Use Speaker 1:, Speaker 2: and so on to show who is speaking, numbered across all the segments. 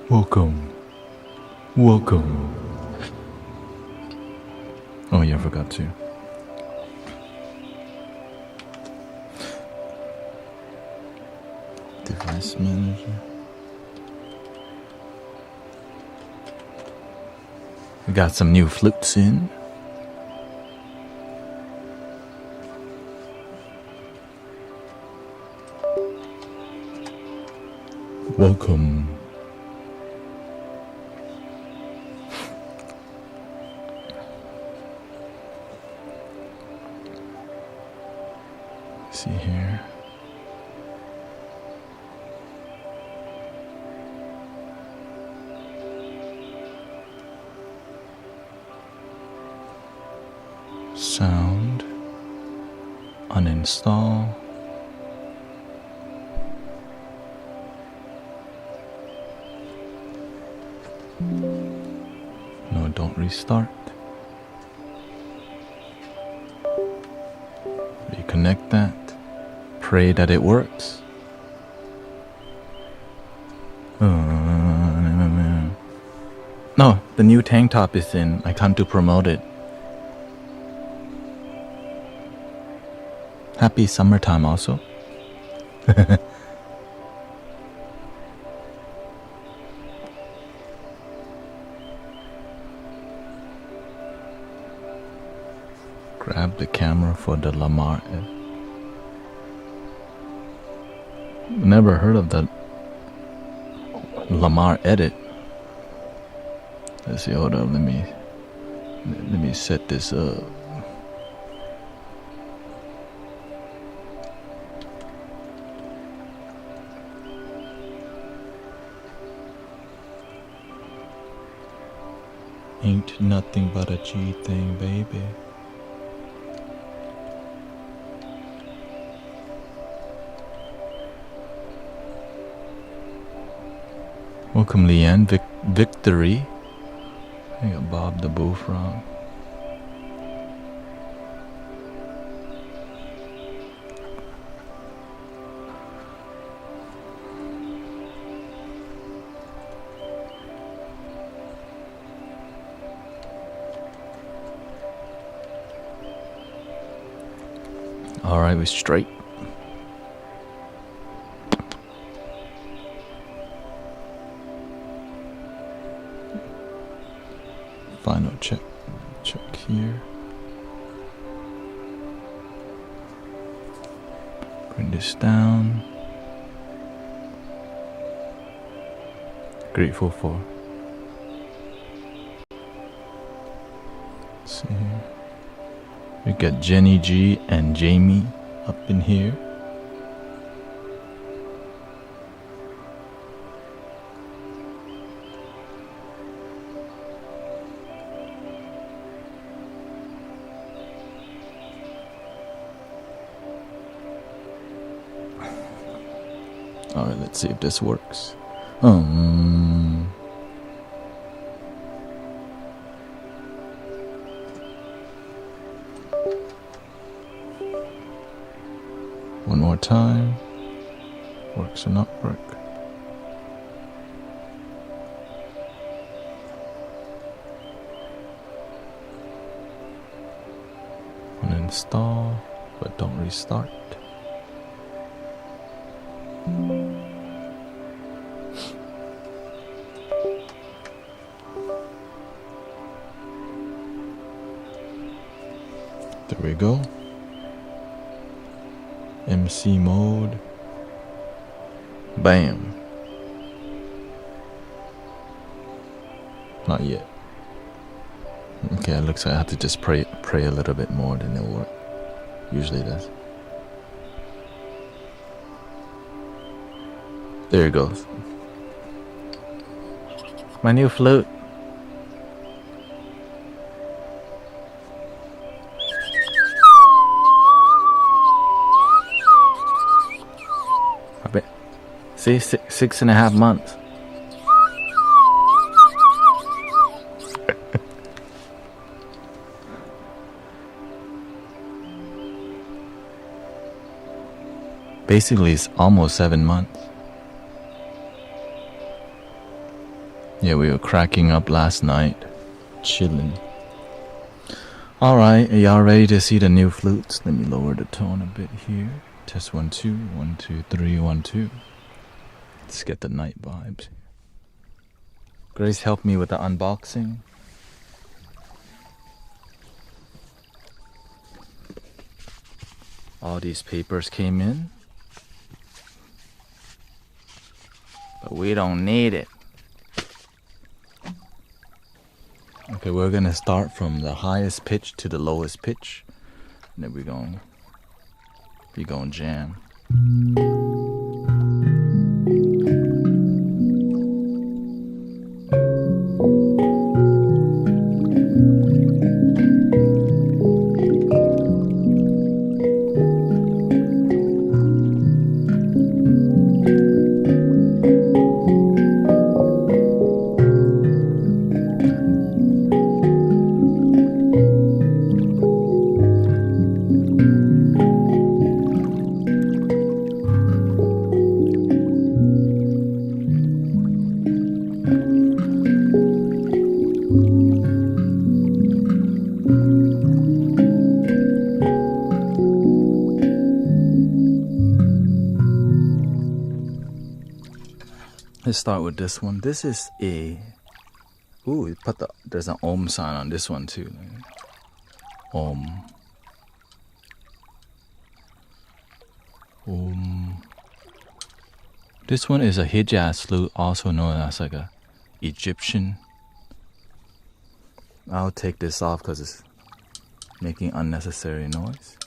Speaker 1: Welcome. Welcome. Oh yeah, I forgot to. Device manager. We got some new flutes in. Welcome. See here. Sound. Uninstall. No, don't restart. Reconnect that. Pray that it works. No, the new tank top is in. I come to promote it. Happy summertime also. Grab the camera for the Lamar. Never heard of that Lamar edit. Let's see, hold up, let me set this up. Ain't nothing but a G thing, baby. Welcome, Leanne. Victory. I got Bob the Bullfrog. All right, we're straight. Final check here. Bring this down. Grateful for. Let's see here. We got Jenny G and Jamie up in here. Alright, let's see if this works. One more time. Works or not work. Uninstall, but don't restart. There we go. MC mode. Bam. Not yet. Okay, it looks like I have to just pray a little bit more, then it'll work. Usually it does. There it goes. My new flute. I bet. See, 6.5 months. Basically, it's almost 7 months. Yeah, we were cracking up last night, chilling. Alright, are y'all ready to see the new flutes? Let me lower the tone a bit here. Test 1, 2, 1, 2, 3, 1, 2. Let's get the night vibes. Grace helped me with the unboxing. All these papers came in. But we don't need it. Okay, we're gonna start from the highest pitch to the lowest pitch. And then we're gonna jam. Let's start with this one. This is a... Ooh, there's an Om sign on this one too. Om. Om. This one is a Hijaz flute, also known as like a Egyptian. I'll take this off because it's making unnecessary noise.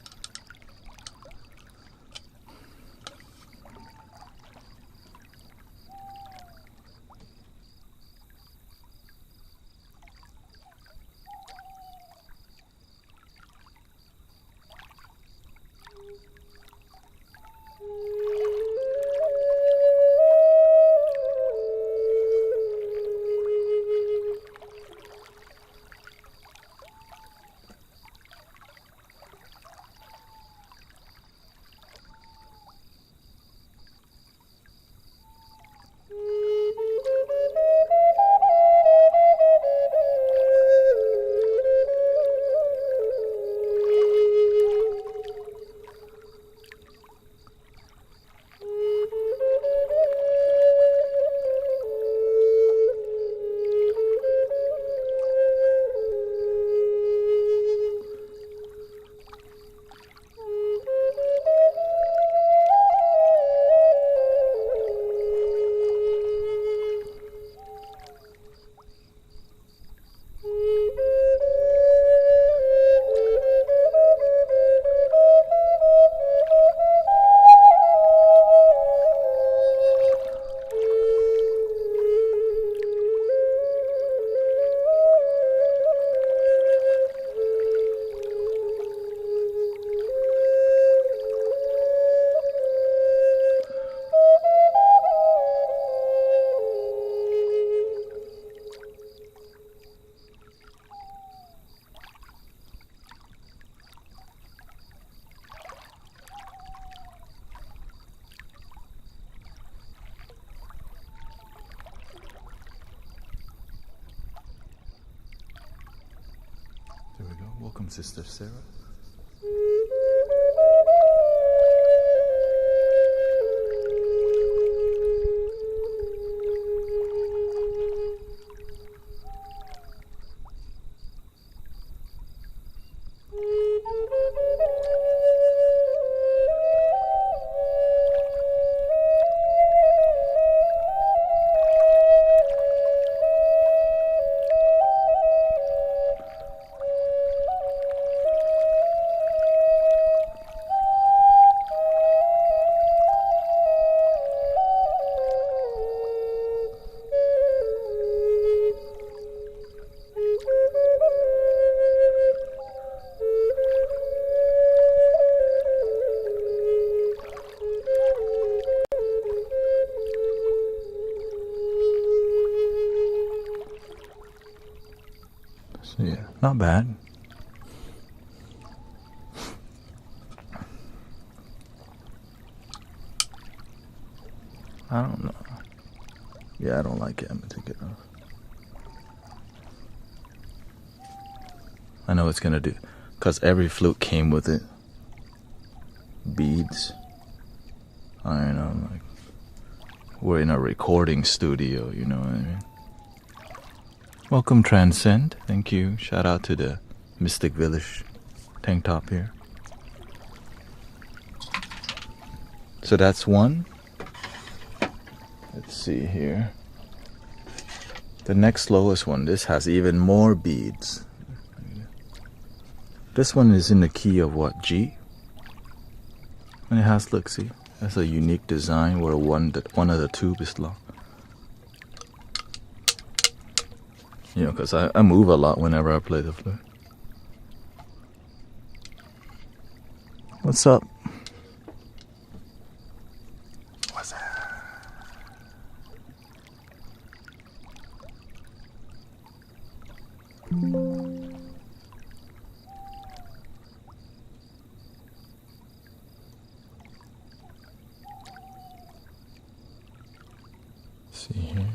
Speaker 1: There we go. Welcome, Sister Sarah. So yeah, not bad. I don't know. Yeah, I don't like it. I'm gonna take it off. I know it's gonna do, because every flute came with it. Beads. I don't know, like, we're in a recording studio, you know what I mean? Welcome, Transcend. Thank you. Shout out to the Mystic Village tank top here. So that's one. Let's see here. The next lowest one, this has even more beads. This one is in the key of what, G? And it has, look, see, that's a unique design where one of the tube is long. You know, because I move a lot whenever I play the flute. What's up? What's up? See here.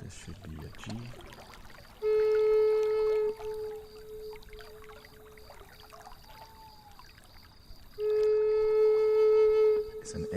Speaker 1: This should be a G. It's an A.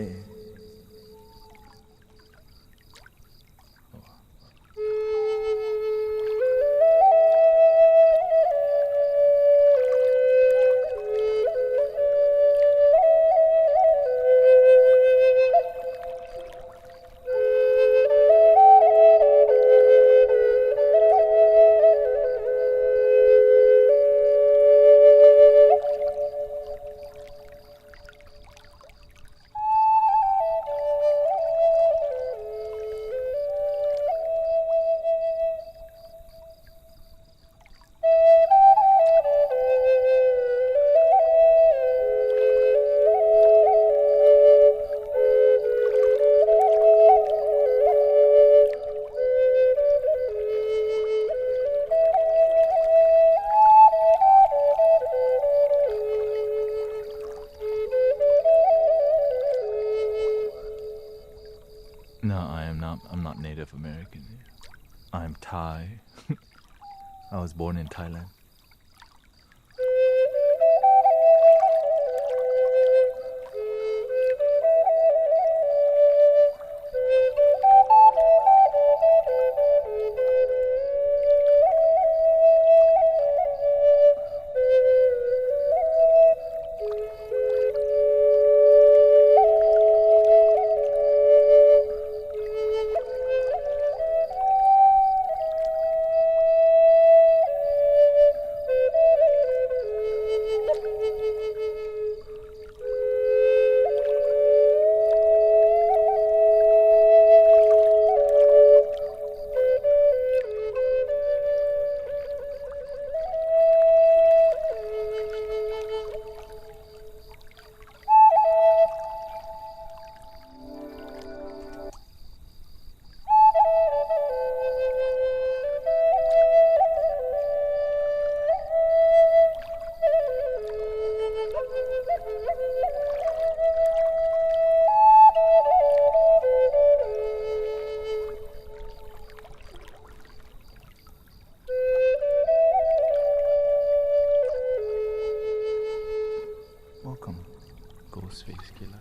Speaker 1: No, I'm not Native American. I'm Thai. I was born in Thailand. Welcome, Ghostface Killer.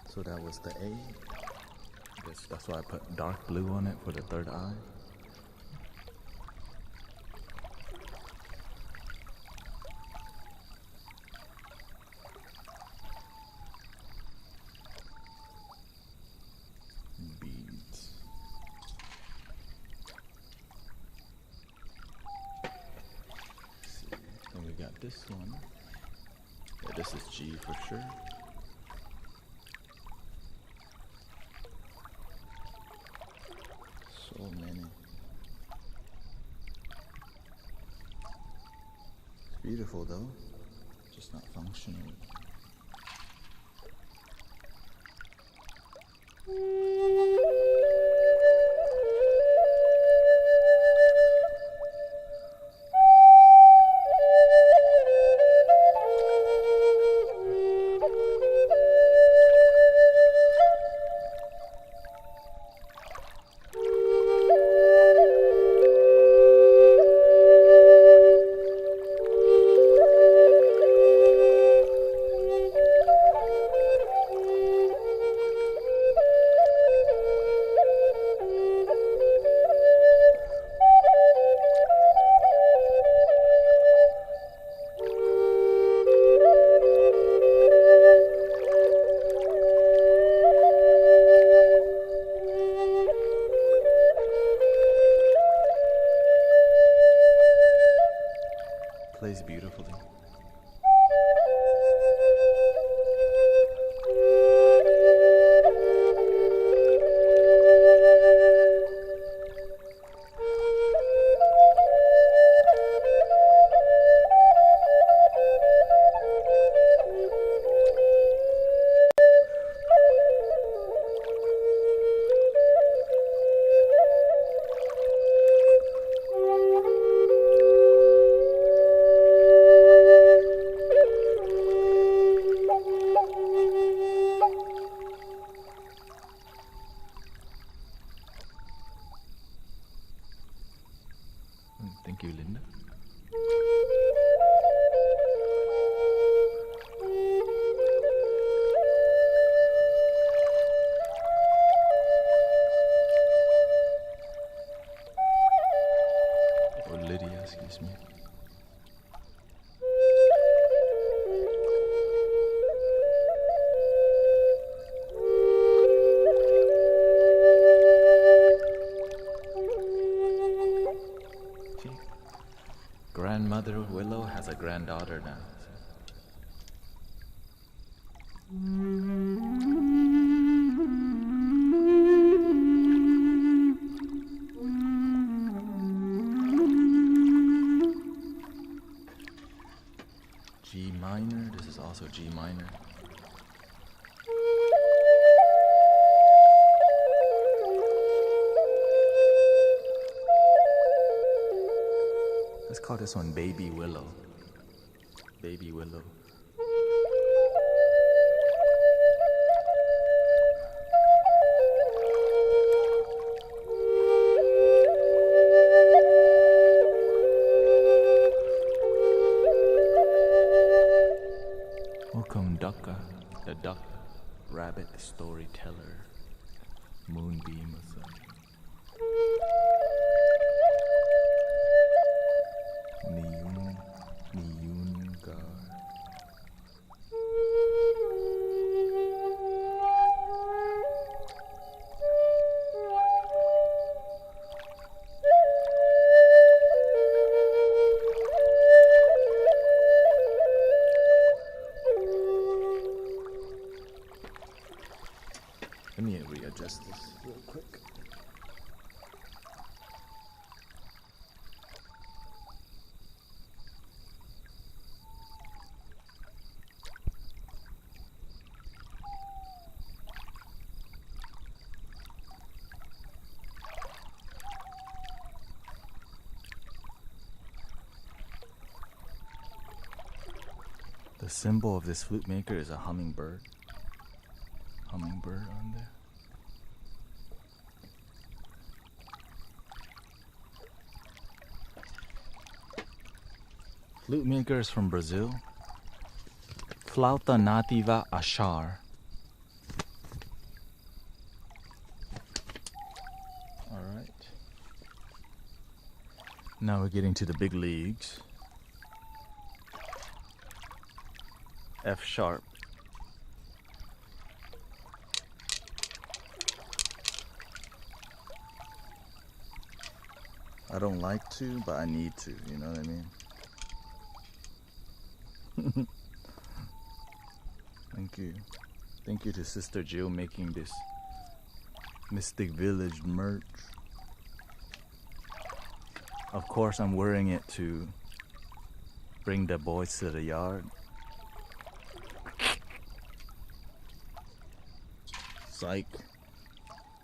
Speaker 1: So that was the A. I guess that's why I put dark blue on it for the third eye. Beads. Let's see. Then we got this one. Yeah, this is G for sure. So many. It's beautiful though, just not functional. you, Linda. Or Lydia, excuse me. Grandmother Willow has a granddaughter now. G minor, this is also G minor. Let's call this one Baby Willow. Baby Willow. Welcome Ducka, the duck, rabbit storyteller, moonbeam or something. Niyungar. Let me readjust this real quick. The symbol of this flute maker is a hummingbird. Hummingbird on there. Flute maker is from Brazil. Flauta nativa achar. Alright. Now we're getting to the big leagues. F sharp. I don't like to, but I need to, you know what I mean? Thank you. Thank you to Sister Jill making this Mystic Village merch. Of course, I'm wearing it to bring the boys to the yard. Psych.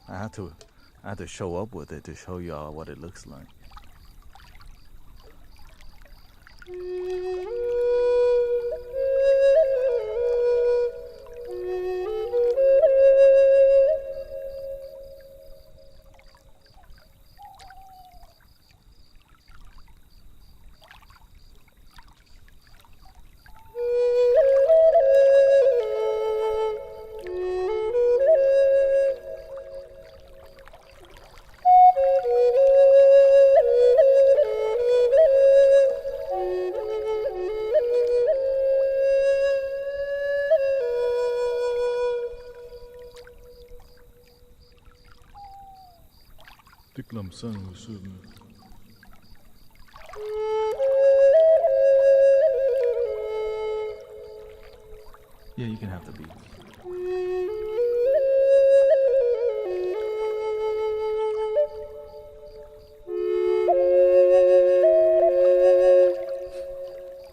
Speaker 1: I had to show up with it to show y'all what it looks like. Yeah, you can have the beats.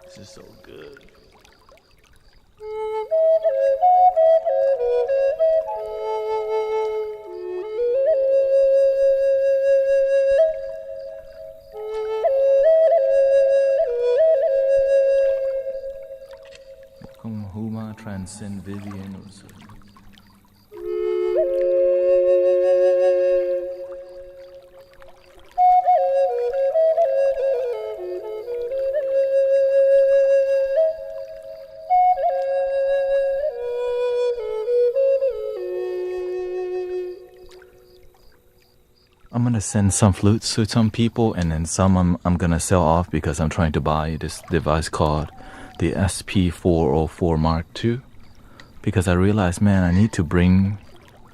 Speaker 1: This is so good. Huma Transcend Vivian or something. I'm gonna send some flutes to some people, and then some I'm gonna sell off because I'm trying to buy this device called the SP404 Mark II. Because I realized, man, I need to bring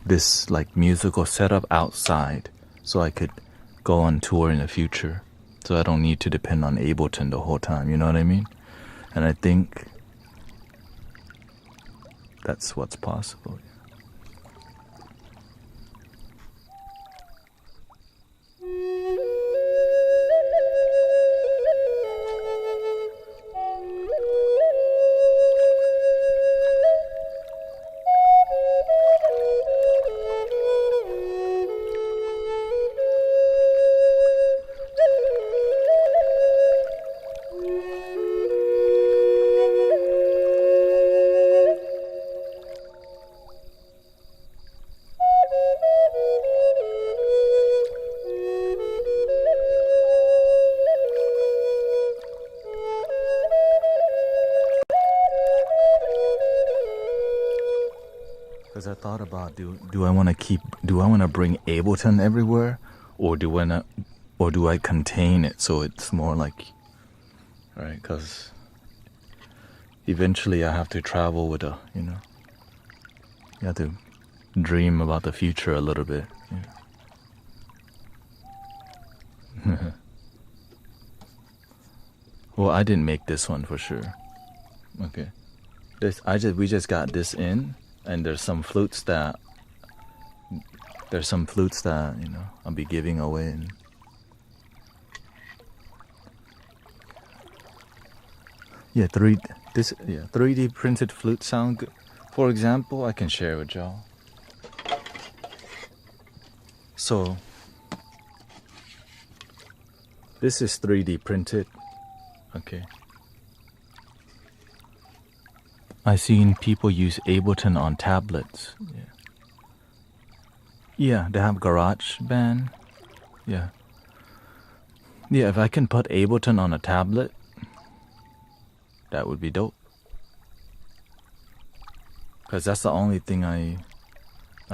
Speaker 1: this like musical setup outside so I could go on tour in the future. So I don't need to depend on Ableton the whole time, you know what I mean? And I think that's what's possible. Because I thought about do I want to bring Ableton everywhere, or do I contain it so it's more like, right? Because eventually I have to travel with you have to dream about the future a little bit. Yeah. Well, I didn't make this one for sure. Okay, we just got this in. And there's some flutes that I'll be giving away. And yeah, 3D printed flute sound good. For example, I can share with y'all. So this is 3D printed. Okay. I've seen people use Ableton on tablets. Yeah, they have GarageBand. Yeah. Yeah, if I can put Ableton on a tablet, that would be dope. Because that's the only thing I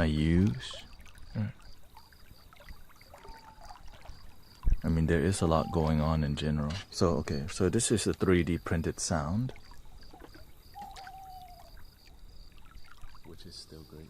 Speaker 1: use. I mean, there is a lot going on in general. So, okay, so this is a 3D printed sound. Which is still great.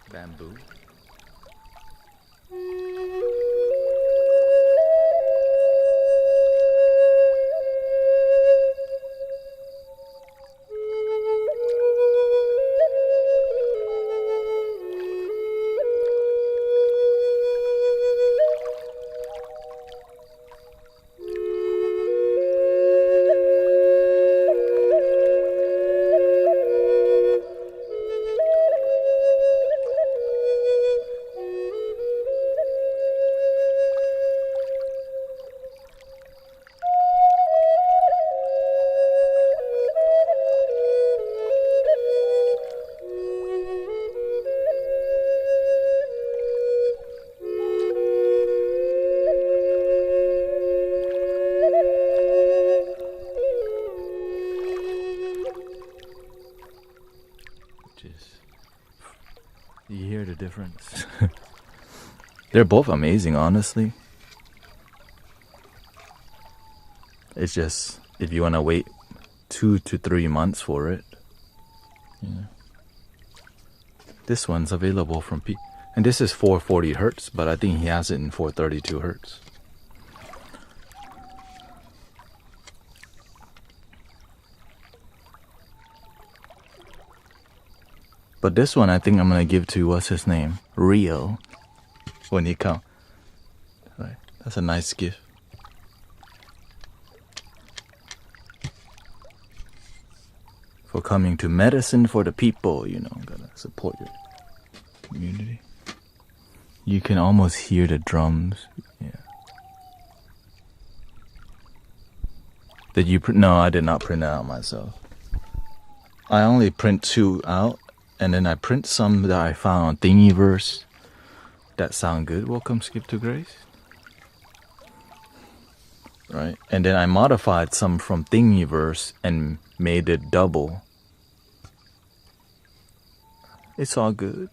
Speaker 1: Bamboo. You hear the difference. They're both amazing, honestly. It's just if you want to wait 2 to 3 months for it. This one's available from and this is 440 hertz, but I think he has it in 432 hertz. But this one I think I'm gonna give to, what's his name, Rio, when he comes. Right. That's a nice gift. For coming to medicine for the people, gotta support your community. You can almost hear the drums. Yeah. Did you print? No, I did not print it out myself. I only print 2 out, and then I print some that I found on Thingiverse that sound good. Welcome, Skip to Grace. Right, and then I modified some from Thingiverse and made it double. It's all good.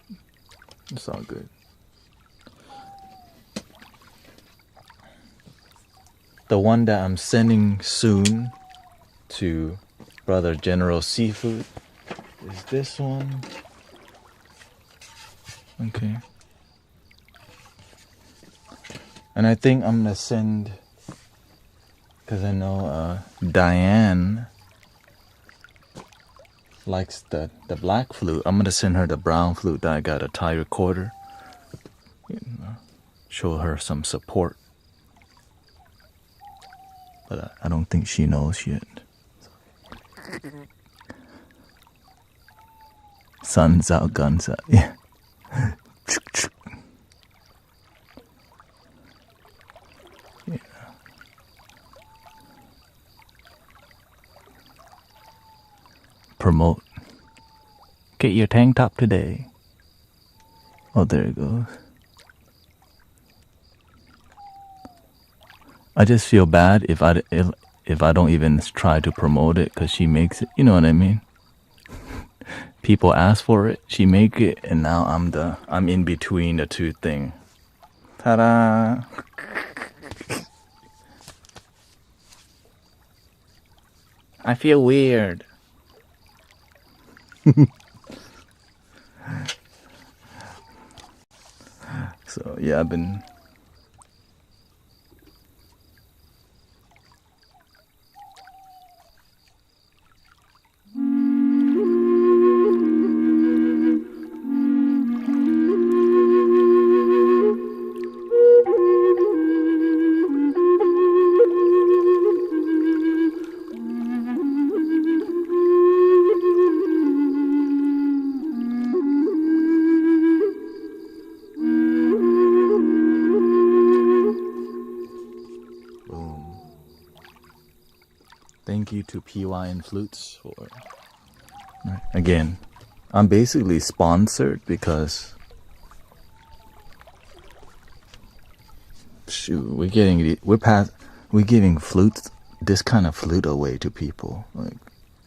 Speaker 1: It's all good. The one that I'm sending soon to Brother General Seafood is this one. Okay. And I think I'm gonna send, because I know Diane likes the black flute. I'm gonna send her the brown flute that I got a tie recorder. Show her some support. But I don't think she knows yet. Sun's out, guns out. Yeah. Yeah. Promote. Get your tank top today. Oh, there it goes. I just feel bad if I don't even try to promote it, because she makes it. You know what I mean? People ask for it, she make it, and now I'm in between the two things. Ta-da! I feel weird. So yeah, I've been. Thank you to PY and Flutes for. Again, I'm basically sponsored because shoot, we're giving flutes, this kind of flute away to people. Like,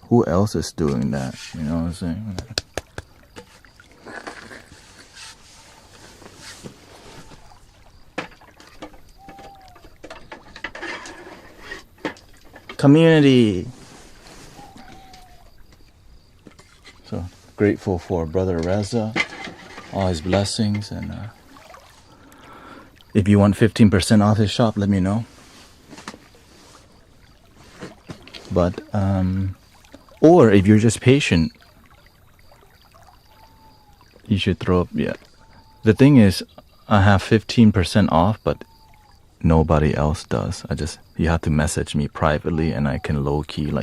Speaker 1: who else is doing that? You know what I'm saying? Community. So grateful for Brother Reza, all his blessings, and if you want 15% off his shop, let me know. But or if you're just patient, you should throw up. Yeah, the thing is, I have 15% off, but nobody else does. You have to message me privately, and I can low-key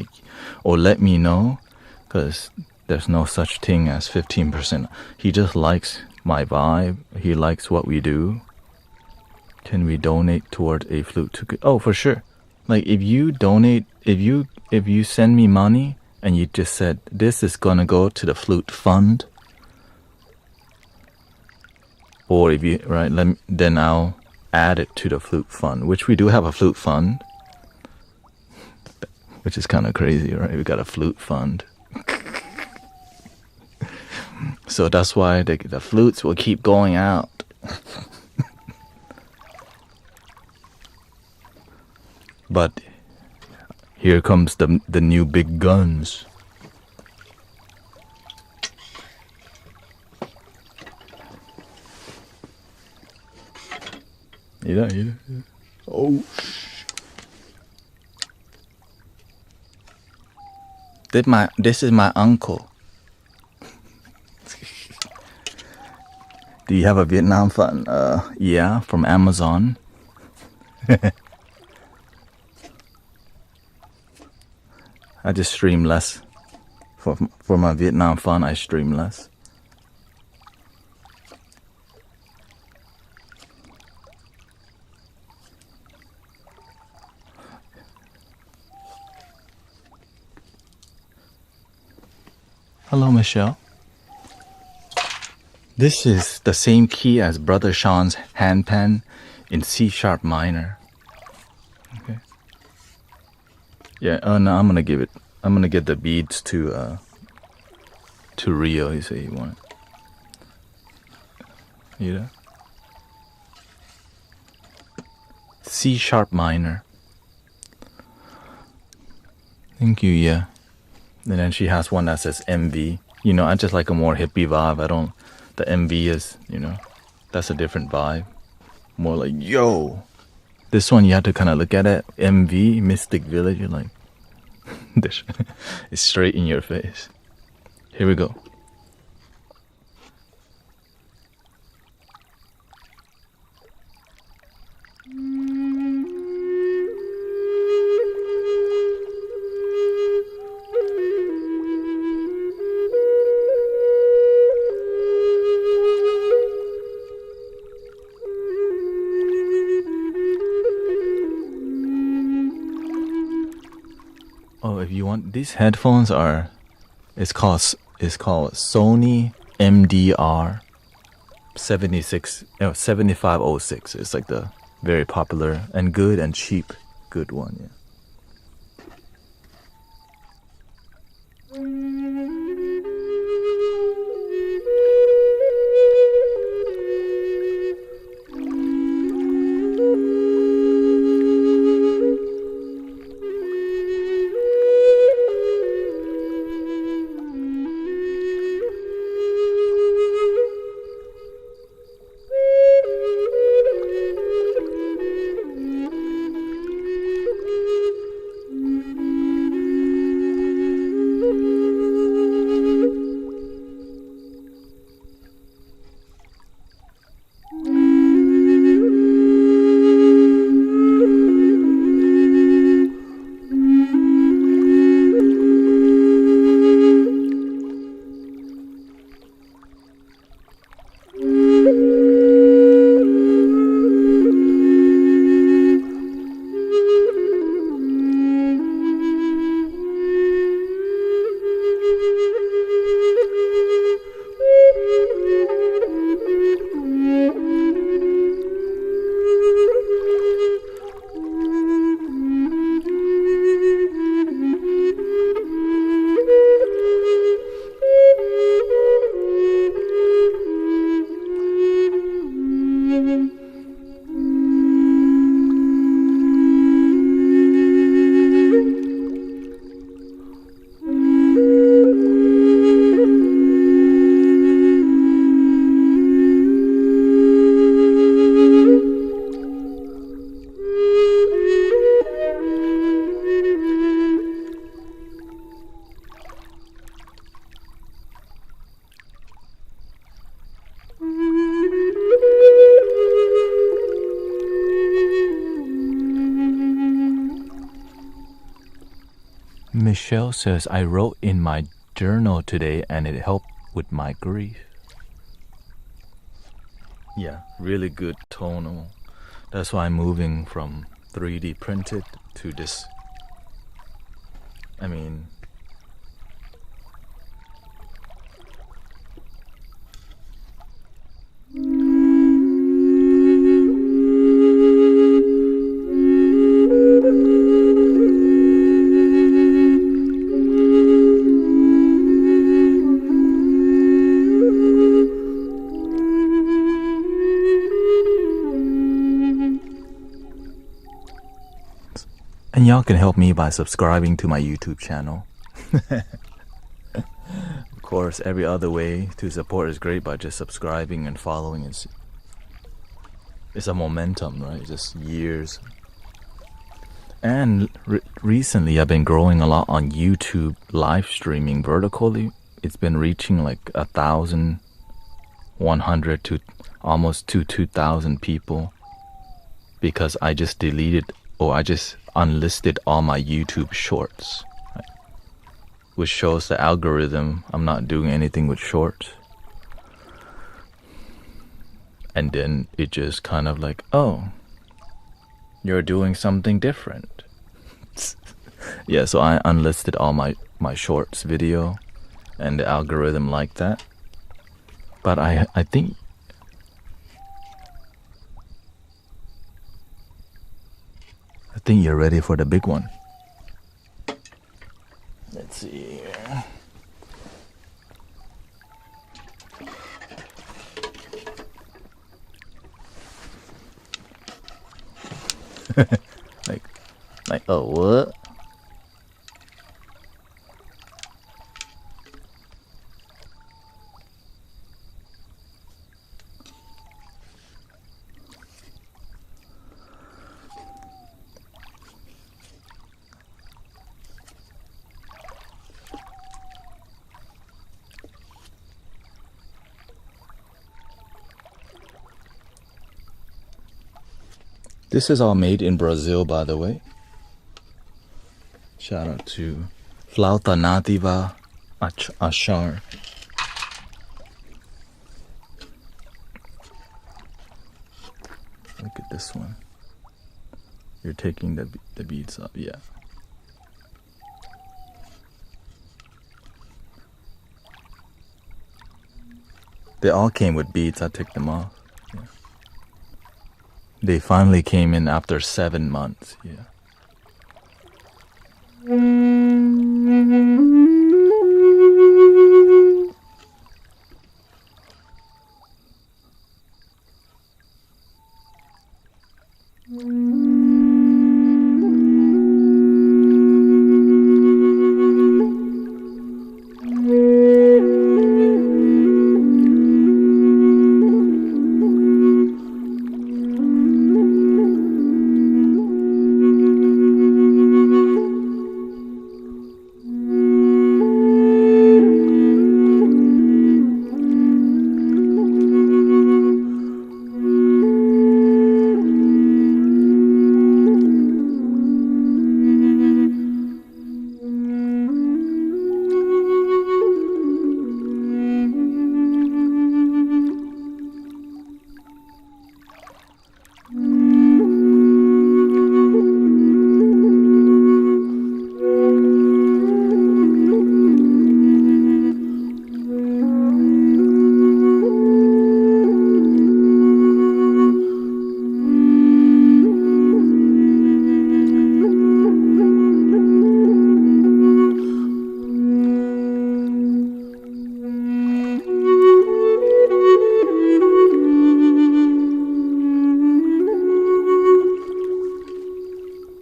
Speaker 1: or let me know, because there's no such thing as 15%. He just likes my vibe. He likes what we do. Can we donate toward a flute to? Oh, for sure. Like, if you donate, if you send me money and you just said this is gonna go to the flute fund, or if you then I'll add it to the flute fund, which we do have a flute fund, which is kind of crazy, right? We got a flute fund. So that's why the flutes will keep going out. But Here comes the new big guns. Yeah. Oh. This is my uncle. Do you have a Vietnam phone? Yeah, from Amazon. I just stream less. For my Vietnam phone, I stream less. Hello, Michelle. This is the same key as Brother Sean's hand pen in C sharp minor. Okay. Yeah. Oh no, I'm gonna get the beads to Rio. He said he wanted. You know. C sharp minor. Thank you. Yeah. And then she has one that says MV. You know, I just like a more hippie vibe. The MV is, you know, that's a different vibe. More like, yo. This one, you have to kind of look at it. MV, Mystic Village. You're like, it's straight in your face. Here we go. Oh, if you want, these headphones are, it's called Sony MDR 7506. It's like the very popular and good and cheap good one. Yeah. Michelle says, I wrote in my journal today and it helped with my grief. Yeah, really good tonal. That's why I'm moving from 3D printed to this. I mean, And y'all can help me by subscribing to my YouTube channel. Of course, every other way to support is great, but just subscribing and following it's a momentum, right? Just years. And recently I've been growing a lot on YouTube live streaming vertically. It's been reaching like 1,100 to almost 2,000 people, because I just deleted, or I just unlisted all my YouTube shorts, right? Which shows the algorithm I'm not doing anything with shorts. And then it just kind of like, oh, you're doing something different. Yeah, so I unlisted all my shorts video, and the algorithm liked that. But I think you're ready for the big one. Let's see here. like oh, what? This is all made in Brazil, by the way. Shout out to Flauta Nativa Achar. Look at this one. You're taking the beads off, yeah. They all came with beads. I took them off. Yeah. They finally came in after 7 months. Yeah.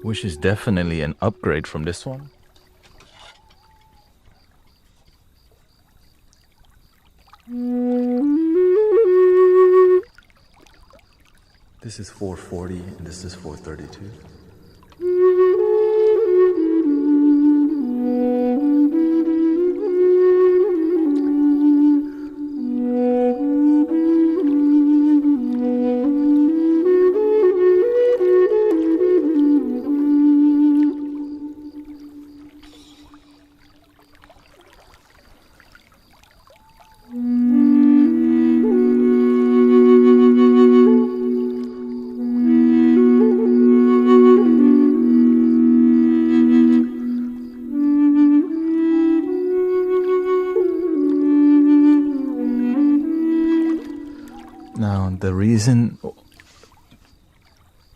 Speaker 1: Which is definitely an upgrade from this one. This is 440 and this is 432. Now, the reason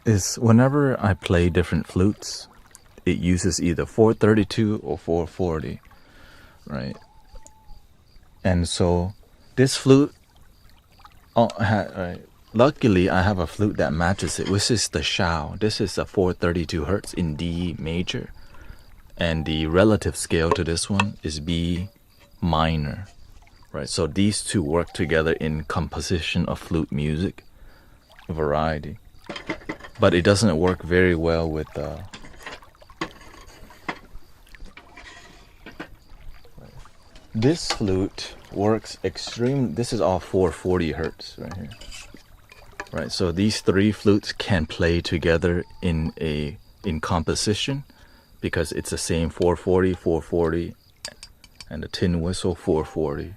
Speaker 1: is whenever I play different flutes, it uses either 432 or 440, right? And so this flute, luckily I have a flute that matches it. This is the Shao. This is a 432 hertz in D major. And the relative scale to this one is B minor. Right, so these two work together in composition of flute music variety. But it doesn't work very well with this flute works extreme. This is all 440 hertz right here. Right, so these three flutes can play together in composition because it's the same 440, 440, and the tin whistle 440.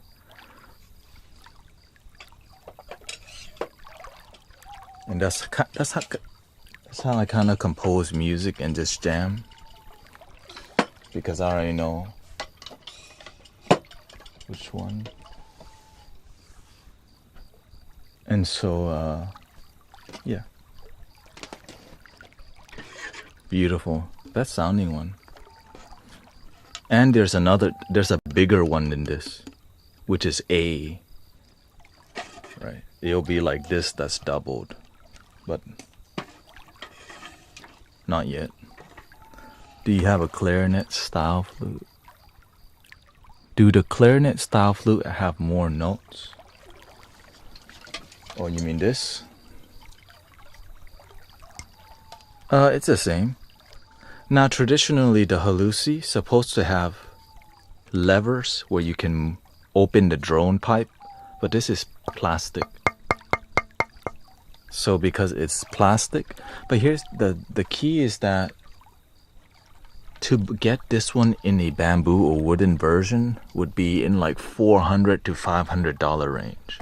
Speaker 1: And that's how I kind of compose music and just jam, because I already know which one. And so, yeah. Beautiful. Best sounding one. And there's a bigger one than this, which is A. Right. It'll be like this, that's doubled. But not yet. Do you have a clarinet style flute? Do the clarinet style flute have more notes? Oh, you mean this? It's the same. Now, traditionally, the halusi supposed to have levers where you can open the drone pipe, but this is plastic. So because it's plastic, but here's the key is that to get this one in a bamboo or wooden version would be in like $400 to $500 range.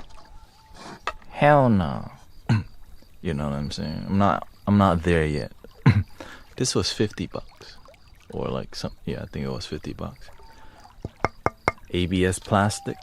Speaker 1: Hell no. You know what I'm saying? I'm not there yet. This was $50 or like I think it was $50. ABS plastic.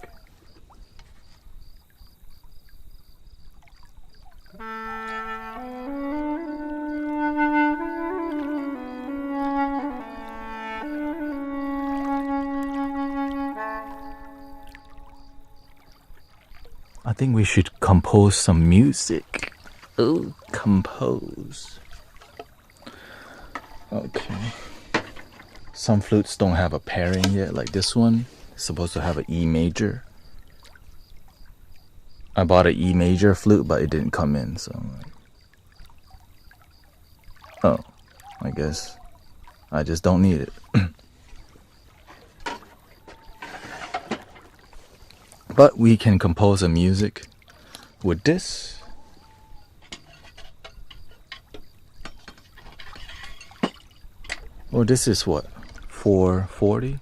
Speaker 1: I think we should compose some music. Oh, compose. Okay. Some flutes don't have a pairing yet, like this one. It's supposed to have an E major. I bought an E major flute, but it didn't come in, so I'm like, oh, I guess I just don't need it. But we can compose a music with this. Or this is what? 440?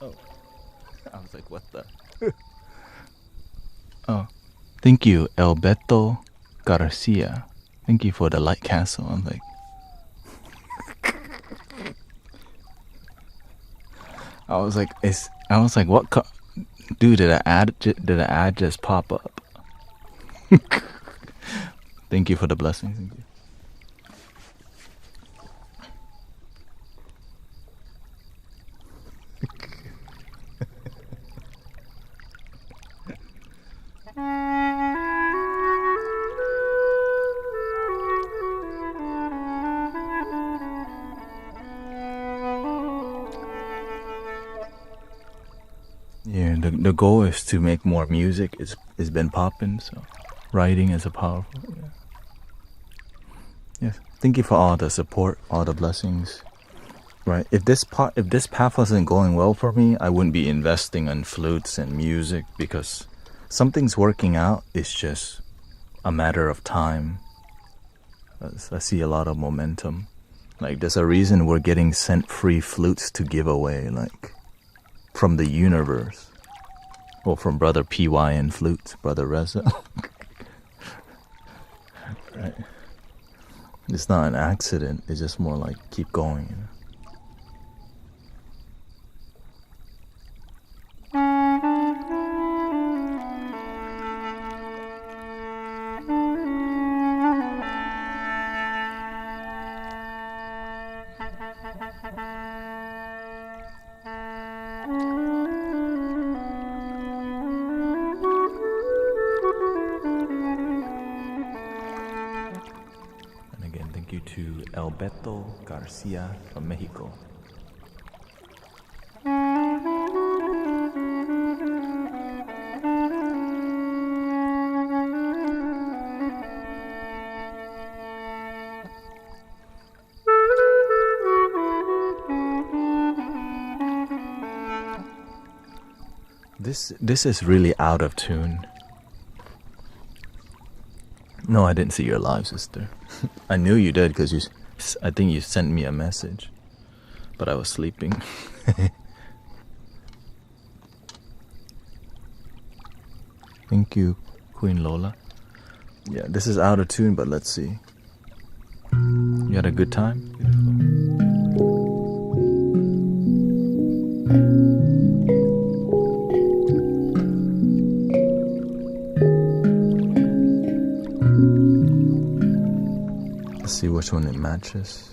Speaker 1: Oh, I was like, what the? Oh, thank you, Alberto Garcia. Thank you for the light castle. I'm like, I was like, what? Dude, did an ad just pop up? Thank you for the blessings. Thank you. Yeah, the goal is to make more music. It's been popping, so writing is a powerful. Yeah. Yes, thank you for all the support, all the blessings. Right, if this path wasn't going well for me, I wouldn't be investing in flutes and music, because something's working out. It's just a matter of time. I see a lot of momentum. Like, there's a reason we're getting sent free flutes to give away, like, from the universe. Well, from Brother PY and Flutes, Brother Reza. Right. It's not an accident. It's just more like keep going. You know? And again, thank you to Alberto Garcia from Mexico. This is really out of tune. No, I didn't see your live, sister. I knew you did because I think you sent me a message, but I was sleeping. Thank you, Queen Lola. Yeah, this is out of tune, but let's see. You had a good time? Let's see which one it matches.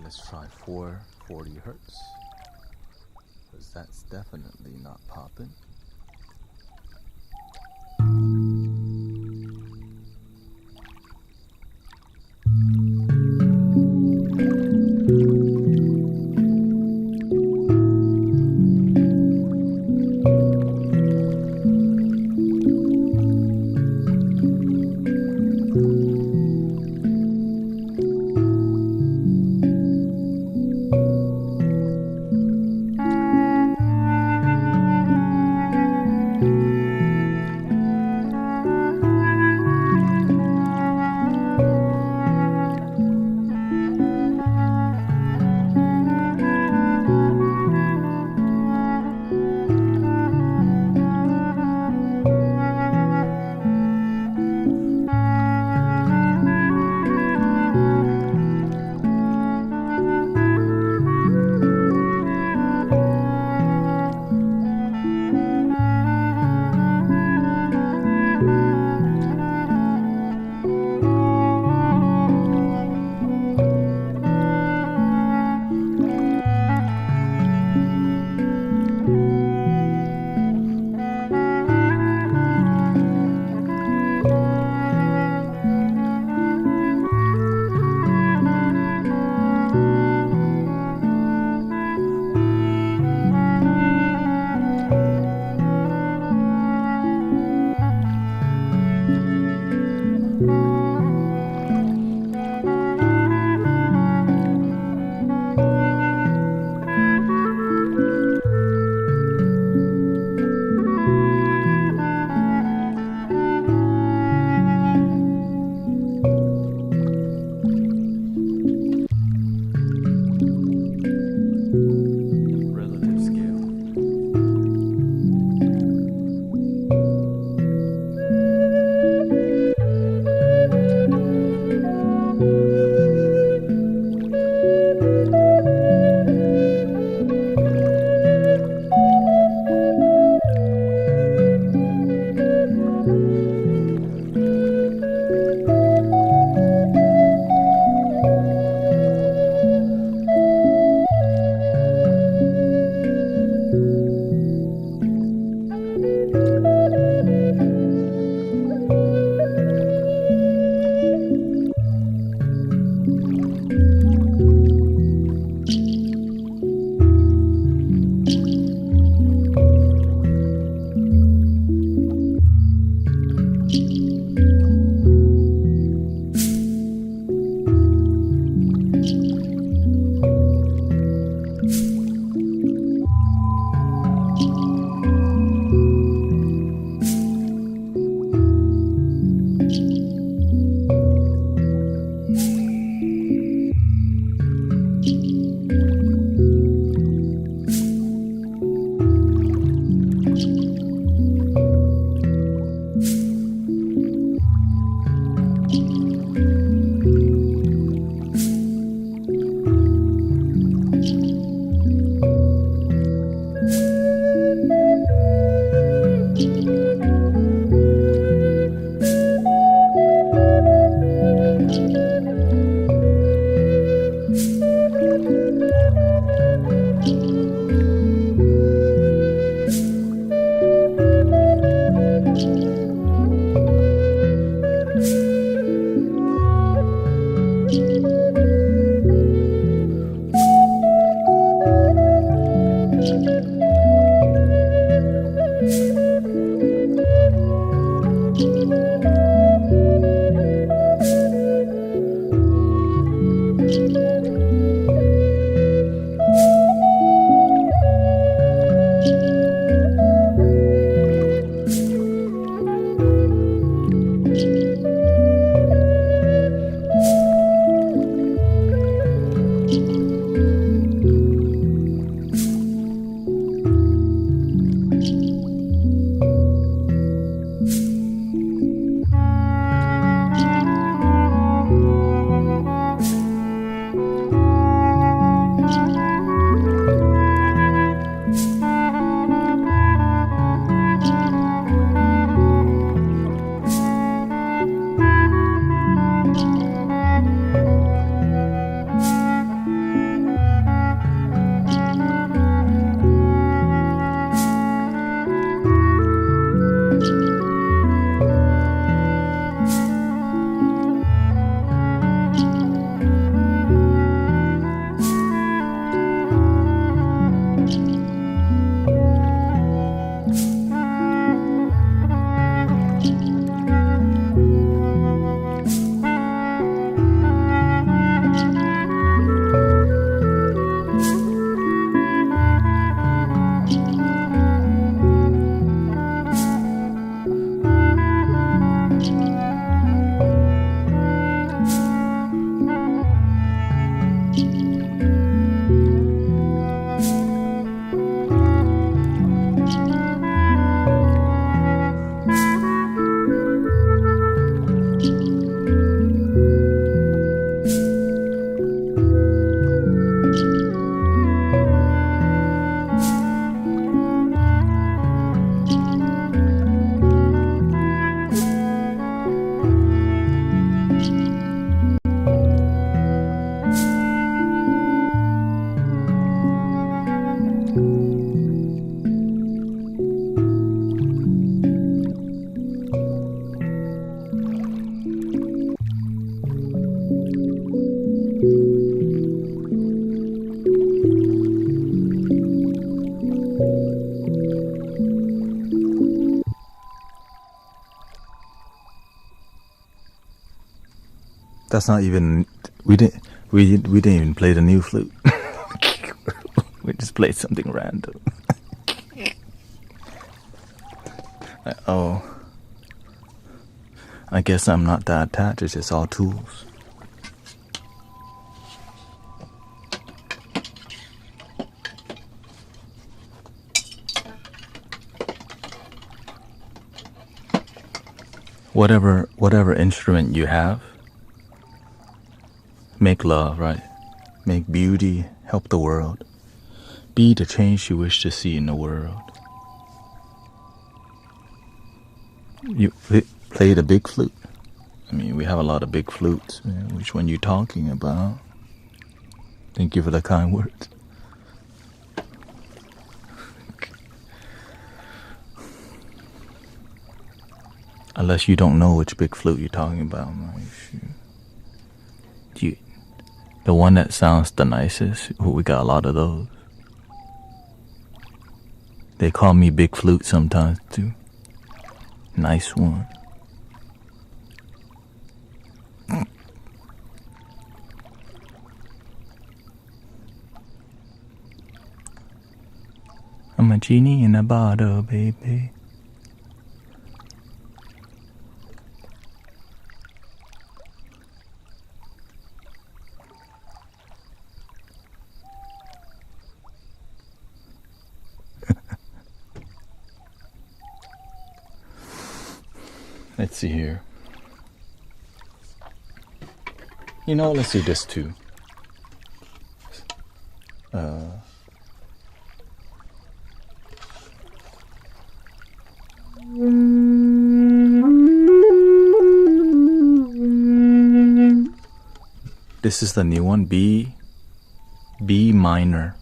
Speaker 1: Let's try 440 hertz, because that's definitely not popping. That's not even. We didn't even play the new flute. We just played something random. Oh, I guess I'm not that attached. It's just all tools. Whatever instrument you have, make love, right? Make beauty, help the world. Be the change you wish to see in the world. You play the big flute. I mean, we have a lot of big flutes. Man. Which one you talking about? Thank you for the kind words. Unless you don't know which big flute you're talking about. The one that sounds the nicest, we got a lot of those. They call me Big Flute sometimes too. Nice one. I'm a genie in a bottle, baby. Let's see here. You know, let's do this too. This is the new one, B minor,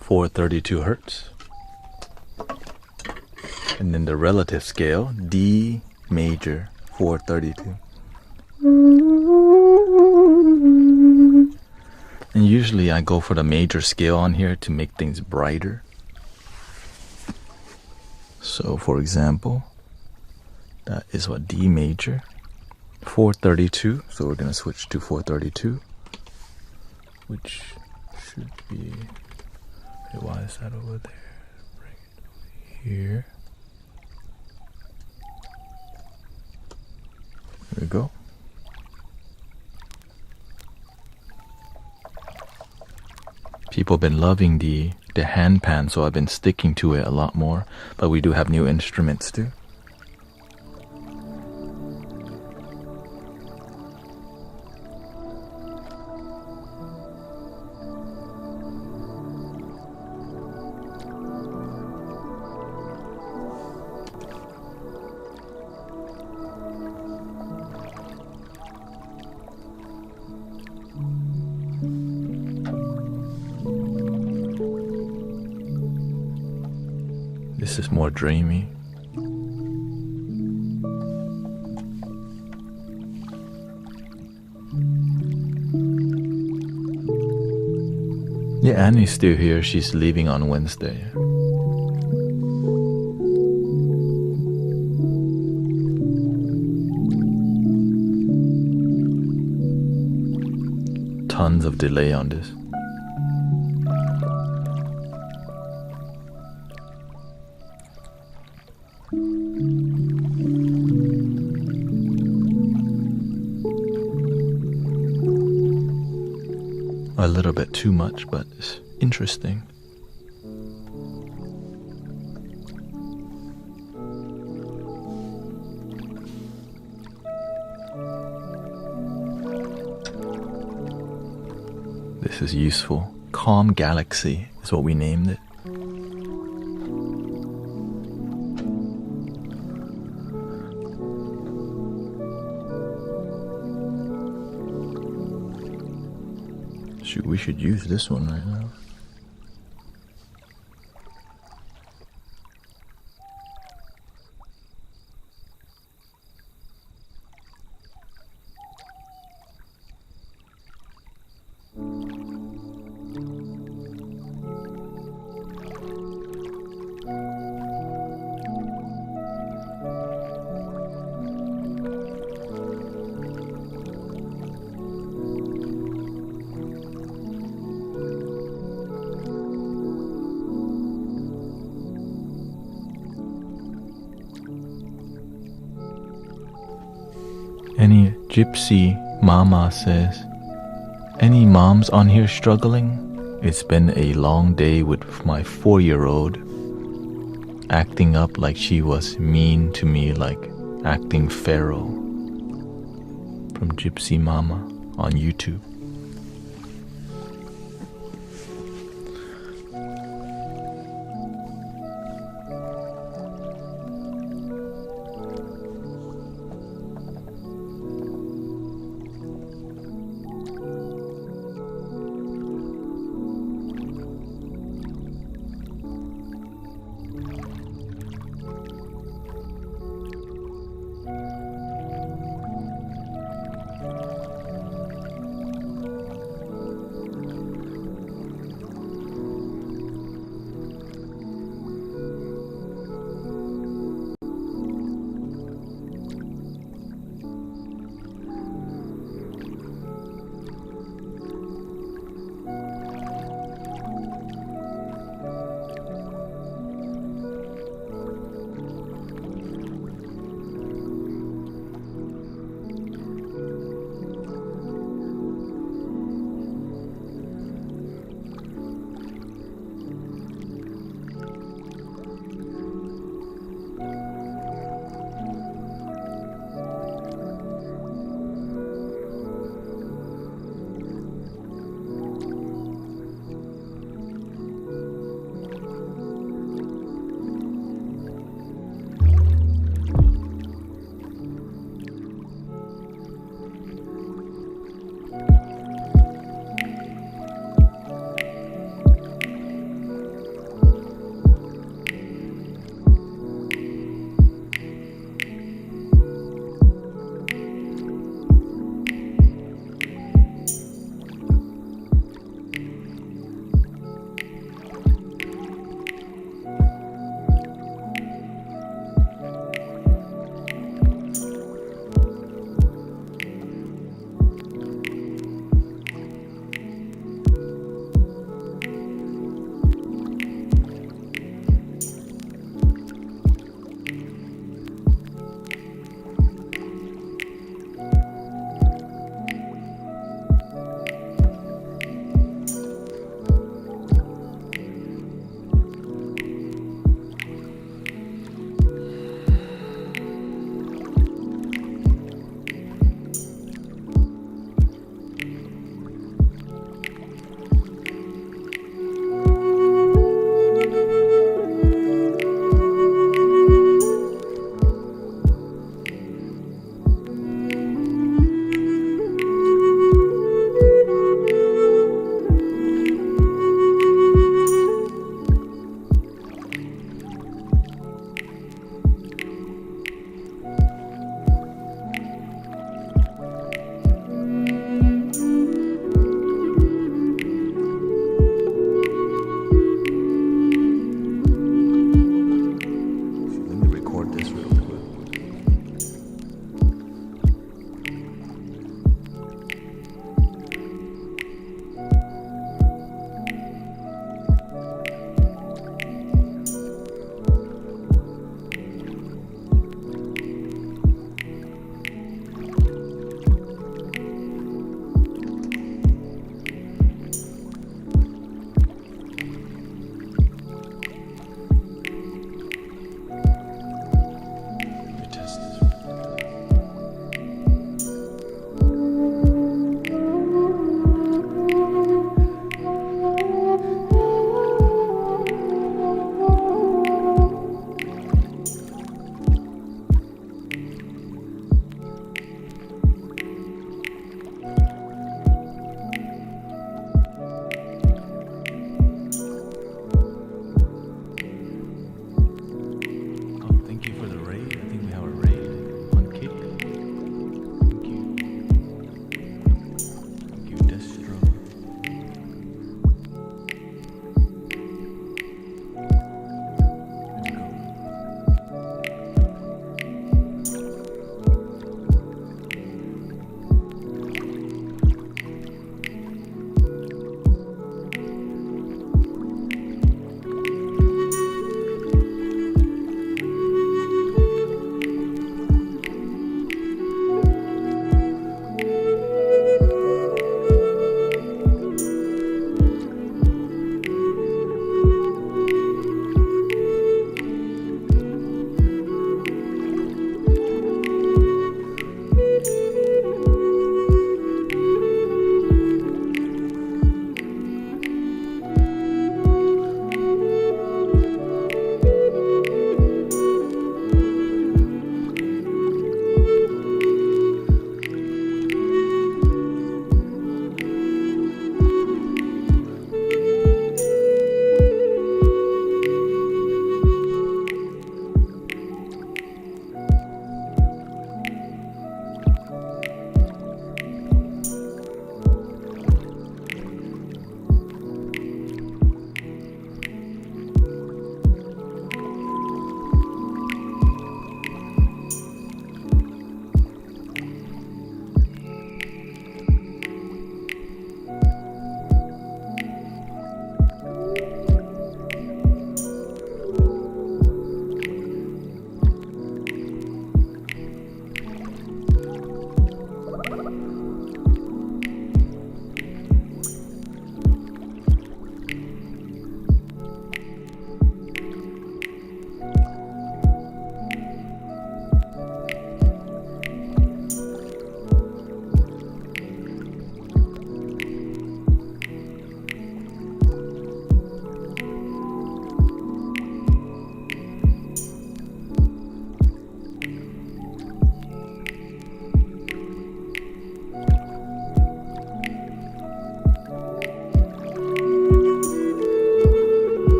Speaker 1: 432 hertz. And then the relative scale, D major, 432. And usually I go for the major scale on here to make things brighter. So for example, that is what D major, 432. So we're going to switch to 432, which should be, why is that over there? Bring it over here. There we go. People have been loving the hand pan, so I've been sticking to it a lot more. But we do have new instruments too. This is more dreamy. Yeah, Annie's still here. She's leaving on Wednesday. Tons of delay on this. A little bit too much, but it's interesting. This is useful. Calm Galaxy is what we named it. Shoot, we should use this one right now. Any gypsy mama says, any moms on here struggling? It's been a long day with my 4-year-old acting up like she was mean to me, like acting feral. From Gypsy Mama on YouTube.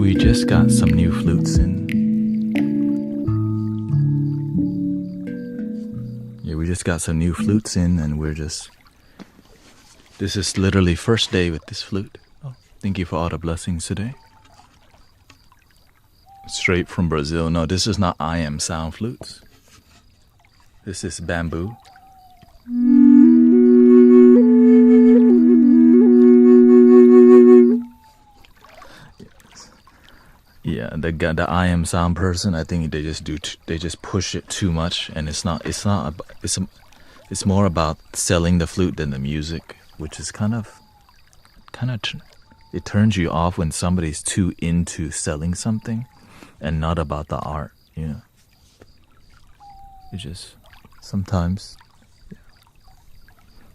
Speaker 1: We just got some new flutes in. Yeah, we just got some new flutes in, and this is literally first day with this flute. Oh, thank you for all the blessings today. Straight from Brazil. No, this is not I Am Sound flutes. This is bamboo. Yeah, the I Am Sound person, I think they just push it too much, and it's more about selling the flute than the music, which is kind of it turns you off when somebody's too into selling something and not about the art, you know. It just sometimes.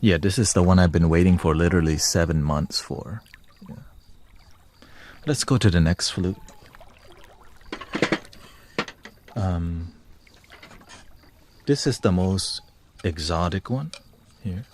Speaker 1: Yeah, this is the one I've been waiting for literally 7 months for. Yeah. Let's go to the next flute. This is the most exotic one here.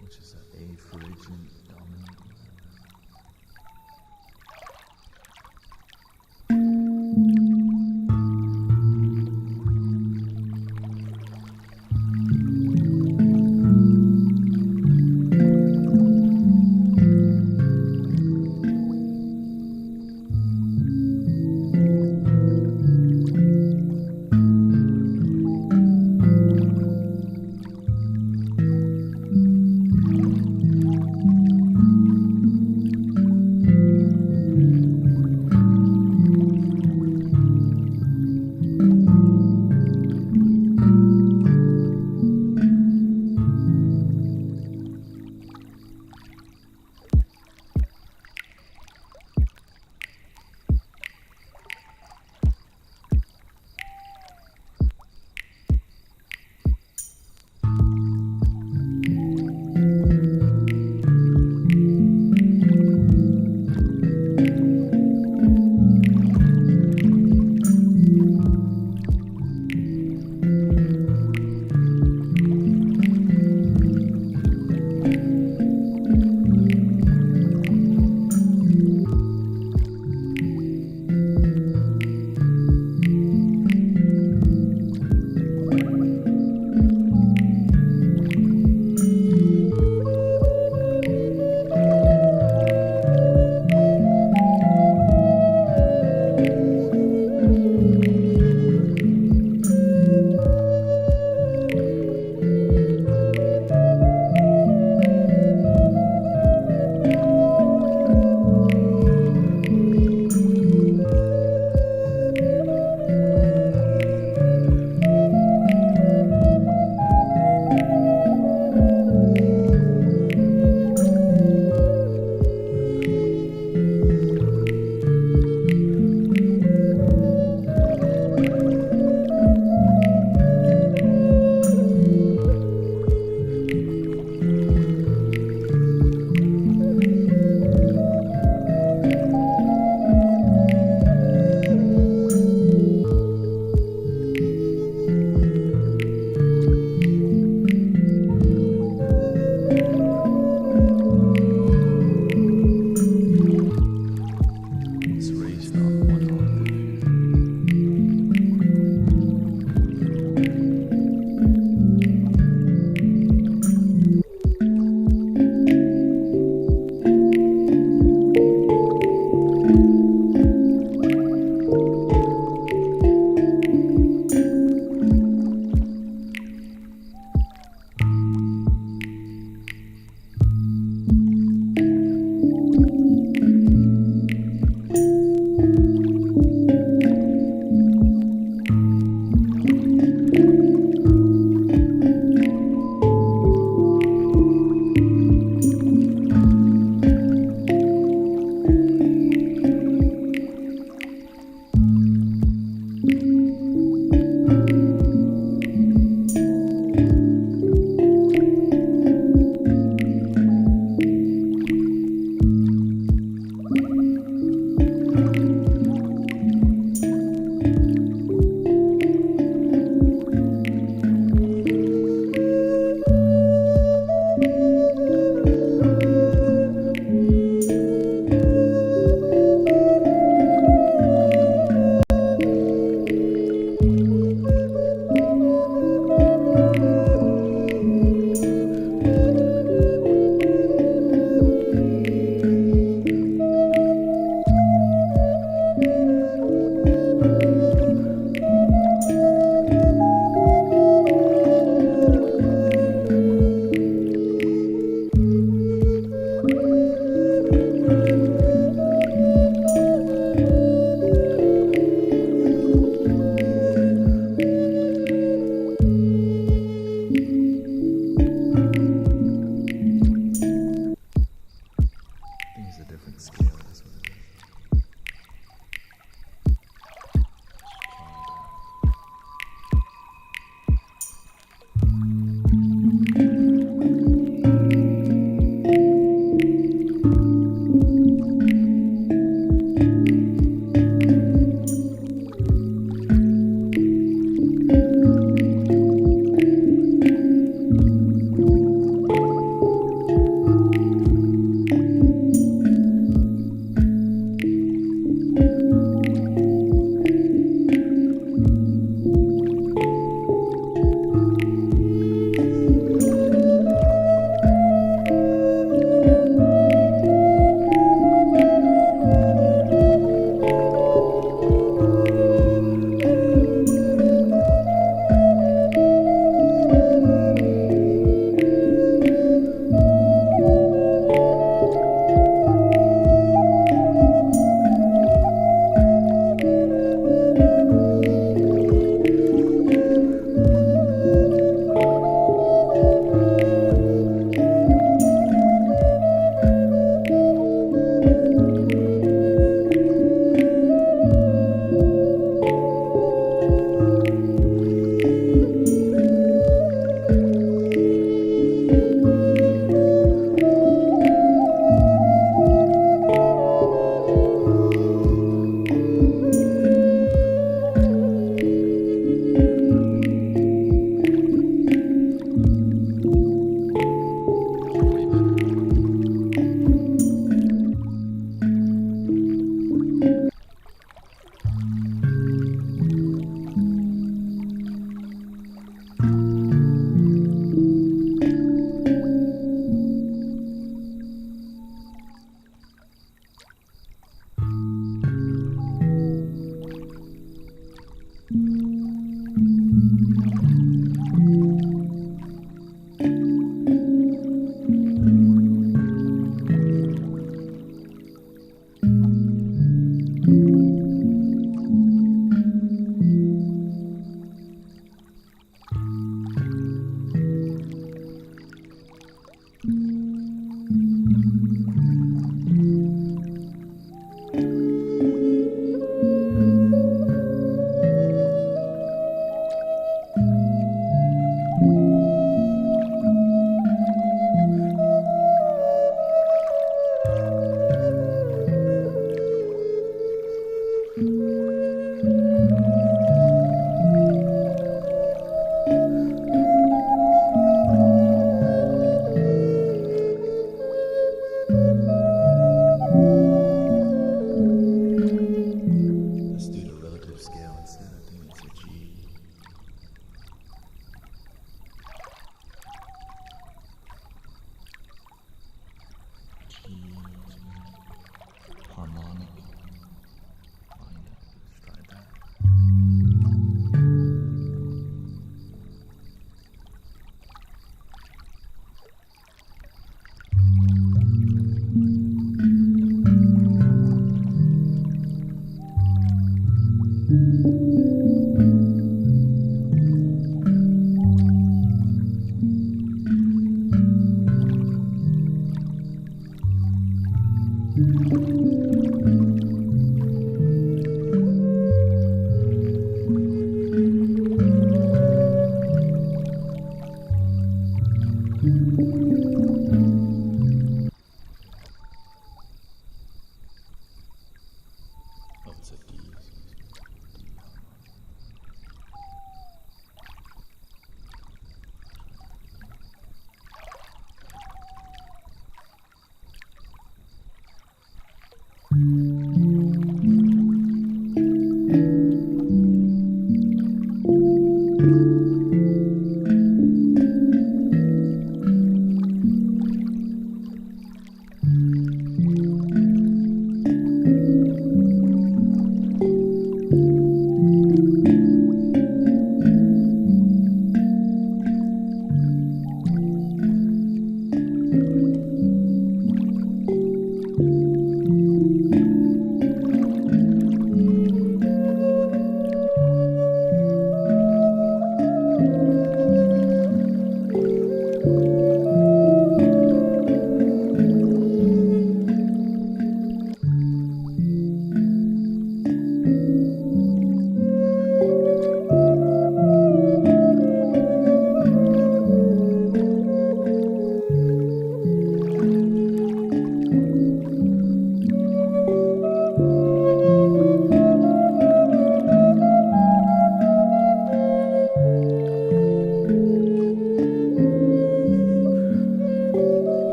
Speaker 1: Which is an A Phrygian dominant.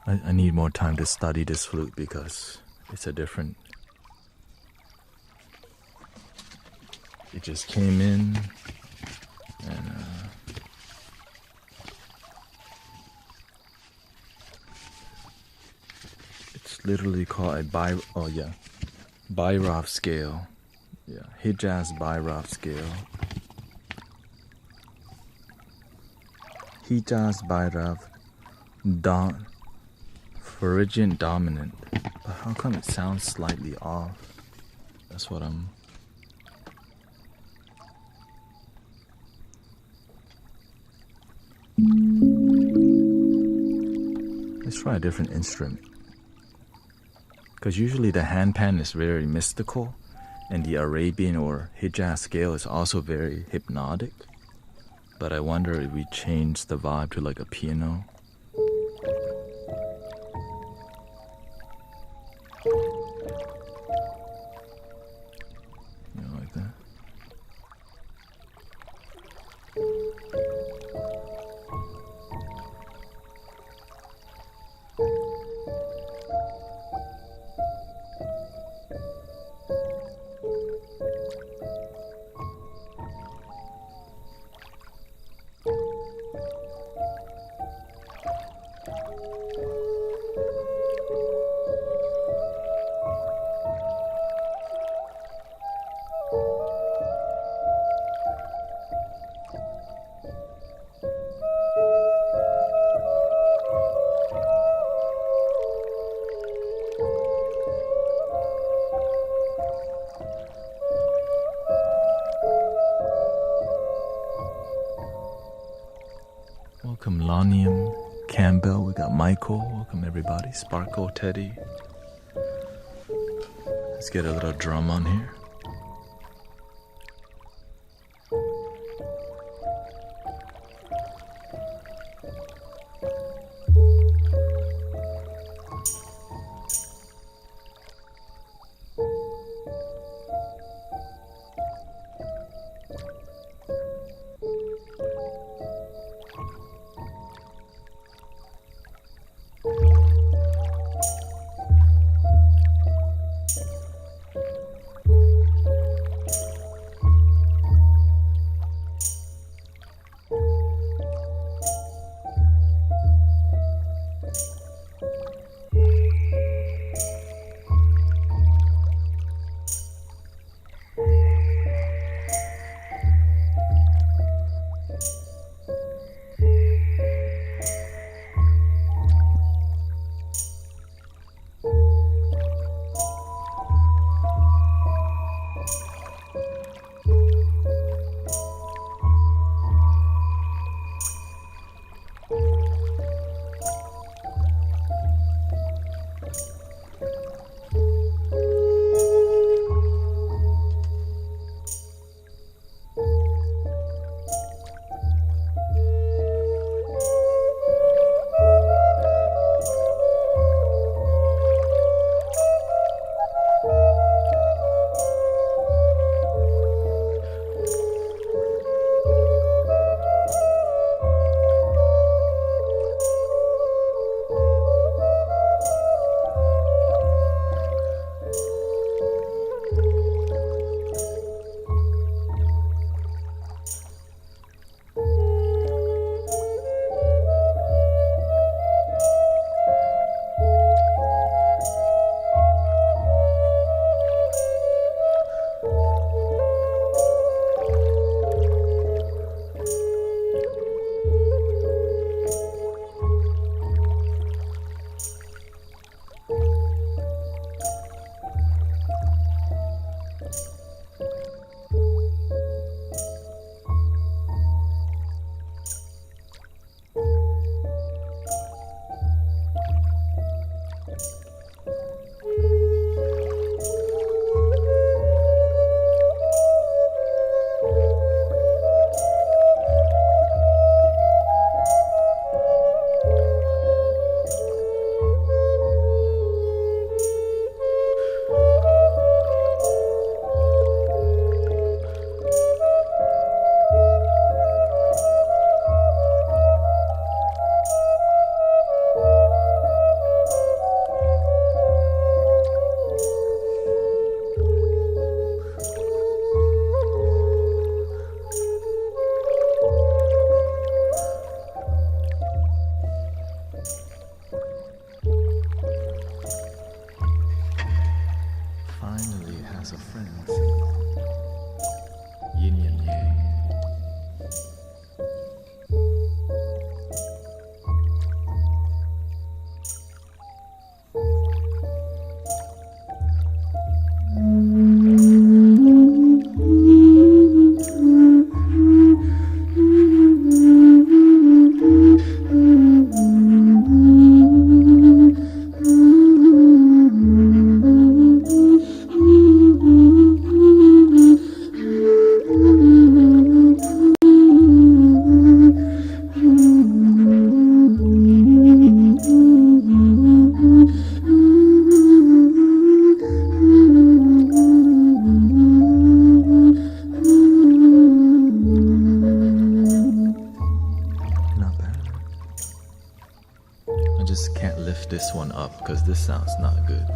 Speaker 1: I need more time to study this flute because it's a different... It just came in and it's literally called a Bhairav scale. Yeah, Hijaz Bhairav scale. Hijaz Bhairav Phrygian dominant. But how come it sounds slightly off? That's what I'm... Let's try a different instrument. Because usually the handpan is very mystical, and the Arabian or Hijaz scale is also very hypnotic. But I wonder if we change the vibe to like a piano. You know, like that. Welcome Lonium, Campbell, we got Michael, welcome everybody, Sparkle, Teddy. Let's get a little drum on here. just can't lift this one up because this sounds not good.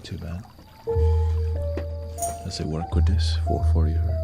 Speaker 1: Too bad. Does it work with this 440 hertz?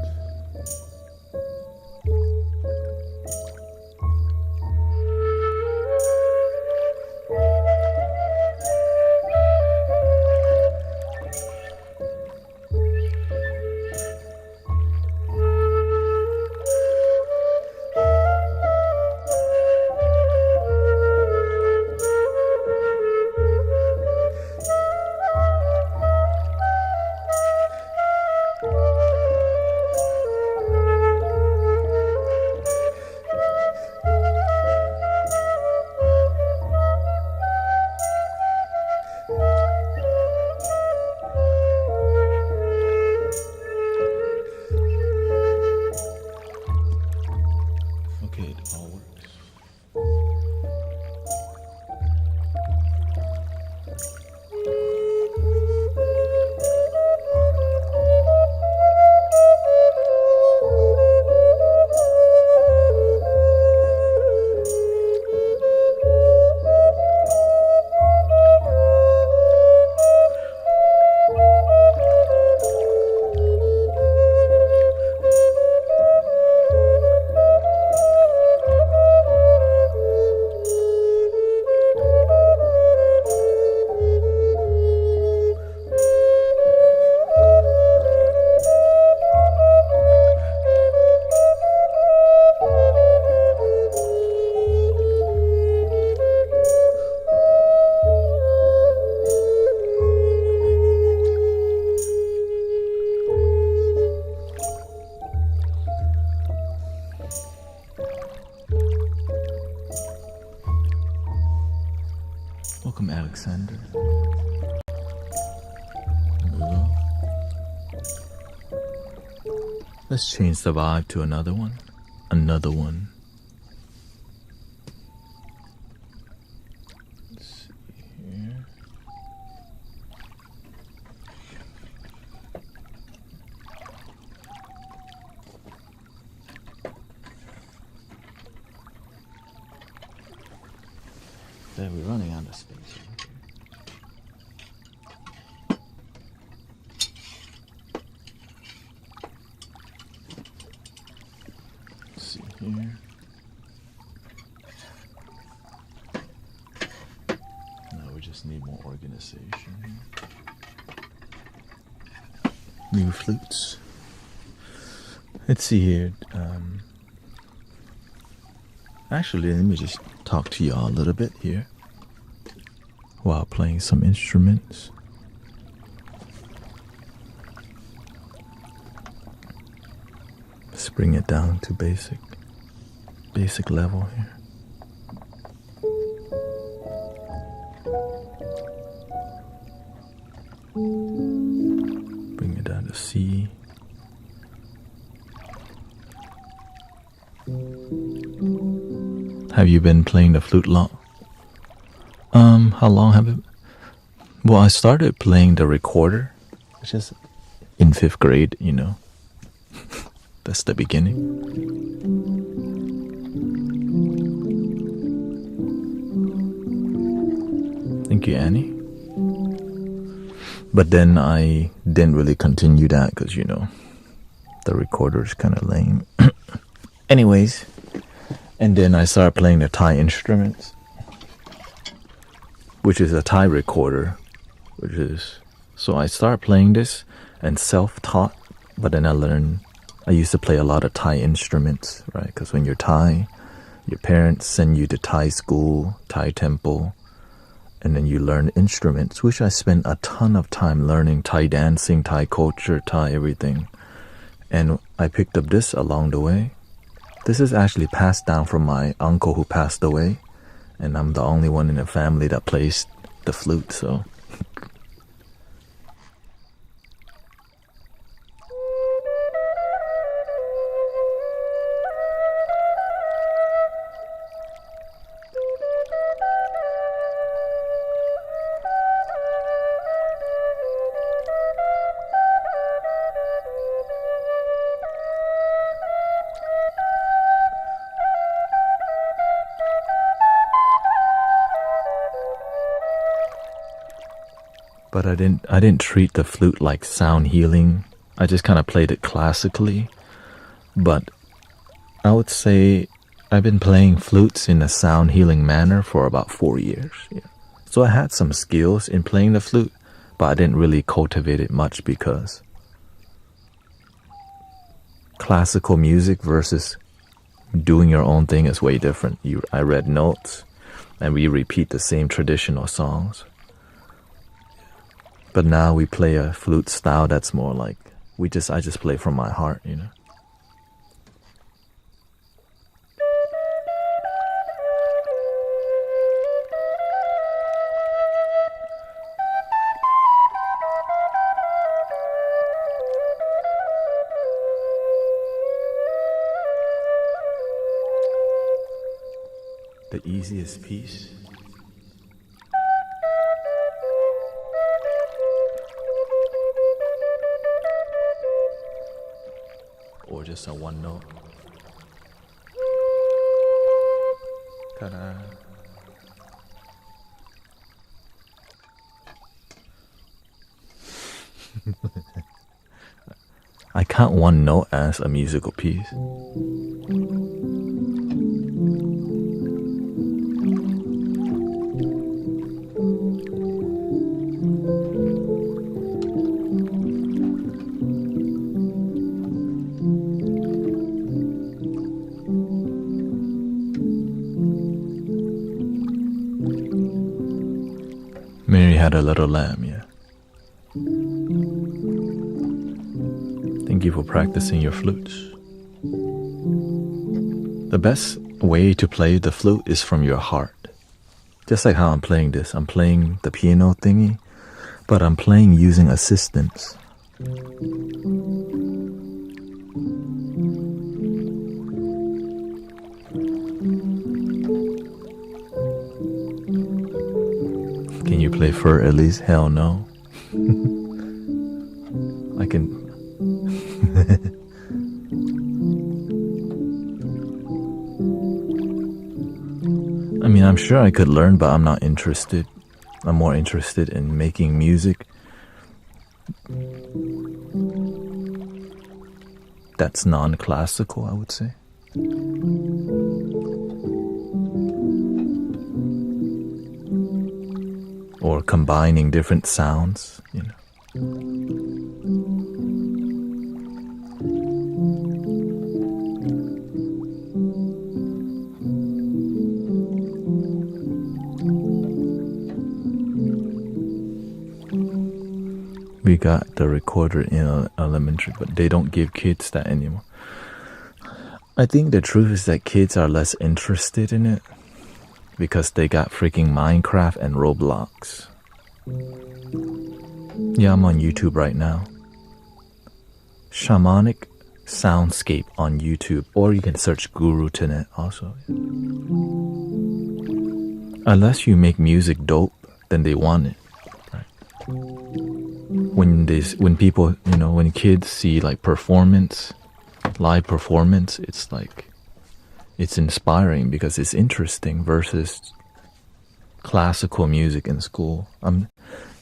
Speaker 1: Alexander. Love. Let's change the vibe to another one. Another one. Let's see here. Then we're running out of space. Let's see here. Now we just need more organization. New flutes. Let's see here. Actually, let me just talk to y'all a little bit here while playing some instruments. Let's bring it down to basic level here. Bring it down to C. Have you been playing the flute long? How long have it? Well, I started playing the recorder, which is in 5th grade, you know. That's the beginning. Thank you, Annie. But then I didn't really continue that because, you know, the recorder is kind of lame. Anyways. And then I started playing the Thai instruments, which is a Thai recorder, so I started playing this and self-taught, but then I used to play a lot of Thai instruments, right? Because when you're Thai, your parents send you to Thai school, Thai temple, and then you learn instruments, which I spent a ton of time learning Thai dancing, Thai culture, Thai everything. And I picked up this along the way. This is actually passed down from my uncle who passed away, and I'm the only one in the family that plays the flute, so. But I didn't treat the flute like sound healing. I just kind of played it classically. But I would say I've been playing flutes in a sound healing manner for about 4 years. Yeah. So I had some skills in playing the flute, but I didn't really cultivate it much because classical music versus doing your own thing is way different. I read notes and we repeat the same traditional songs. But now we play a flute style that's more like I just play from my heart, you know. The easiest piece. Or just a one note. Ta-da. I count one note as a musical piece. Mary had a little lamb, yeah. Thank you for practicing your flutes. The best way to play the flute is from your heart. Just like how I'm playing this. I'm playing the piano thingy, but I'm playing using assistance. Can you play Fur Elise? Hell no. I can. I mean, I'm sure I could learn, but I'm not interested. I'm more interested in making music that's non-classical, I would say. Or combining different sounds, you know. We got the recorder in elementary, but they don't give kids that anymore. I think the truth is that kids are less interested in it because they got freaking Minecraft and Roblox. Yeah, I'm on YouTube right now. Shamanic Soundscape on YouTube, or you can search Guru Thanet also. Unless you make music dope, then they want it. Right? When people, you know, when kids see like performance, live performance, it's like, it's inspiring because it's interesting versus classical music in school.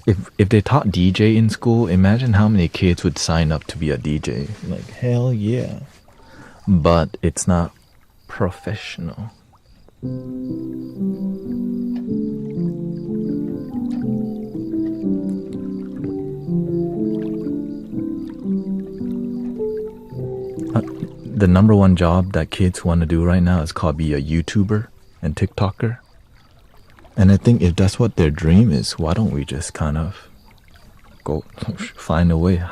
Speaker 1: If they taught DJ in school, imagine how many kids would sign up to be a DJ. Like, hell yeah. But it's not professional. The number one job that kids want to do right now is called be a YouTuber and TikToker. And I think if that's what their dream is, why don't we just kind of go find a way,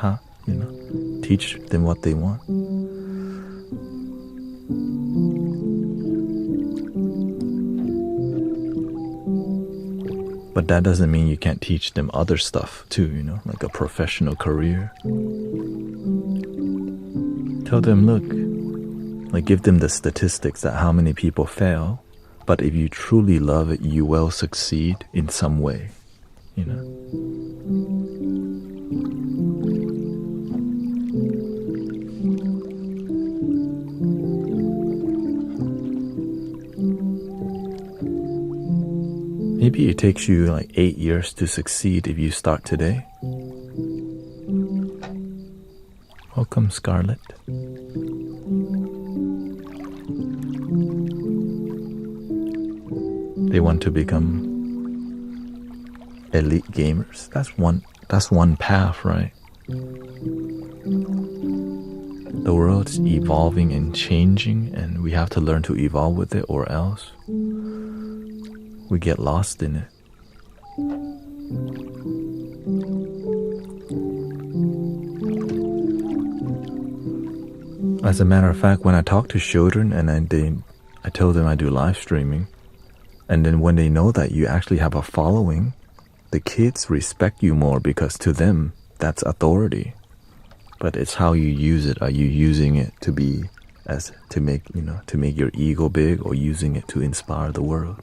Speaker 1: you know, teach them what they want. But that doesn't mean you can't teach them other stuff too, you know, like a professional career. Tell them, look, like give them the statistics that how many people fail, but if you truly love it, you will succeed in some way, you know. Maybe it takes you like 8 years to succeed if you start today. Welcome, Scarlett. They want to become elite gamers. That's one path, right? The world's evolving and changing, and we have to learn to evolve with it, or else we get lost in it. As a matter of fact, when I talk to children and I tell them I do live streaming, and then when they know that you actually have a following, the kids respect you more because to them, that's authority. But it's how you use it. Are you using it to make your ego big, or using it to inspire the world?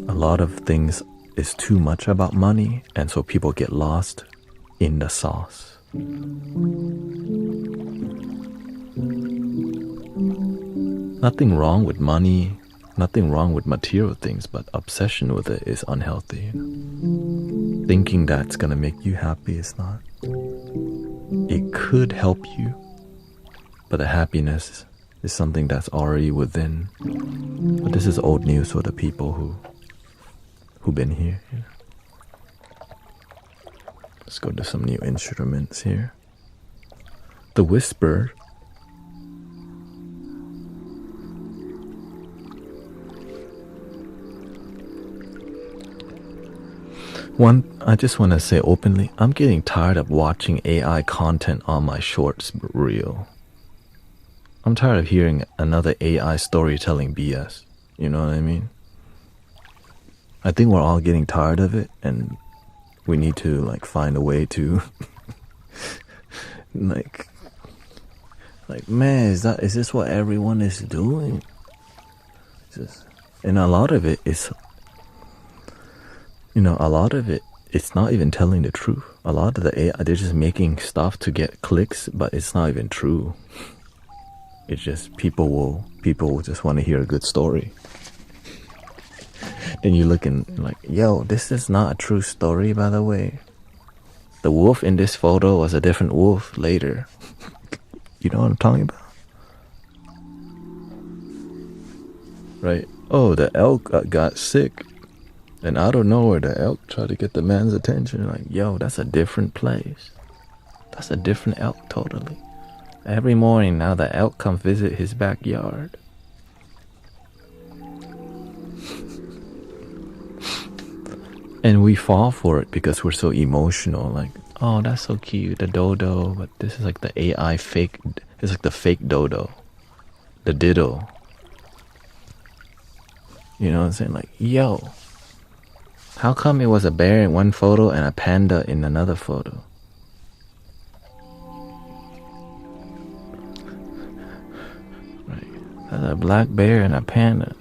Speaker 1: A lot of things is too much about money, and so people get lost in the sauce. Nothing wrong with money, nothing wrong with material things, but obsession with it is unhealthy. Thinking that's gonna make you happy is not. It could help you, but the happiness is something that's already within. But this is old news for the people who've been here. You know. Let's go to some new instruments here. The whisper. I just want to say openly, I'm getting tired of watching AI content on my shorts reel. I'm tired of hearing another AI storytelling BS. You know what I mean? I think we're all getting tired of it, and we need to like find a way to like man, is this what everyone is doing? And a lot of it is, it's not even telling the truth. A lot of the AI, they're just making stuff to get clicks, but it's not even true. It's just people will just want to hear a good story. Then you're looking like, yo, this is not a true story, by the way. The wolf in this photo was a different wolf later. You know what I'm talking about? Right? Oh, the elk got sick. And out of nowhere, the elk tried to get the man's attention. Like, yo, that's a different place. That's a different elk totally. Every morning now the elk come visit his backyard. And we fall for it because we're so emotional. Like, oh, that's so cute, the dodo. But this is like the AI fake. It's like the fake dodo. The ditto. You know what I'm saying? Like, yo, how come it was a bear in one photo and a panda in another photo? Right. That's a black bear and a panda.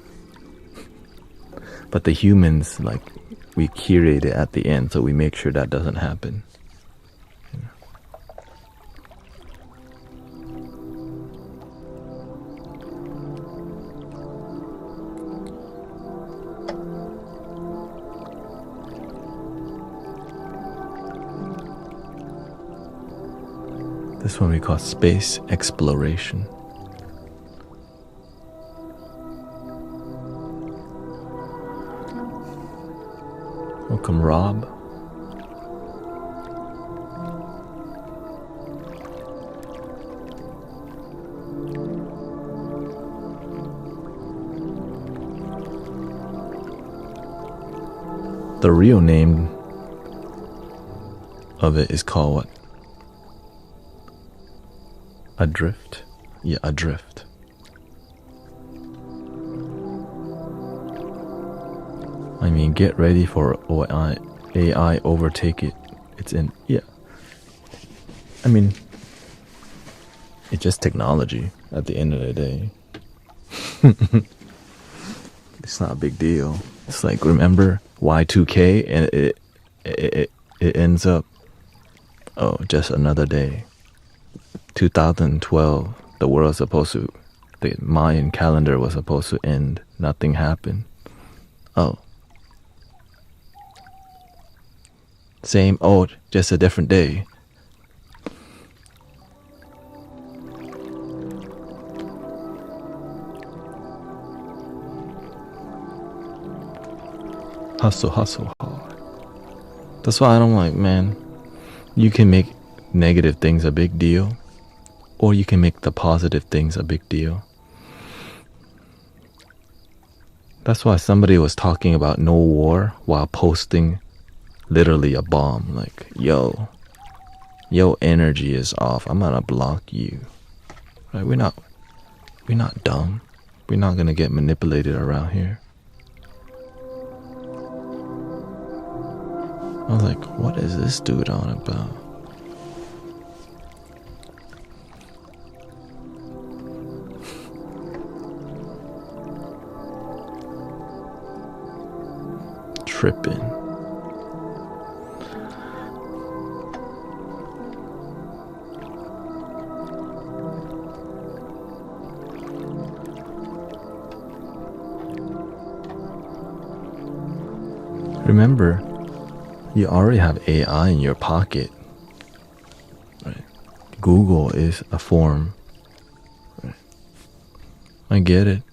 Speaker 1: But the humans, like, we curate it at the end, so we make sure that doesn't happen. You know? This one we call space exploration. Welcome, Rob. The real name of it is called what? Adrift? Yeah, adrift. I mean, get ready for AI overtake it. It's in, yeah. I mean, it's just technology at the end of the day. It's not a big deal. It's like, remember Y2K, and it ends up, oh, just another day. 2012, the world's supposed to, the Mayan calendar was supposed to end. Nothing happened. Oh. Same old, just a different day. Hustle, hustle hard. That's why I don't like, man, you can make negative things a big deal, or you can make the positive things a big deal. That's why somebody was talking about no war while posting literally a bomb. Like, yo, energy is off. I'm gonna block you. Right? We're not dumb. We're not gonna get manipulated around here. I was like, what is this dude on about? Tripping. Remember, you already have AI in your pocket. Right? Google is a form. Right? I get it.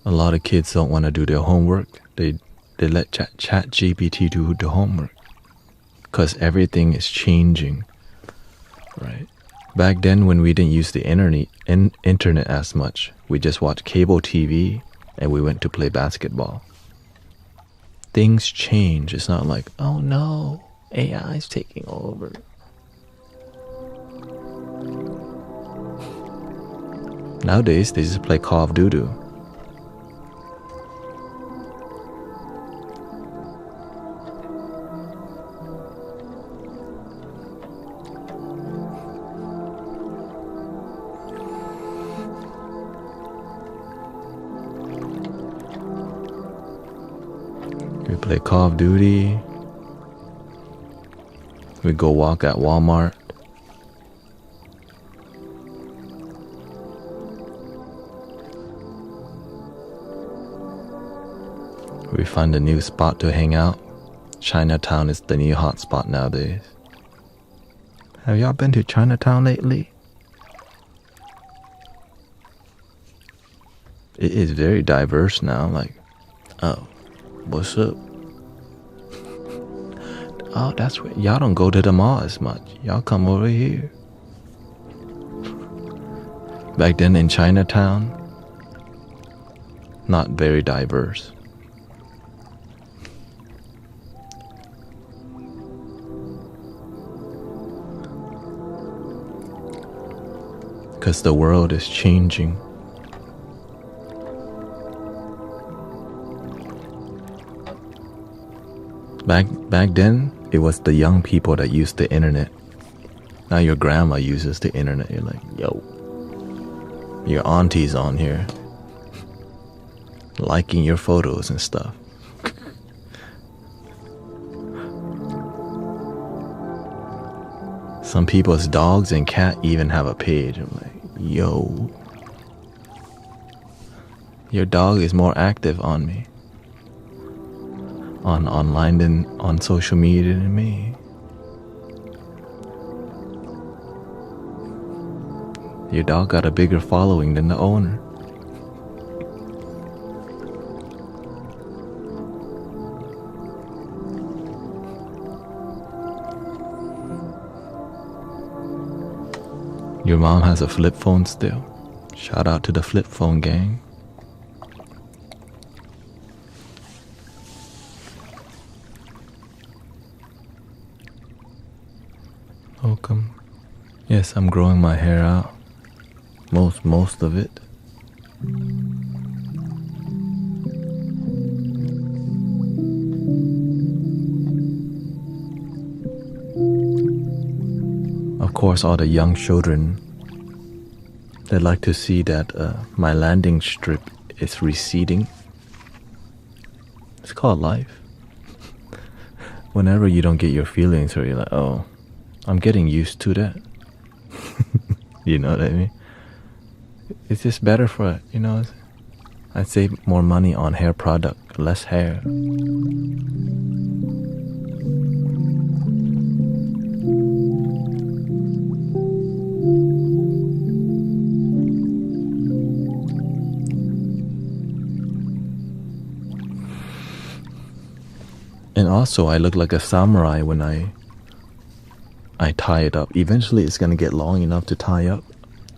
Speaker 1: A lot of kids don't want to do their homework. They let chat GPT do the homework. Because everything is changing. Right? Back then when we didn't use the internet as much, we just watched cable TV and we went to play basketball. things change. It's not like, oh no, AI is taking over. Nowadays, they just play Call of Duty. We play Call of Duty. We go walk at Walmart. We find a new spot to hang out. Chinatown is the new hot spot nowadays. Have y'all been to Chinatown lately? It is very diverse now. Like, oh, what's up? Oh, that's where y'all don't go to the mall as much. Y'all come over here. Back then in Chinatown, not very diverse. Because the world is changing. Back then, it was the young people that used the internet. Now your grandma uses the internet. You're like, yo, your auntie's on here, liking your photos and stuff. Some people's dogs and cat even have a page. I'm like, yo, your dog is more active on me, online than on social media than me. Your dog got a bigger following than the owner. Your mom has a flip phone still. Shout out to the flip phone gang. Welcome. Yes, I'm growing my hair out. Most of it. Of course, all the young children, they like to see that my landing strip is receding. It's called life. Whenever you don't get your feelings, or you're like, oh, I'm getting used to that. You know what I mean? It's just better for it, you know. I'd save more money on hair product, less hair. And also, I look like a samurai when I tie it up. Eventually, it's gonna get long enough to tie up,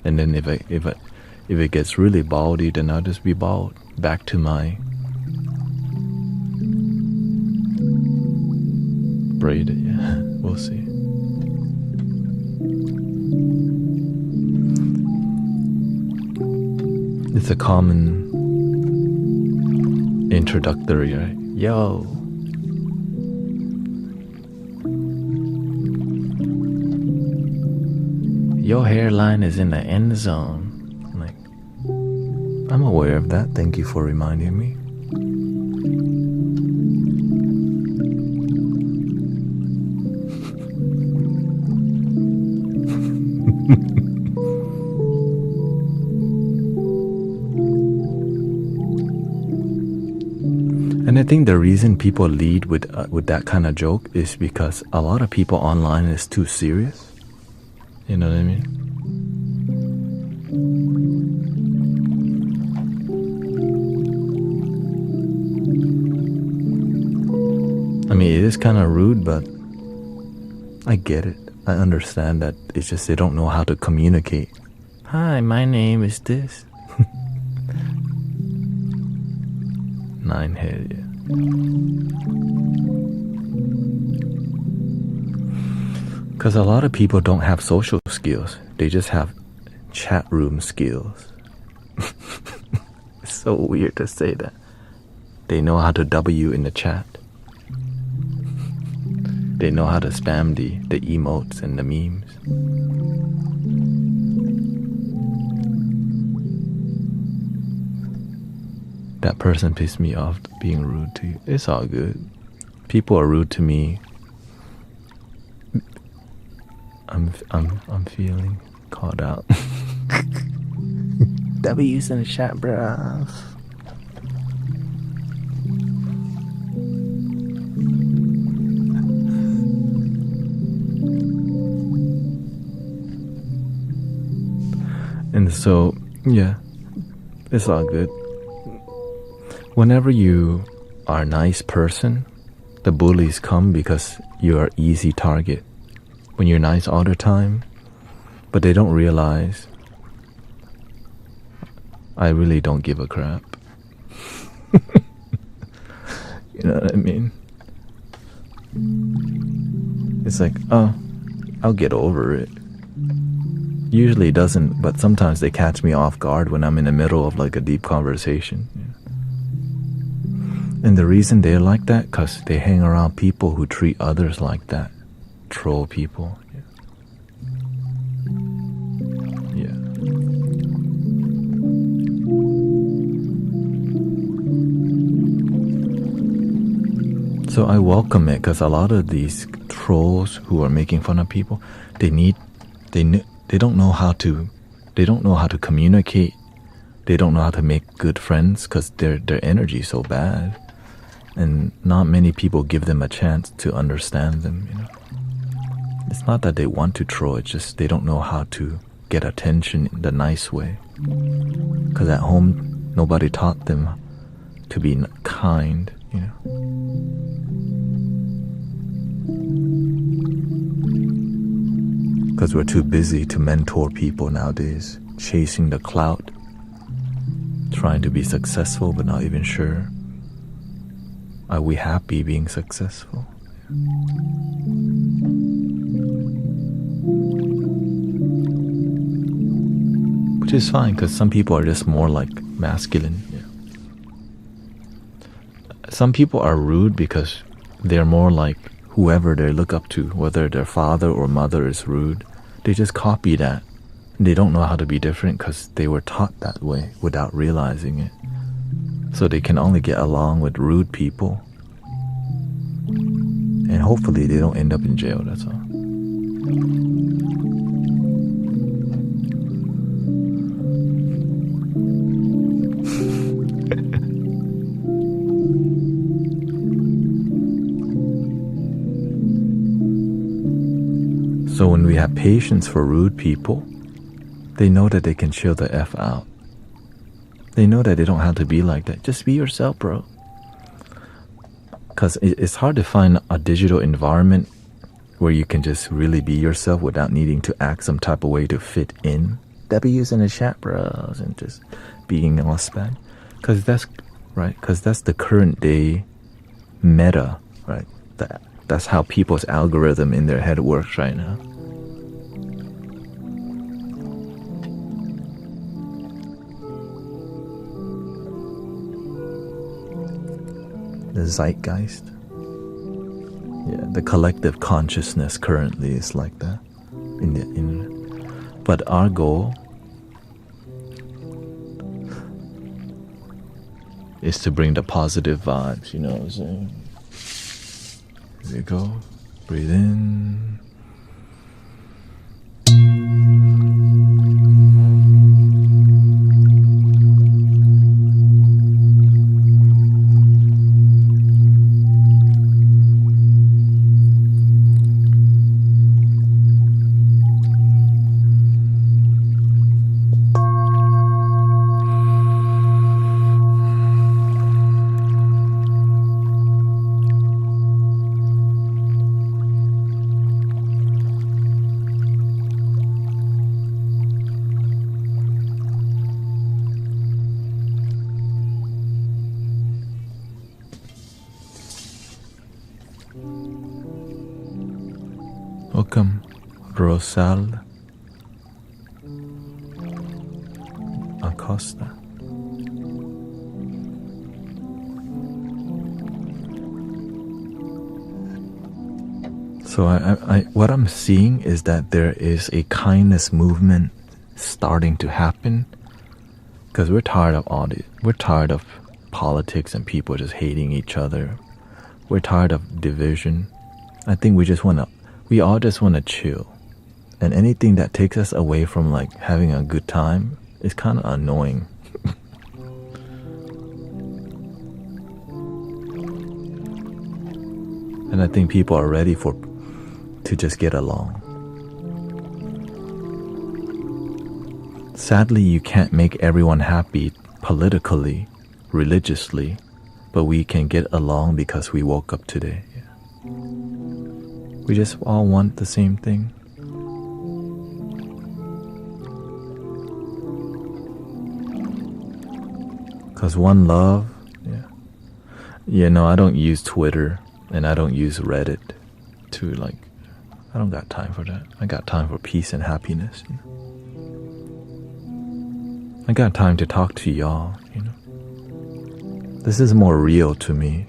Speaker 1: and then if it gets really baldy, then I'll just be bald. Back to my braided. Yeah, we'll see. It's a common introductory, right? Yo. Your hairline is in the end zone. Like, I'm aware of that. Thank you for reminding me. And I think the reason people lead with that kind of joke is because a lot of people online is too serious. You know what I mean? I mean, it is kind of rude, but I get it. I understand that. It's just they don't know how to communicate. Hi, my name is this. Nine head, yeah. Because a lot of people don't have social skills. They just have chat room skills. It's so weird to say that. They know how to W in the chat. They know how to spam the emotes and the memes. That person pissed me off being rude to you. It's all good. People are rude to me. I'm feeling called out. W's in the chat, bruh. And so, yeah, it's all good. Whenever you are a nice person, the bullies come because you are easy target. When you're nice all the time, but they don't realize I really don't give a crap. You know what I mean? It's like, oh, I'll get over it. Usually it doesn't, but sometimes they catch me off guard when I'm in the middle of like a deep conversation. And the reason they're like that, because they hang around people who treat others like that. Troll people. Yeah. So I welcome it, because a lot of these trolls who are making fun of people, they don't know how to communicate. They don't know how to make good friends because their energy is so bad, and not many people give them a chance to understand them. You know, it's not that they want to troll; it's just they don't know how to get attention in the nice way. Because at home, nobody taught them to be kind. You know. Because we're too busy to mentor people nowadays, chasing the clout, trying to be successful but not even sure. Are we happy being successful? Which is fine, because some people are just more like masculine. Yeah. Some people are rude because they're more like whoever they look up to, whether their father or mother is rude. They just copy that. They don't know how to be different because they were taught that way without realizing it. So they can only get along with rude people. And hopefully they don't end up in jail, that's all. So when we have patience for rude people, they know that they can chill the F out. They know that they don't have to be like that. Just be yourself, bro. Because it's hard to find a digital environment where you can just really be yourself without needing to act some type of way to fit in. W's in the chat, bros, and just being all spam. Because that's right. Because that's the current day meta, right? That's how people's algorithm in their head works right now. The zeitgeist. Yeah, the collective consciousness currently is like that. But our goal is to bring the positive vibes, you know what I'm saying? Here we go. Breathe in. Welcome, Rosal Acosta. So what I'm seeing is that there is a kindness movement starting to happen, because we're tired of audit. We're tired of politics and people just hating each other. We're tired of division. I think we all just want to chill. And anything that takes us away from like having a good time is kind of annoying. And I think people are ready to just get along. Sadly, you can't make everyone happy politically, religiously, but we can get along because we woke up today. Yeah. We just all want the same thing. Because one love, yeah. You know, I don't use Twitter and I don't use Reddit to like, I don't got time for that. I got time for peace and happiness. You know? I got time to talk to y'all, you know. This is more real to me.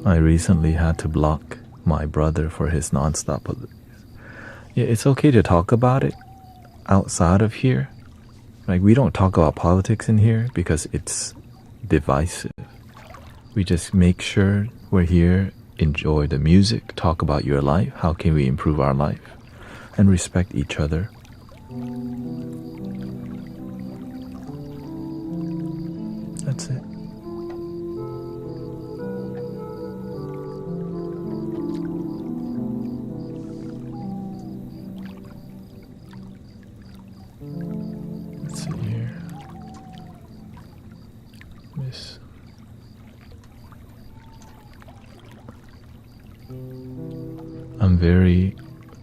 Speaker 1: Yeah. I recently had to block my brother for his nonstop. Yeah, it's okay to talk about it outside of here. Like, we don't talk about politics in here because it's divisive. We just make sure we're here, enjoy the music, talk about your life, how can we improve our life, and respect each other. That's it. Let's see here. Miss.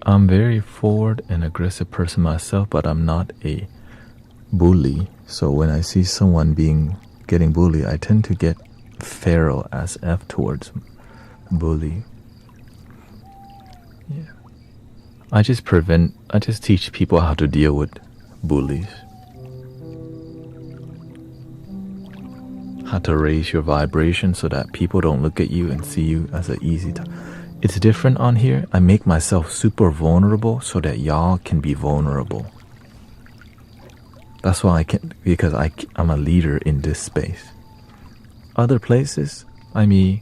Speaker 1: I'm very forward and aggressive person myself, but I'm not a bully. So when I see someone getting bullied, I tend to get feral as F towards bully. Yeah. I just teach people how to deal with bullies. How to raise your vibration so that people don't look at you and see you as an easy time. It's different on here. I make myself super vulnerable so that y'all can be vulnerable. That's why because I'm a leader in this space. Other places, I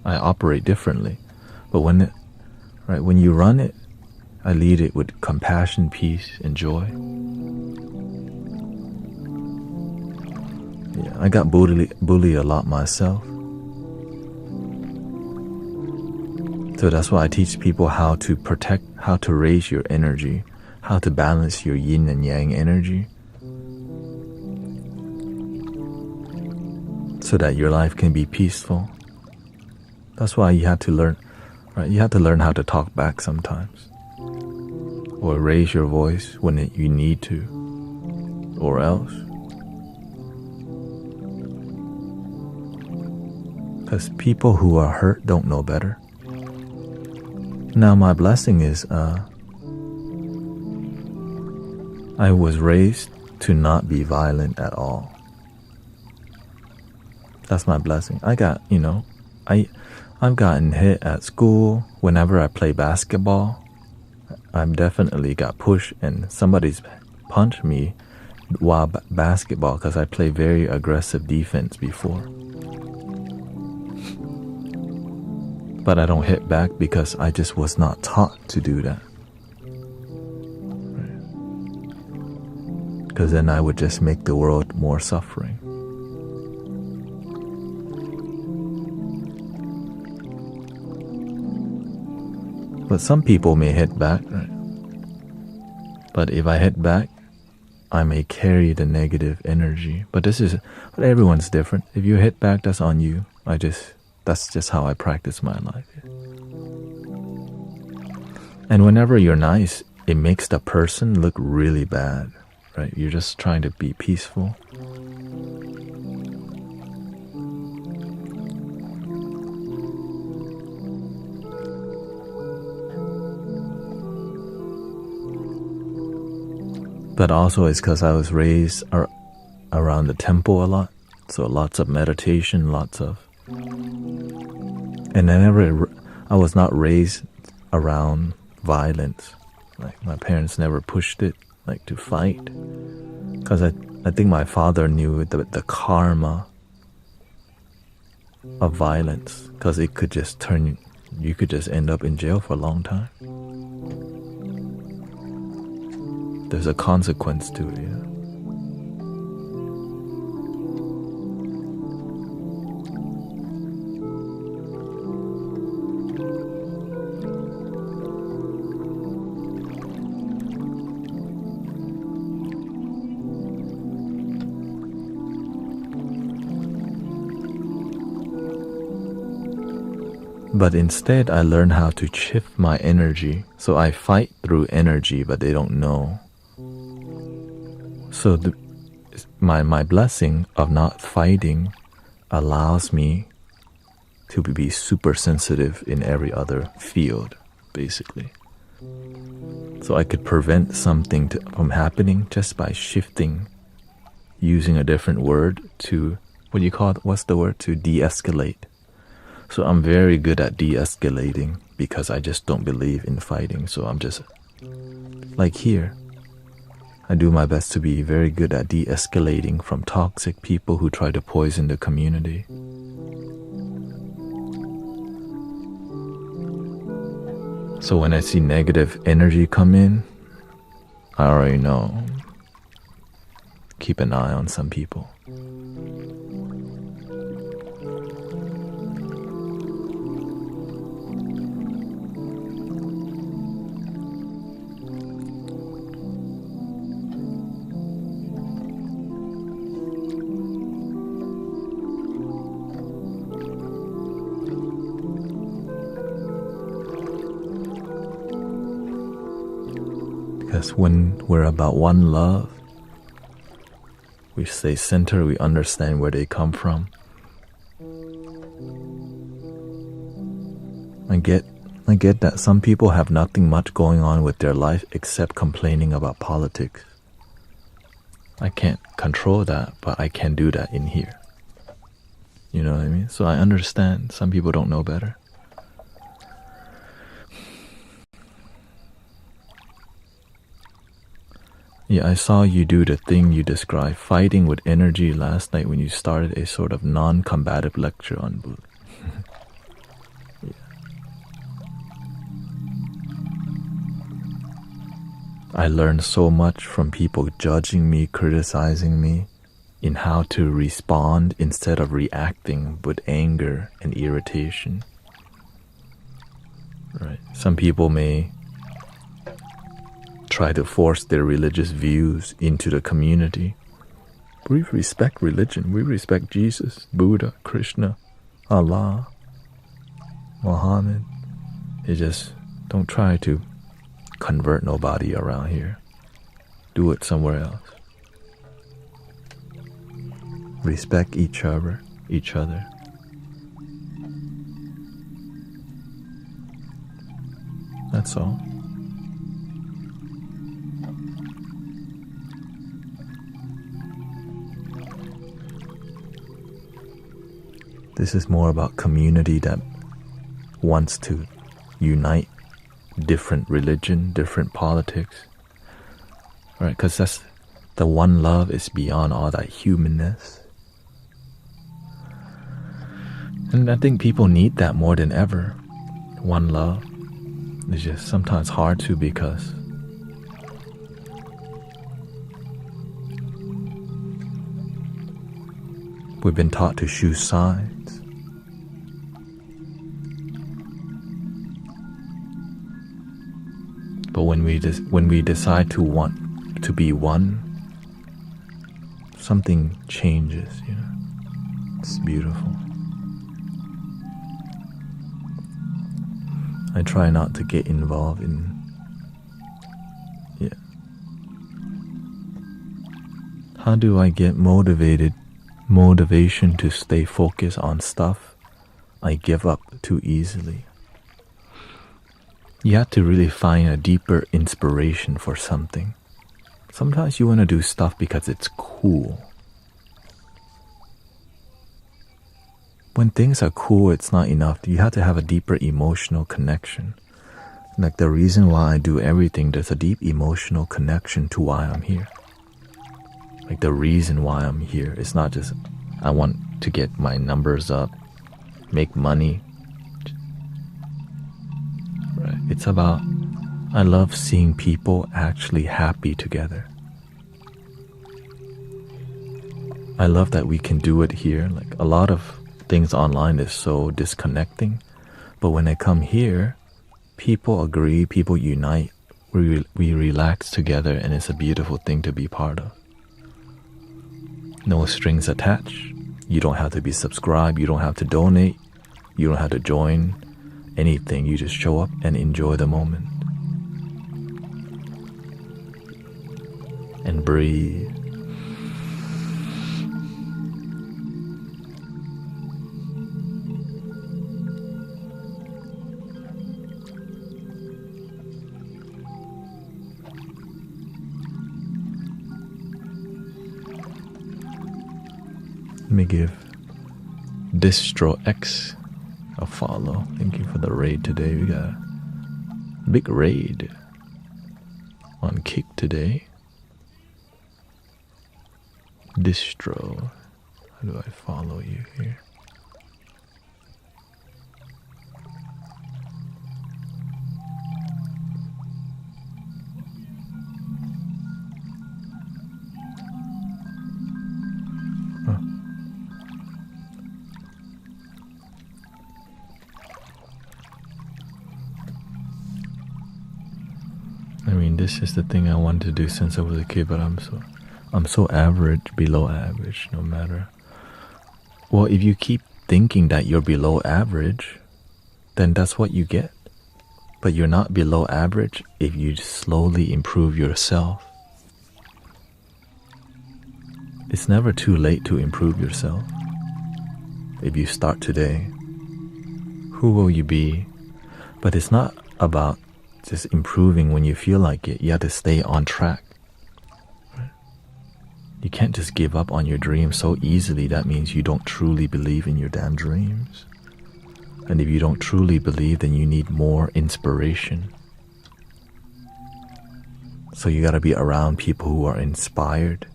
Speaker 1: operate differently. But when you run it, I lead it with compassion, peace, and joy. Yeah, I got bullied a lot myself. So that's why I teach people how to protect, how to raise your energy, how to balance your yin and yang energy, so that your life can be peaceful. That's why you have to learn, right? You have to learn how to talk back sometimes, or raise your voice when you need to, or else. Because people who are hurt don't know better. Now my blessing is I was raised to not be violent at all. That's my blessing. I've gotten hit at school. Whenever I play basketball, I've definitely got pushed and somebody's punched me while basketball because I play very aggressive defense before. But I don't hit back because I just was not taught to do that. Because then I would just make the world more suffering. But some people may hit back, right? But if I hit back, I may carry the negative energy. But everyone's different. If you hit back, that's on you. That's just how I practice my life. And whenever you're nice, it makes the person look really bad, right? You're just trying to be peaceful. But also it's because I was raised around the temple a lot. So lots of meditation, and I was not raised around violence. Like my parents never pushed it like to fight. Because I think my father knew the karma of violence. Because it could just you could just end up in jail for a long time. There's a consequence to it, you know? But instead, I learned how to shift my energy. So I fight through energy, but they don't know. So my blessing of not fighting allows me to be super sensitive in every other field, basically. So I could prevent something from happening just by shifting, using a different word to, what's the word? To de-escalate. So I'm very good at de-escalating because I just don't believe in fighting. So I'm just, like here, I do my best to be very good at de-escalating from toxic people who try to poison the community. So when I see negative energy come in, I already know. Keep an eye on some people. Because when we're about one love, we stay centered, we understand where they come from. I get that some people have nothing much going on with their life except complaining about politics. I can't control that, but I can do that in here. You know what I mean? So I understand some people don't know better. Yeah, I saw you do the thing you described, fighting with energy last night when you started a sort of non-combative lecture on Buddha. Yeah. I learned so much from people judging me, criticizing me, in how to respond instead of reacting with anger and irritation. Right? Some people may try to force their religious views into the community. We respect religion. We respect Jesus, Buddha, Krishna, Allah, Muhammad. They just don't try to convert nobody around here. Do it somewhere else. Respect each other. That's all. This is more about community that wants to unite different religion, different politics. Right? Because that's the one love is beyond all that humanness. And I think people need that more than ever. One love. It's just sometimes hard to because we've been taught to choose sides. But when we decide to want to be one, something changes, you know. It's beautiful. I try not to get involved in How do I get motivation to stay focused on stuff I give up too easily? You have to really find a deeper inspiration for something. Sometimes you want to do stuff because it's cool. When things are cool, it's not enough. You have to have a deeper emotional connection. Like the reason why I do everything, there's a deep emotional connection to why I'm here. Like the reason why I'm here, it's not just I want to get my numbers up, make money. Right? It's about I love seeing people actually happy together. I love that we can do it here. Like a lot of things online is so disconnecting, but when I come here, people agree, people unite, we relax together, and it's a beautiful thing to be part of. No strings attached. You don't have to be subscribed, you don't have to donate, you don't have to join anything. You just show up and enjoy the moment. And breathe. Let me give Distro X a follow. Thank you for the raid today. We got a big raid on Kick today. Distro, how do I follow you here? I mean, this is the thing I wanted to do since I was a kid, but I'm so average, below average, no matter. Well, if you keep thinking that you're below average, then that's what you get. But you're not below average if you slowly improve yourself. It's never too late to improve yourself. If you start today, who will you be? But it's not about just improving when you feel like it. You have to stay on track. You can't just give up on your dreams so easily. That means you don't truly believe in your damn dreams. And if you don't truly believe, then you need more inspiration. So you gotta be around people who are inspired.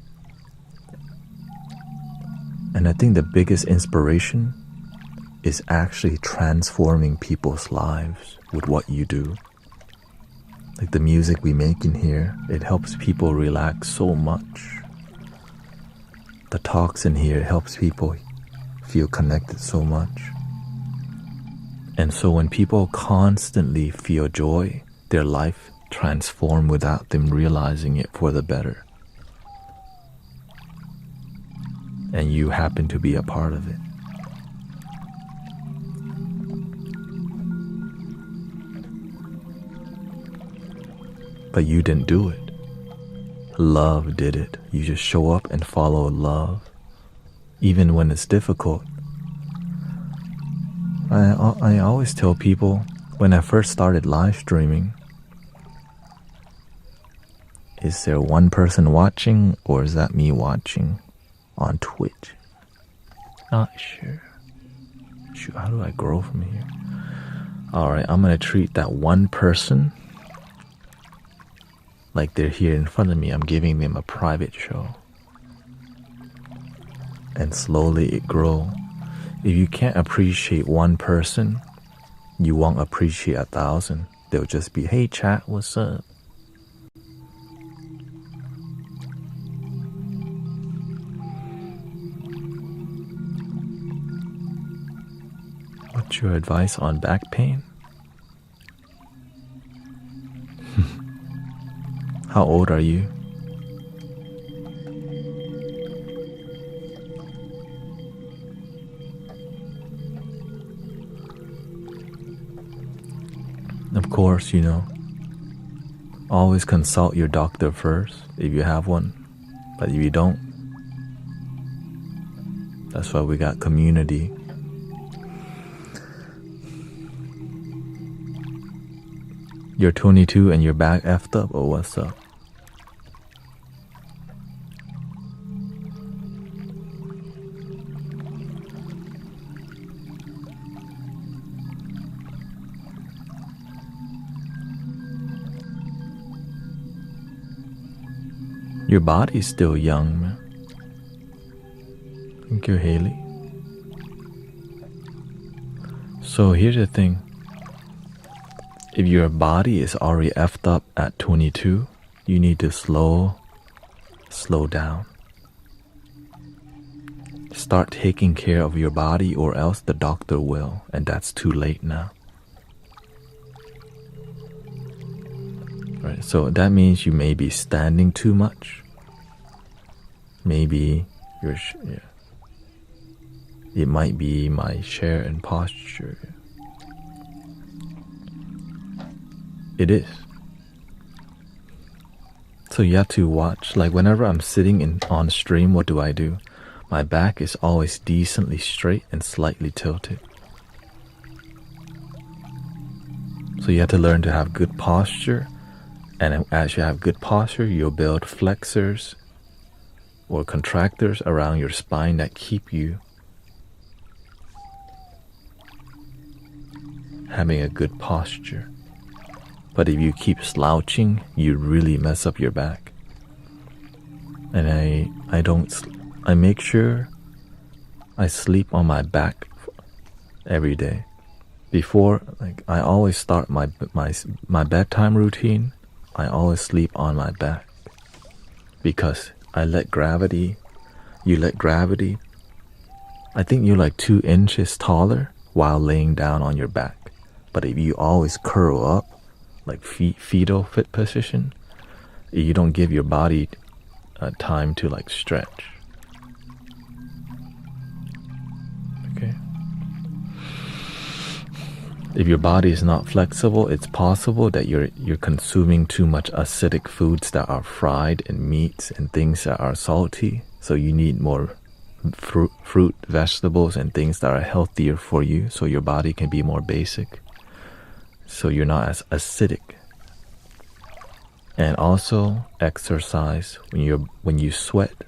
Speaker 1: And I think the biggest inspiration is actually transforming people's lives with what you do. Like the music we make in here, it helps people relax so much. The talks in here helps people feel connected so much. And so when people constantly feel joy, their life transforms without them realizing it for the better. And you happen to be a part of it. But you didn't do it. Love did it. You just show up and follow love, even when it's difficult. I always tell people, when I first started live streaming, is there one person watching, or is that me watching on Twitch? Not sure. Shoot, how do I grow from here? Alright, I'm gonna treat that one person like they're here in front of me. I'm giving them a private show. And slowly it grows. If you can't appreciate one person, you won't appreciate 1,000. They'll just be, hey chat, what's up? What's your advice on back pain? How old are you? Of course, always consult your doctor first if you have one. But if you don't, that's why we got community. You're 22 and you're back effed up, or what's up? Your body's still young, man. Thank you, Haley. So here's the thing. If your body is already effed up at 22, you need to slow down. Start taking care of your body, or else the doctor will, and that's too late now. Right, so that means you may be standing too much. Maybe it might be my chair and posture. It is. So you have to watch. Like whenever I'm sitting on stream, what do? My back is always decently straight and slightly tilted. So you have to learn to have good posture. And as you have good posture, you'll build flexors or contractors around your spine that keep you having a good posture. But if you keep slouching, you really mess up your back. And I make sure I sleep on my back every day. Before, like, I always start my bedtime routine. I always sleep on my back because you let gravity. I think you're like 2 inches taller while laying down on your back. But if you always curl up, like fetal fit position, you don't give your body time to like stretch. Okay. If your body is not flexible, it's possible that you're consuming too much acidic foods that are fried and meats and things that are salty. So you need more fruit, vegetables, and things that are healthier for you, so your body can be more basic. So you're not as acidic. And also exercise. When you sweat,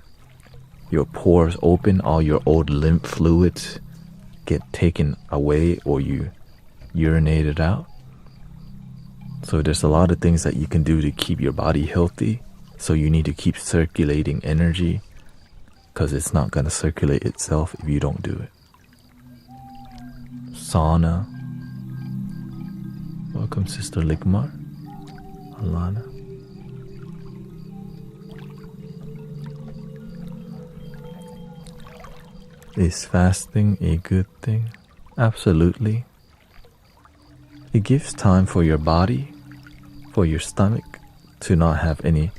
Speaker 1: your pores open, all your old lymph fluids get taken away, or you urinate it out. So there's a lot of things that you can do to keep your body healthy. So you need to keep circulating energy, because it's not going to circulate itself if you don't do it. Sauna. Welcome, Sister Ligmar. Alana. Is fasting a good thing? Absolutely. It gives time for your body, for your stomach to not have any.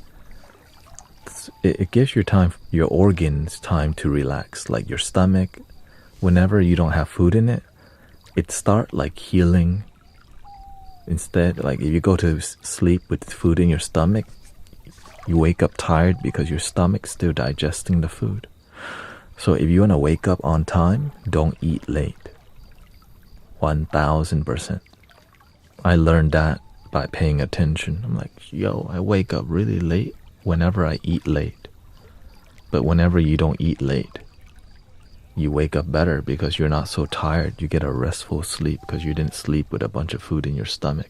Speaker 1: It gives your organs time to relax, like your stomach. Whenever you don't have food in it, it start like healing. Instead, like if you go to sleep with food in your stomach, you wake up tired because your stomach's still digesting the food. So if you want to wake up on time, don't eat late. 1000%. I learned that by paying attention. I'm like, yo, I wake up really late whenever I eat late. But whenever you don't eat late, you wake up better because you're not so tired. You get a restful sleep because you didn't sleep with a bunch of food in your stomach.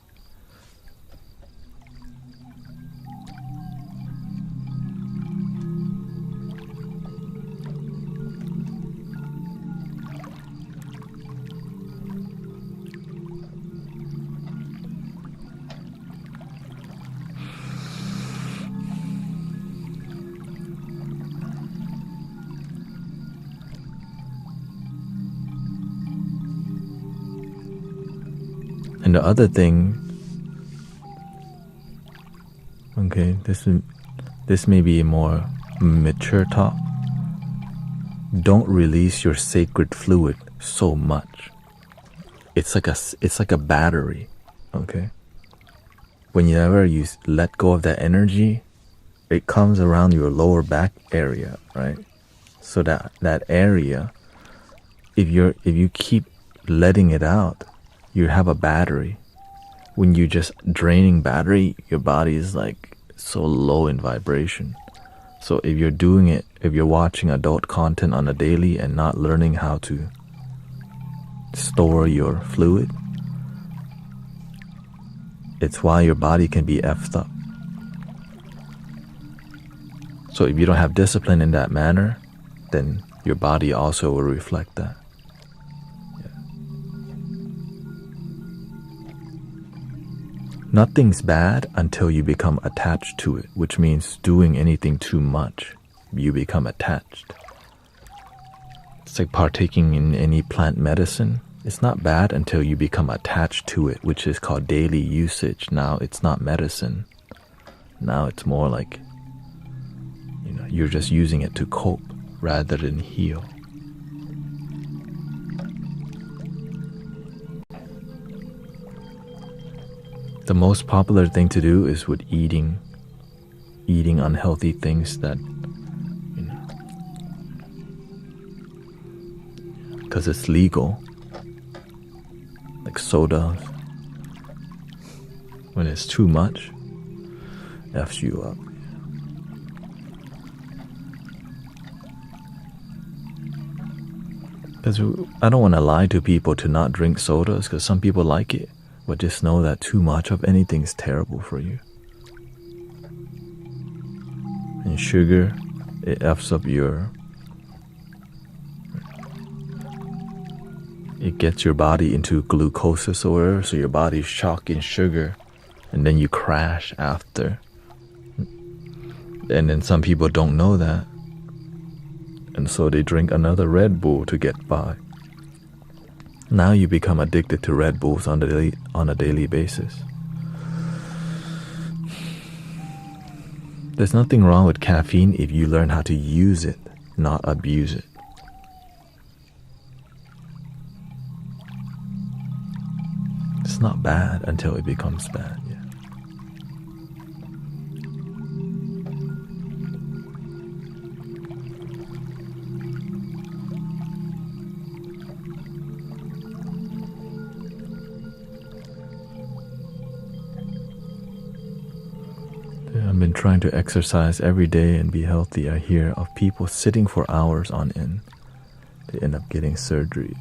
Speaker 1: And the other thing, okay, this may be a more mature talk. Don't release your sacred fluid so much. It's like a battery, okay? Whenever you let go of that energy, it comes around your lower back area, right? So that area, if you keep letting it out, you have a battery. When you just draining battery, your body is like so low in vibration. So if you're watching adult content on a daily and not learning how to store your fluid, it's why your body can be effed up. So if you don't have discipline in that manner, then your body also will reflect that. Nothing's bad until you become attached to it, which means doing anything too much, you become attached. It's like partaking in any plant medicine. It's not bad until you become attached to it, which is called daily usage. Now it's not medicine. Now it's more like, you're just using it to cope rather than heal. The most popular thing to do is with eating unhealthy things that, because it's legal, like sodas. When it's too much, F's you up. Because I don't want to lie to people to not drink sodas, because some people like it. But just know that too much of anything is terrible for you. And sugar, it F's up it gets your body into glucosis or whatever, so your body's shocking sugar, and then you crash after. And then some people don't know that, and so they drink another Red Bull to get by. Now you become addicted to Red Bulls on a daily basis. There's nothing wrong with caffeine if you learn how to use it, not abuse it. It's not bad until it becomes bad. I've been trying to exercise every day and be healthy. I hear of people sitting for hours on end. They end up getting surgery.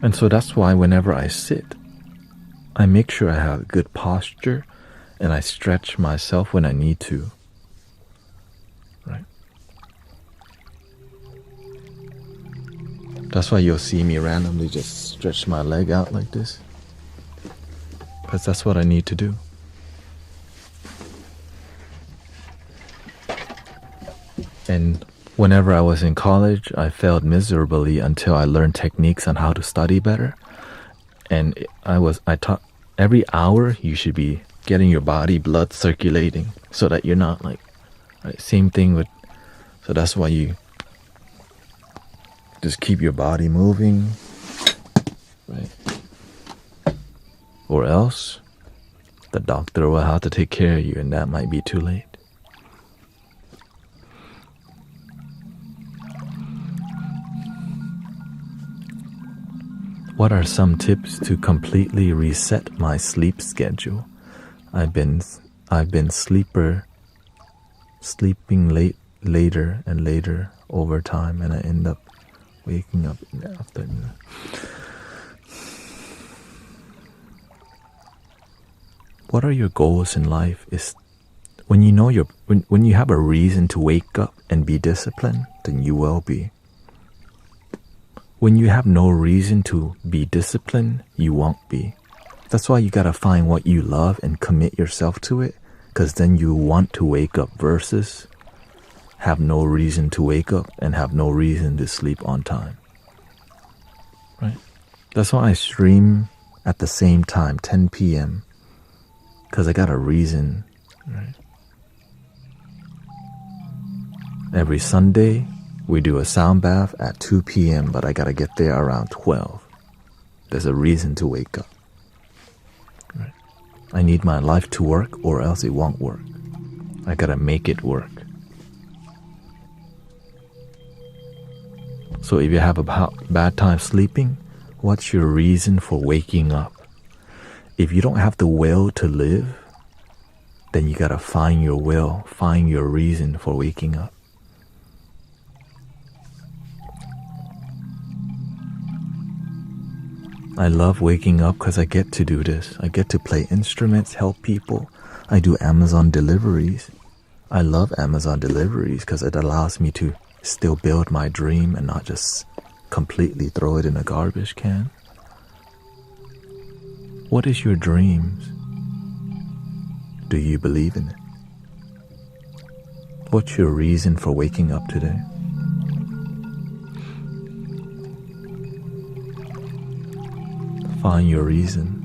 Speaker 1: And so that's why whenever I sit, I make sure I have good posture and I stretch myself when I need to. Right? That's why you'll see me randomly just stretch my leg out like this. Because that's what I need to do. And whenever I was in college, I failed miserably until I learned techniques on how to study better. And I taught every hour you should be getting your body blood circulating so that you're not like, right, same thing with, so that's why you just keep your body moving, right? Or else the doctor will have to take care of you, and that might be too late. What are some tips to completely reset my sleep schedule? I've been sleeping later and later over time, and I end up waking up in the afternoon. What are your goals in life? Is when you know when you have a reason to wake up and be disciplined, then you will be. When you have no reason to be disciplined, you won't be. That's why you gotta find what you love and commit yourself to it, because then you want to wake up versus have no reason to wake up and have no reason to sleep on time. Right? That's why I stream at the same time, 10 p.m. because I got a reason. Right? Every Sunday, we do a sound bath at 2 p.m., but I gotta get there around 12. There's a reason to wake up. Right? I need my life to work or else it won't work. I gotta make it work. So if you have a bad time sleeping, what's your reason for waking up? If you don't have the will to live, then you gotta find your will, find your reason for waking up. I love waking up because I get to do this. I get to play instruments, help people. I do Amazon deliveries. I love Amazon deliveries because it allows me to still build my dream and not just completely throw it in a garbage can. What is your dreams? Do you believe in it? What's your reason for waking up today? Find your reason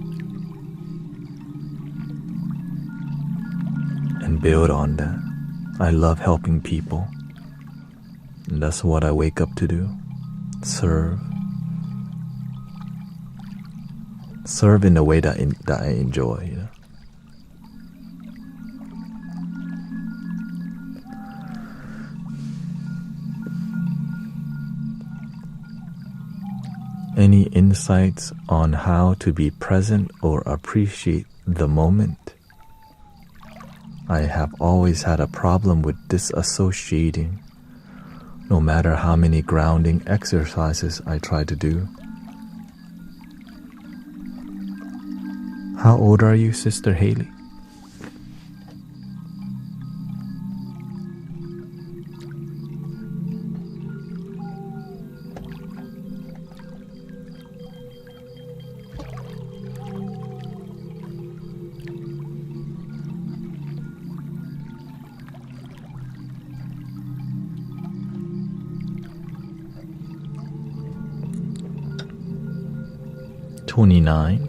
Speaker 1: and build on that. I love helping people, and that's what I wake up to do. Serve in the way that I enjoy, you know? Any insights on how to be present or appreciate the moment? I have always had a problem with disassociating, no matter how many grounding exercises I try to do. How old are you, Sister Haley? $29.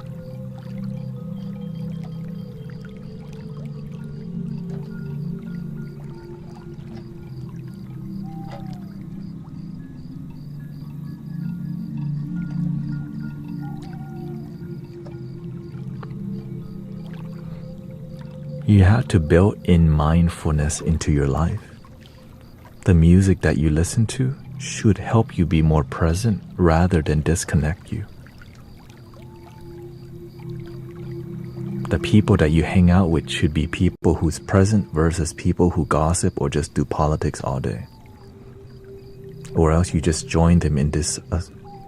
Speaker 1: You have to build in mindfulness into your life. The music that you listen to should help you be more present rather than disconnect you. The people that you hang out with should be people who's present versus people who gossip or just do politics all day. Or else you just join them in this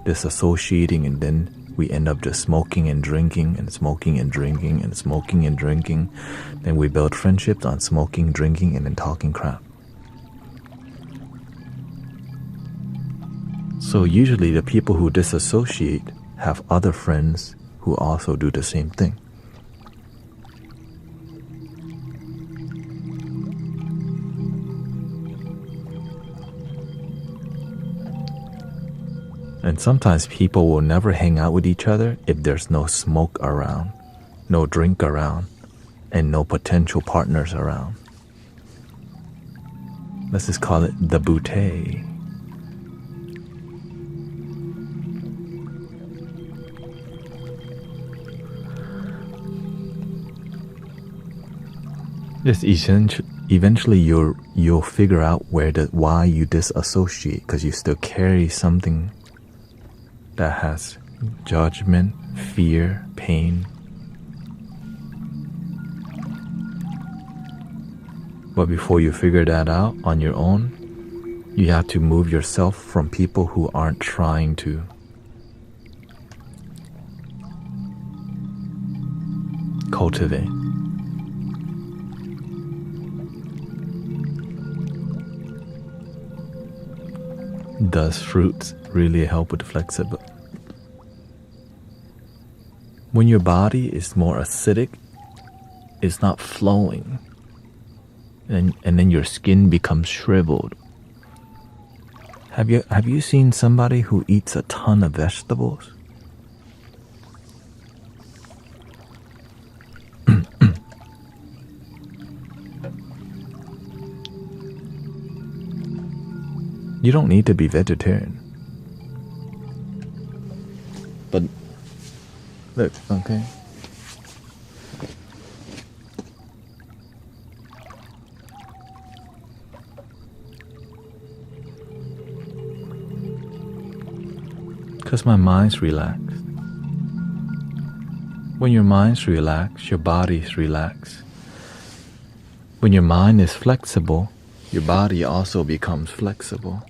Speaker 1: associating, and then we end up just smoking and drinking and smoking and drinking and smoking and drinking. Then we build friendships on smoking, drinking, and then talking crap. So usually the people who disassociate have other friends who also do the same thing. And sometimes people will never hang out with each other if there's no smoke around, no drink around, and no potential partners around. Let's just call it the bouquet. Just eventually you'll figure out why you disassociate, because you still carry something that has judgment, fear, pain. But before you figure that out on your own, you have to move yourself from people who aren't trying to. Cultivate. Does fruits really help with flexibility? When your body is more acidic, it's not flowing, and then your skin becomes shriveled. Have you seen somebody who eats a ton of vegetables? You don't need to be vegetarian. But look, okay. Because my mind's relaxed. When your mind's relaxed, your body's relaxed. When your mind is flexible, your body also becomes flexible.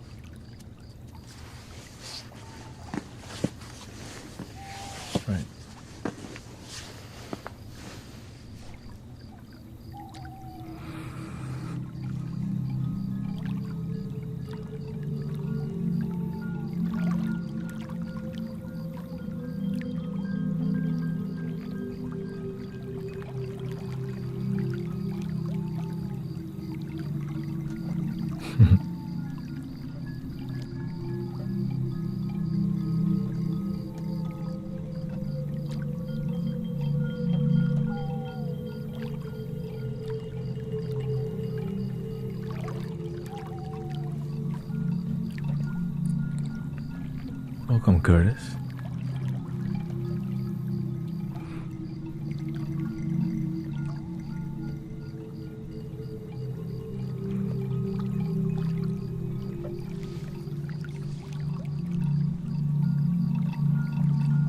Speaker 1: Welcome, Curtis.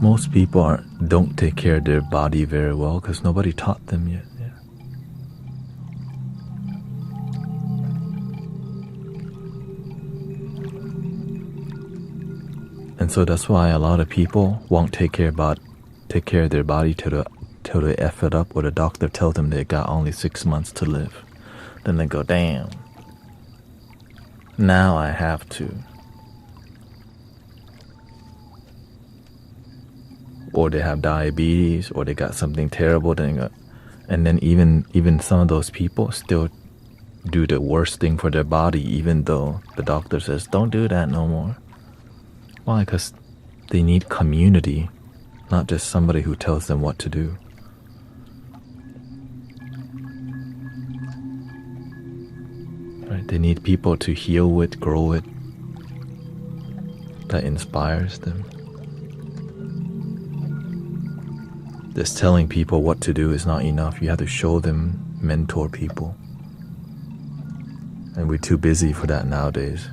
Speaker 1: Most people don't take care of their body very well because nobody taught them yet. Yeah. And so that's why a lot of people won't take care of their body till they F it up, or the doctor tells them they got only 6 months to live. Then they go, damn, now I have to. Or they have diabetes, or they got something terrible, and then even some of those people still do the worst thing for their body, even though the doctor says don't do that no more. Why? Because they need community, not just somebody who tells them what to do. Right? They need people to heal with, grow with, that inspires them. Just telling people what to do is not enough. You have to show them, mentor people. And we're too busy for that nowadays.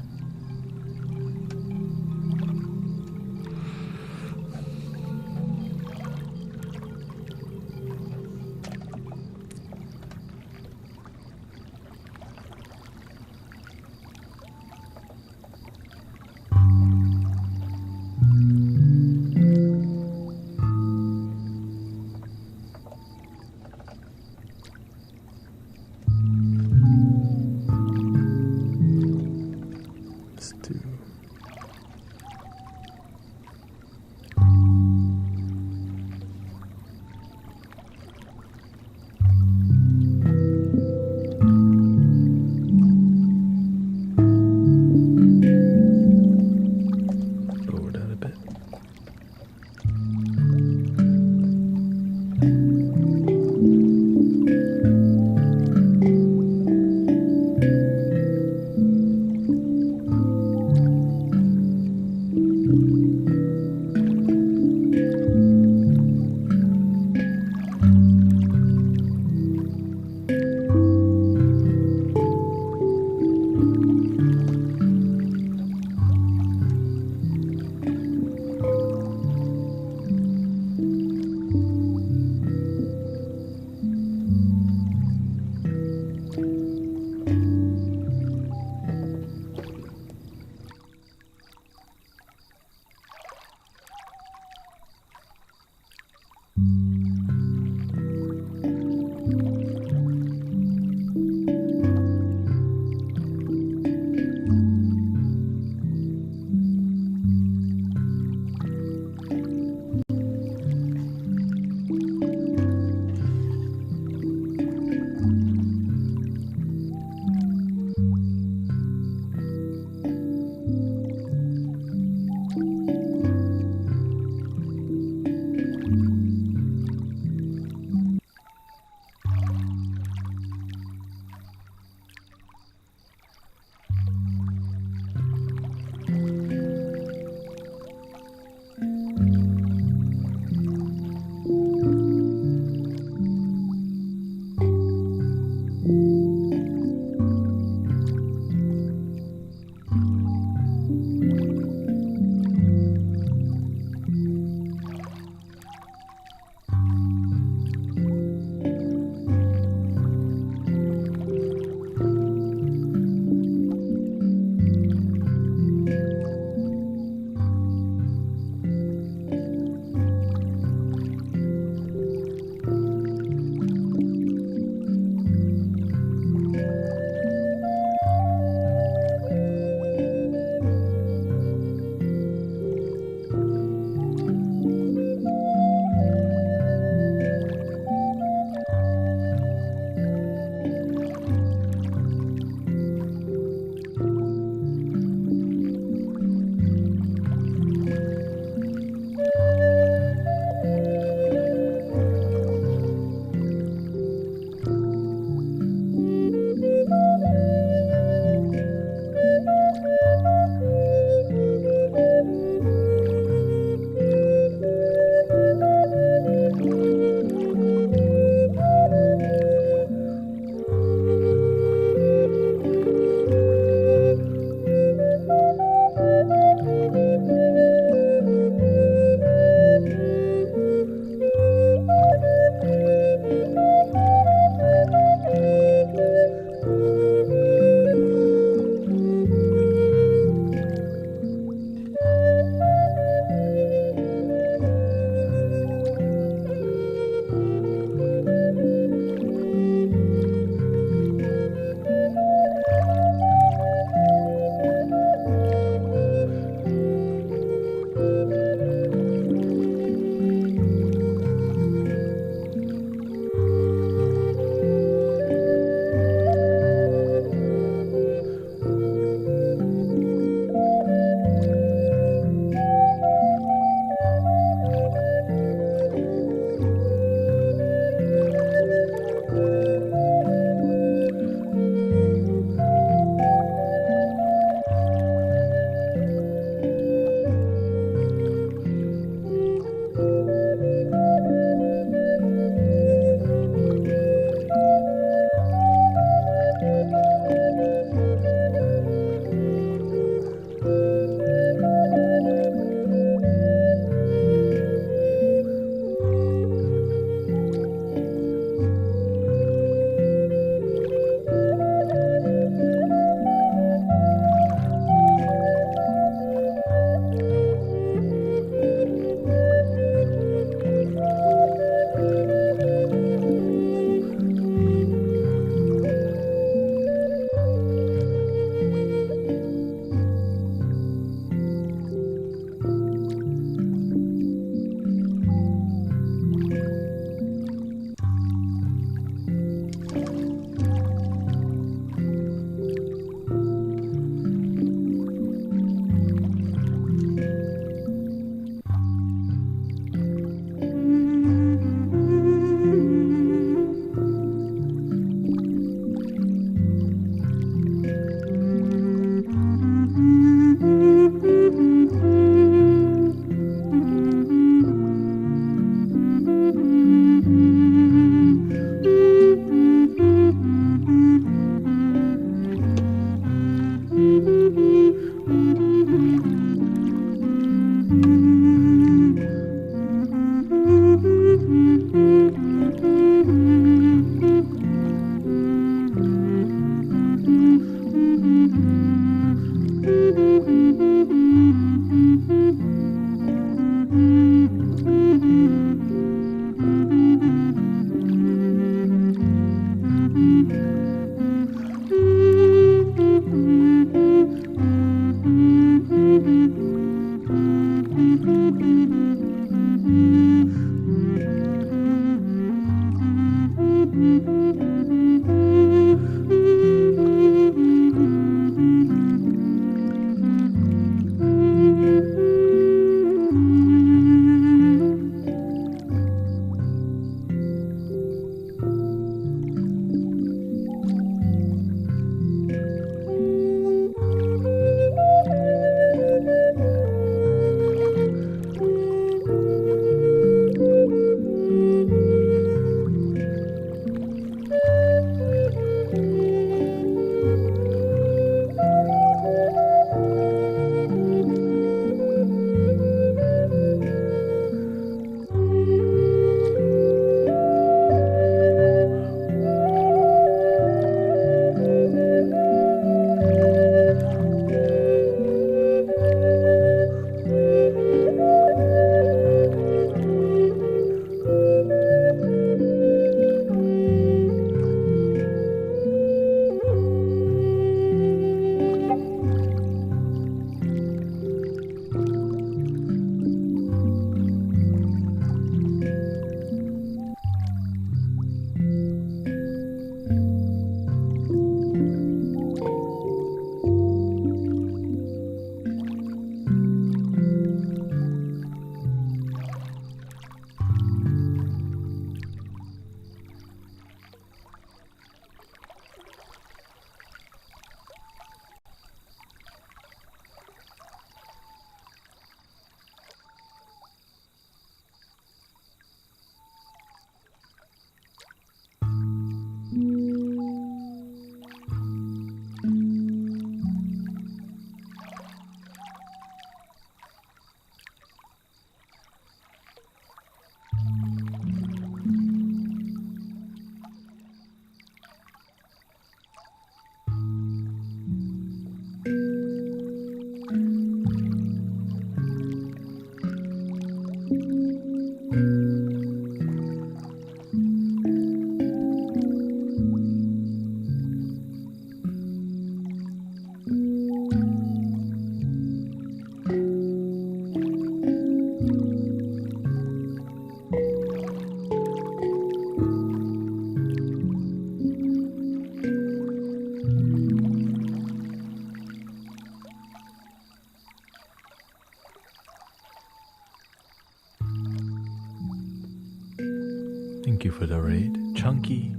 Speaker 1: Thank you for the raid. Chunky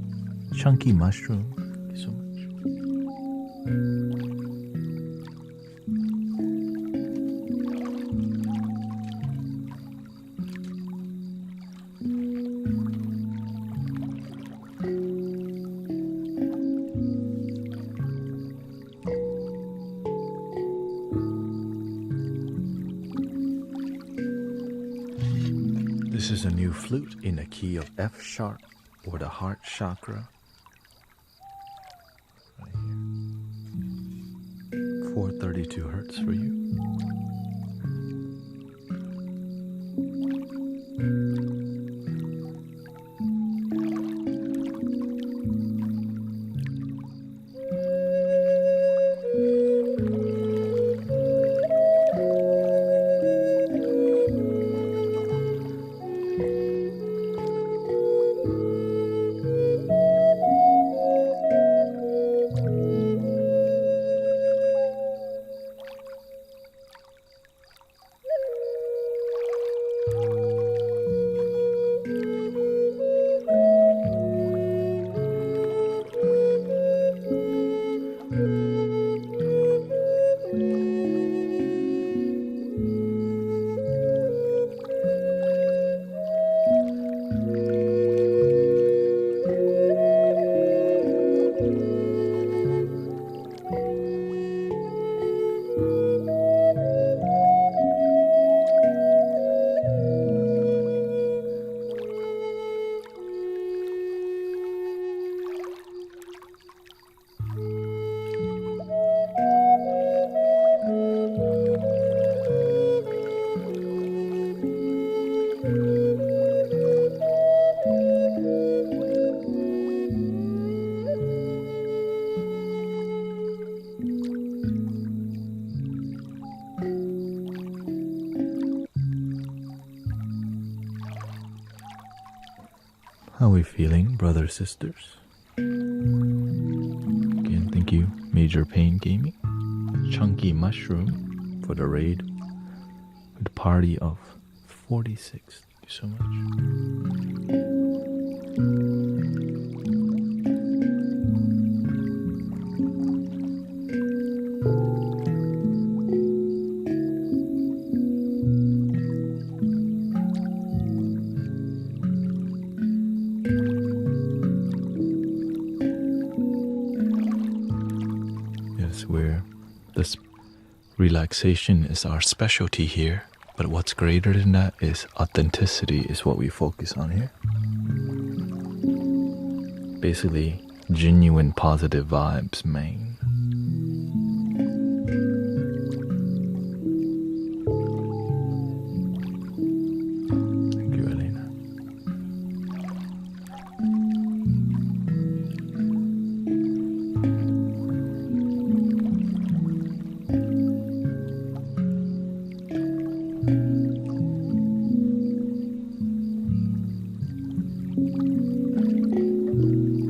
Speaker 1: mushroom. Thank you so much. This is a new flute in a key of F sharp or the heart chakra. Right here. 432 hertz for you. How are we feeling, brothers, sisters? Again, thank you, Major Pain Gaming. Chunky Mushroom for the raid. With a party of 46. Thank you so much. Where this relaxation is our specialty here, but what's greater than that is authenticity is what we focus on here. Basically, genuine positive vibes, man. Thank you, Elena.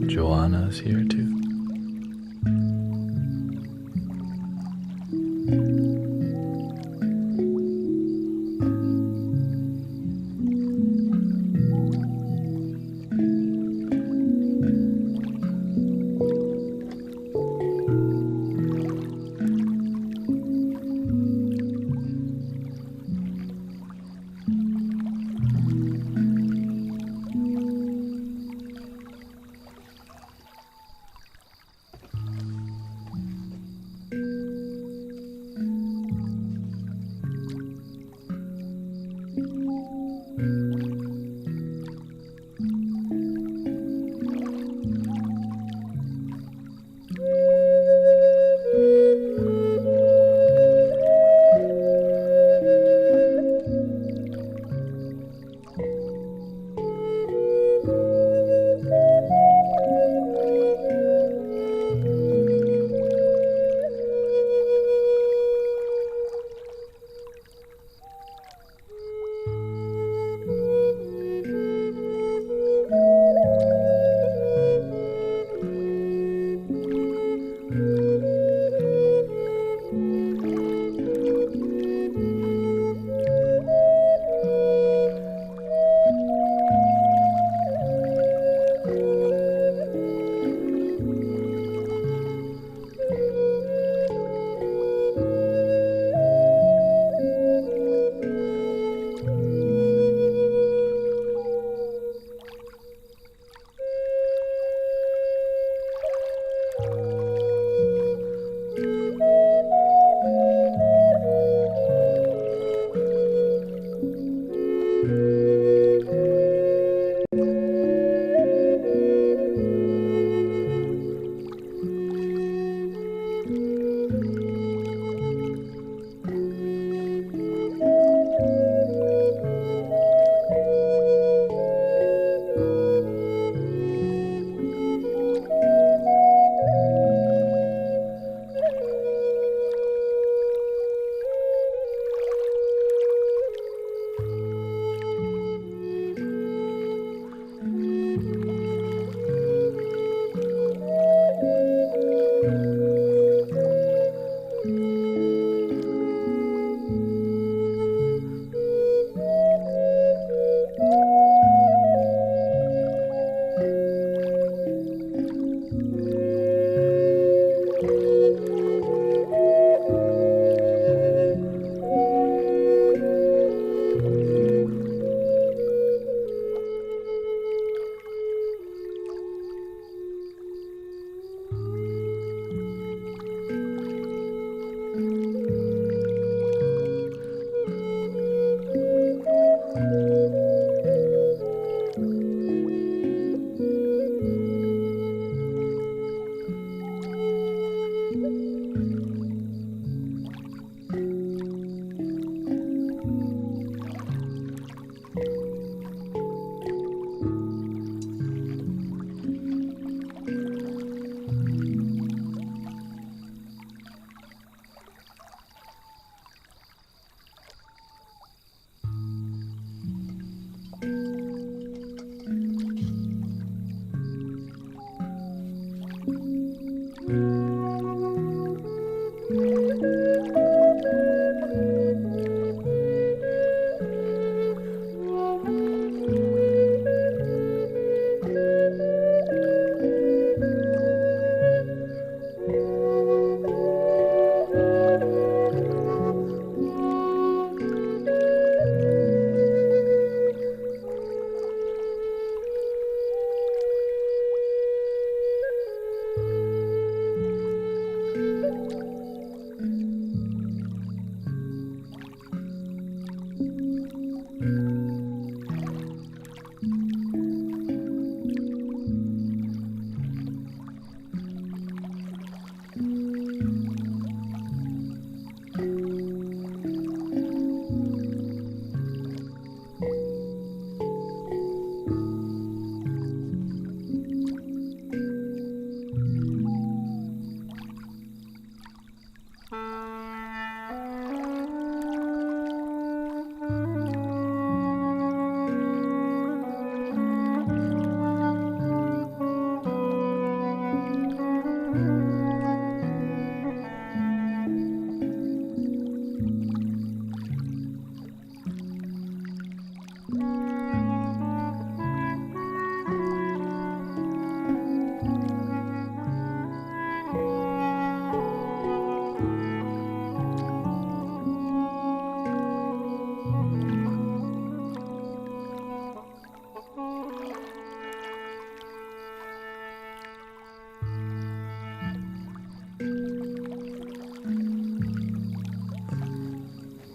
Speaker 1: Joanna's here too.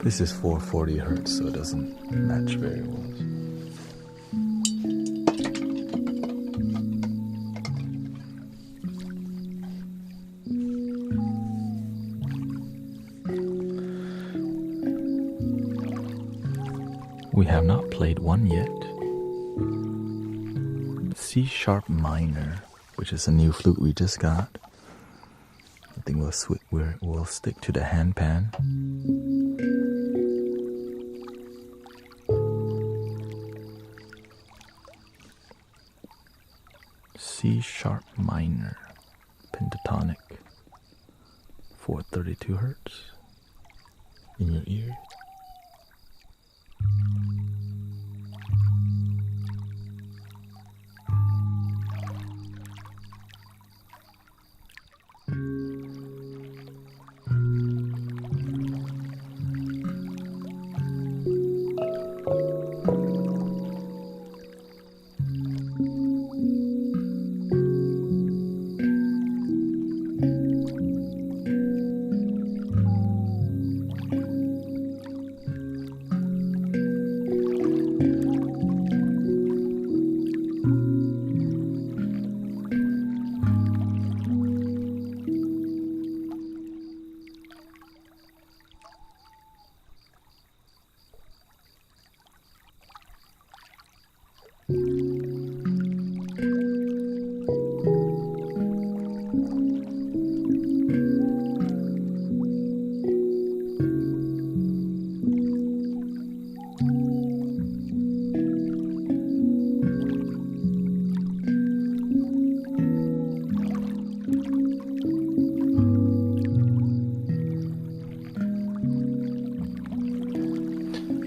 Speaker 1: This is 440 hertz, so it doesn't match very well. We have not played one yet. C sharp minor, which is a new flute we just got. I think we'll stick to the handpan. C sharp minor, pentatonic, 432 hertz in your ear.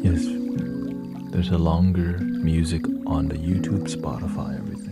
Speaker 1: Yes, there's a longer music on the YouTube, Spotify, everything.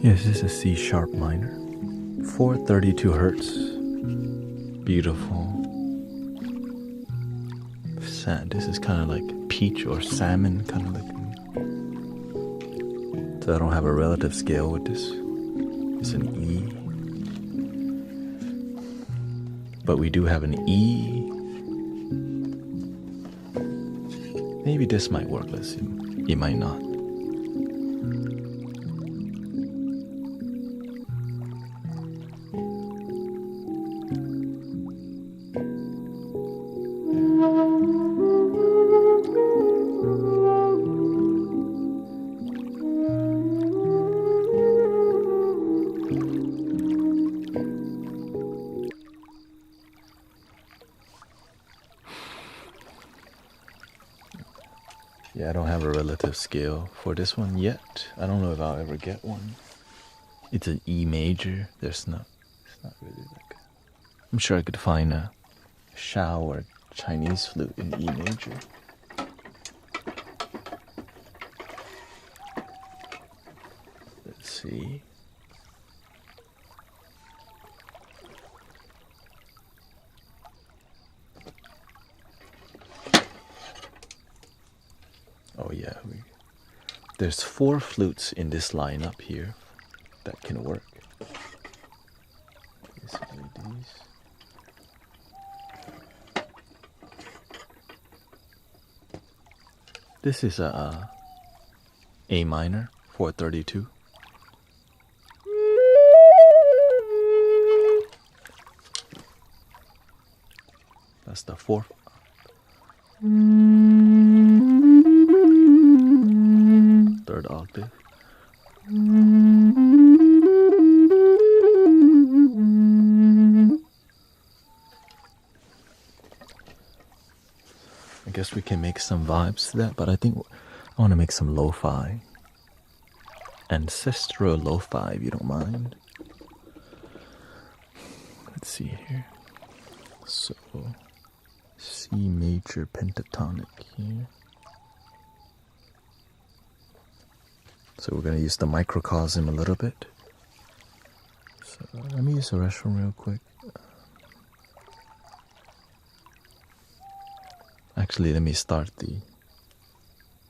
Speaker 1: Yes, this is a C sharp minor, 432 hertz. Beautiful. This is kind of like peach or salmon, kind of like. So I don't have a relative scale with this. It's an E. But we do have an E. Maybe this might work. Let's see. It might not. Yeah, I don't have a relative scale for this one yet. I don't know if I'll ever get one. It's an E major. It's not really like. I'm sure I could find a Shao or Chinese flute in E major. Let's see. Oh yeah, there's 4 flutes in this lineup here that can work. Basically these. This is a minor, 432. That's the 4th. Third octave. I guess we can make some vibes to that, but I think I want to make some lo-fi. Ancestral lo-fi, if you don't mind. Let's see here. So, C major pentatonic here. So we're going to use the microcosm a little bit. So let me use the restroom real quick. Actually, let me start the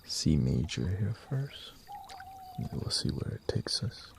Speaker 1: C major here first. And we'll see where it takes us.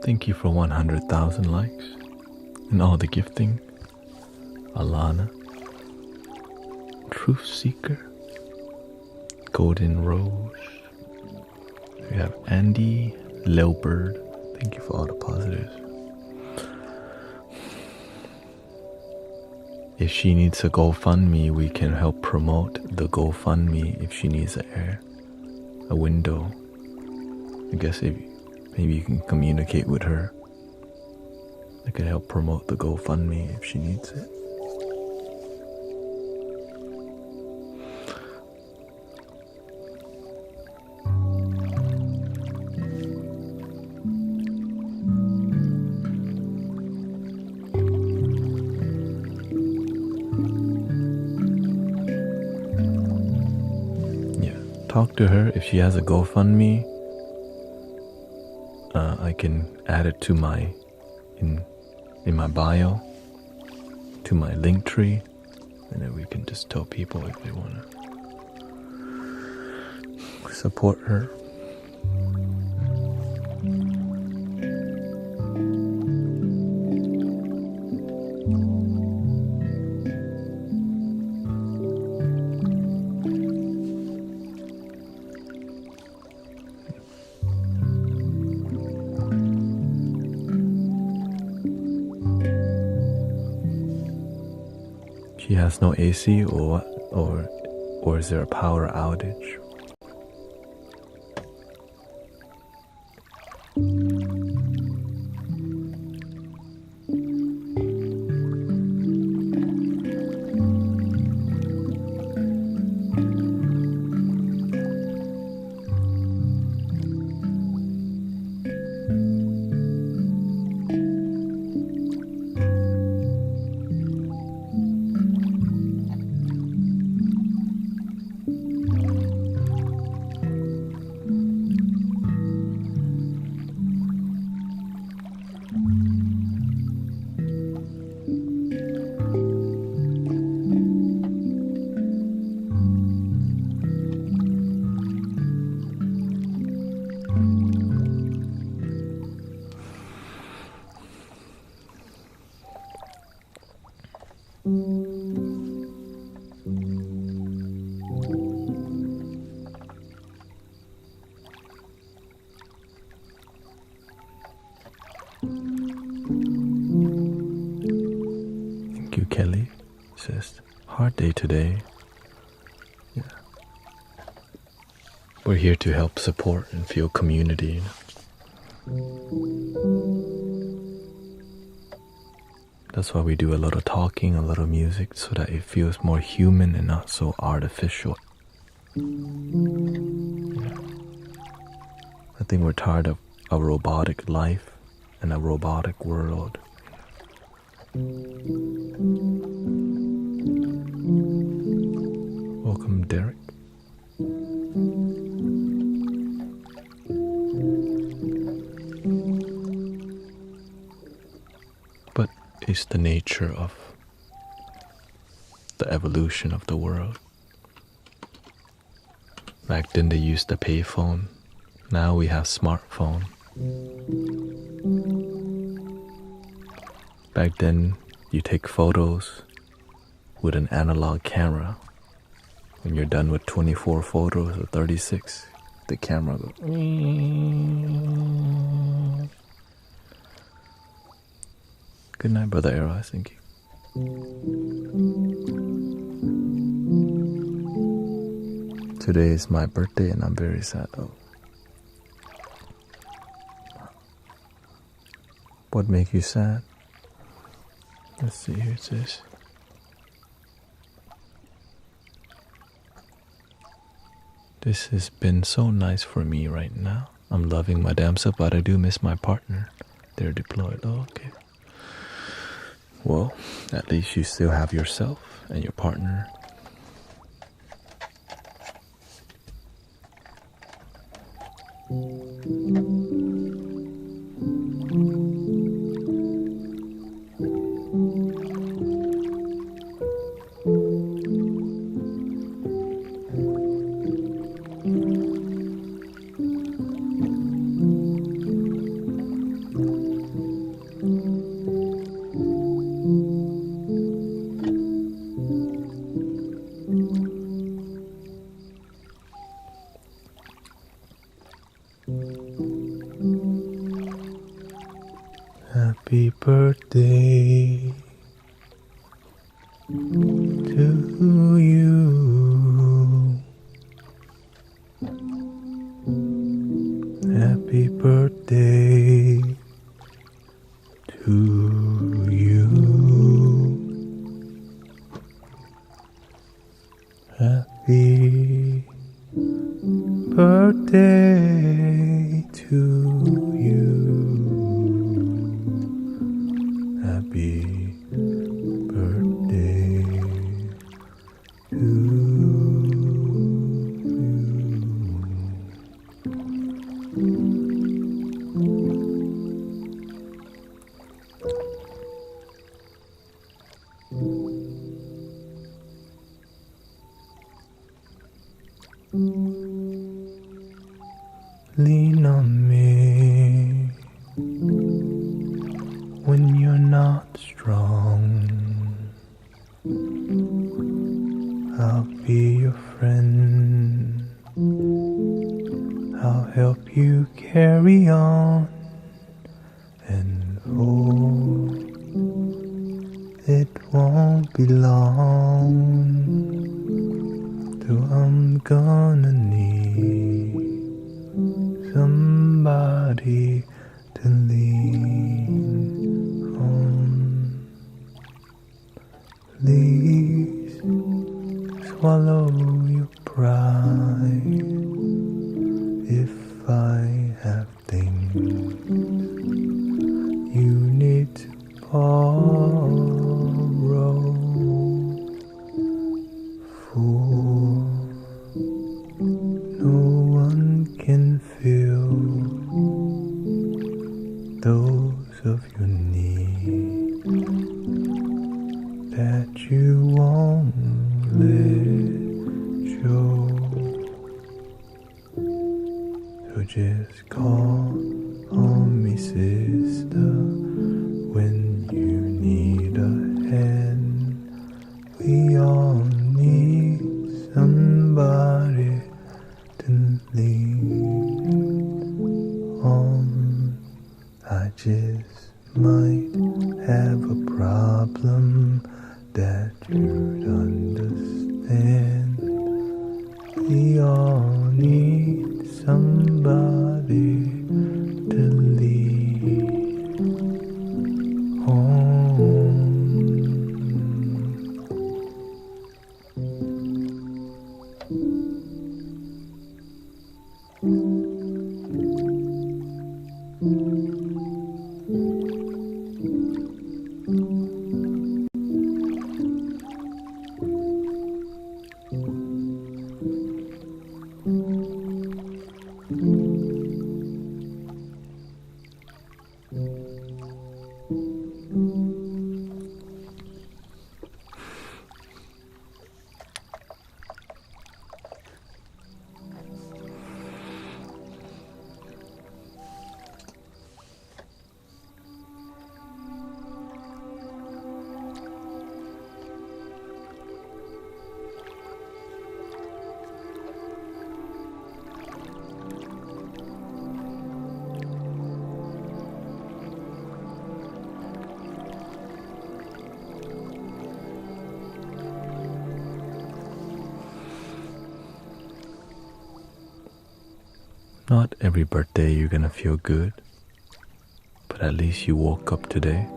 Speaker 1: Thank you for 100,000 likes and all the gifting. Alana, Truth Seeker, Golden Rose. We have Andy, Leopard. Thank you for all the positives. If she needs a GoFundMe, we can help promote the GoFundMe if she needs a window. I guess maybe you can communicate with her. I can help promote the GoFundMe if she needs it. Talk to her. If she has a GoFundMe, I can add it to my in my bio, to my link tree, and then we can just tell people if they want to support her. She has no AC or is there a power outage? Thank you, Kelly. Says hard day today. Yeah. We're here to help support and feel community. That's why we do a lot of talking, a lot of music, so that it feels more human and not so artificial. Yeah. I think we're tired of a robotic life and a robotic world. Welcome, Derek. But it's the nature of the evolution of the world. Back then they used the payphone. Now we have smartphone. Back then you take photos with an analog camera. When you're done with 24 photos or 36, the camera goes. Good night, Brother Arrow. Thank you. Today is my birthday and I'm very sad. Oh. What make you sad? Let's see, here it says. This has been so nice for me right now. I'm loving my damn self, but I do miss my partner. They're deployed. Oh, okay. Well, at least you still have yourself and your partner. Lean on me when you're not strong. I'll be your friend. I'll help you carry on. And oh, it won't be long till I'm gonna need somebody to lean on. Please swallow your pride. If I have things you need to borrow, for no one can fill those of your needs that you won't let show. So just call on me, sister, when you need a hand. We all need somebody to lean on. I just might have a problem that you'd understand. We all need somebody to lean on. Not every birthday you're gonna feel good, but at least you woke up today.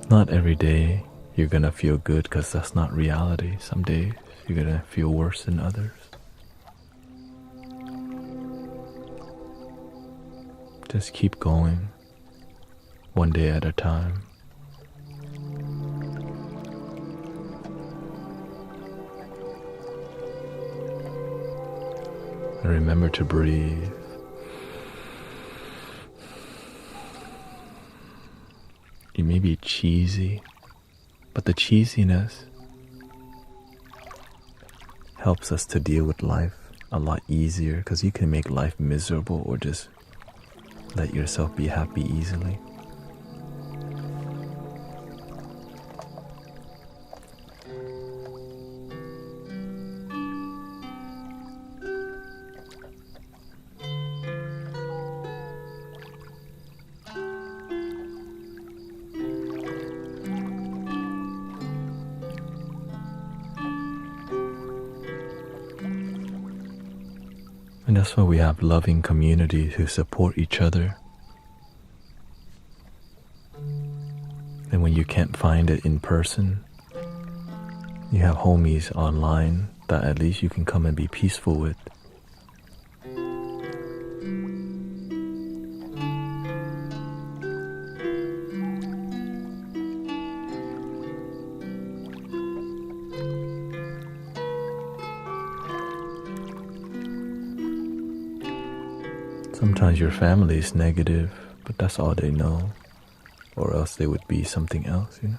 Speaker 1: Not every day you're gonna feel good, because that's not reality. Some days you're gonna feel worse than others. Just keep going, one day at a time. And remember to breathe. It may be cheesy, but the cheesiness helps us to deal with life a lot easier, because you can make life miserable or just let yourself be happy easily. And that's why we have loving communities who support each other. And when you can't find it in person, you have homies online that at least you can come and be peaceful with. Sometimes your family is negative, but that's all they know. Or else they would be something else, you know?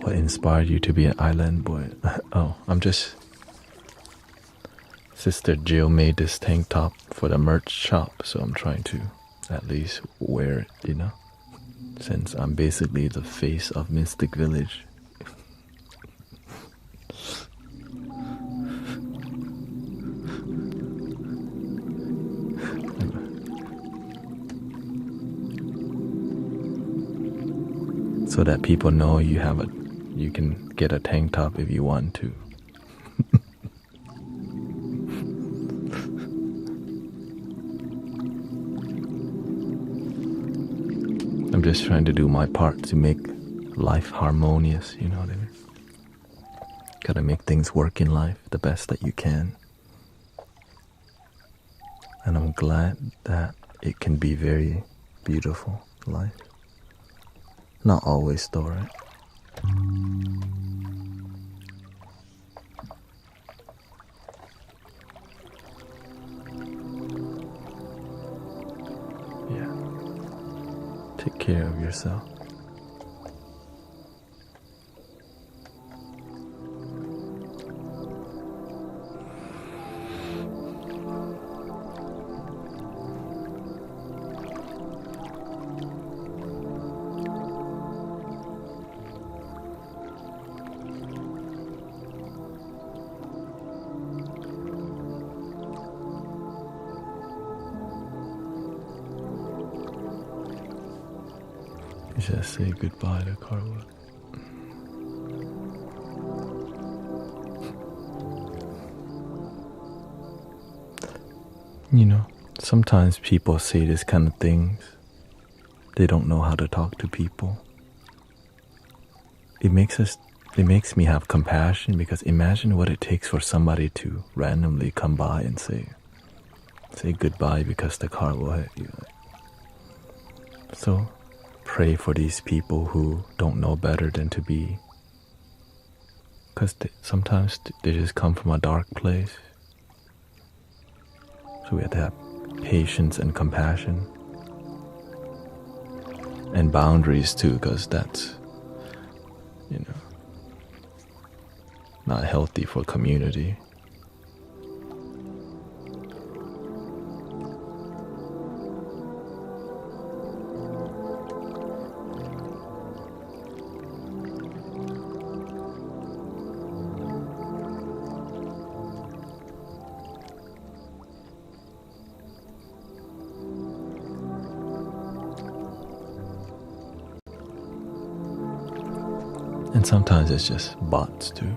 Speaker 1: What inspired you to be an island boy? Oh, Sister Jill made this tank top for the merch shop, so I'm trying to at least wear it, you know? Since I'm basically the face of Mystic Village. So that people know you can get a tank top if you want to. I'm just trying to do my part to make life harmonious, you know what I mean? Gotta make things work in life the best that you can. And I'm glad that it can be very beautiful, life. Not always though, right? Yeah. Take care of yourself. Just say goodbye to Carla. You know, sometimes people say this kind of things. They don't know how to talk to people. It makes me have compassion, because imagine what it takes for somebody to randomly come by and say goodbye because the car will hit you. So pray for these people who don't know better than to be, because sometimes they just come from a dark place. So we have to have patience and compassion and boundaries too, because that's, you know, not healthy for community. And sometimes it's just bots too.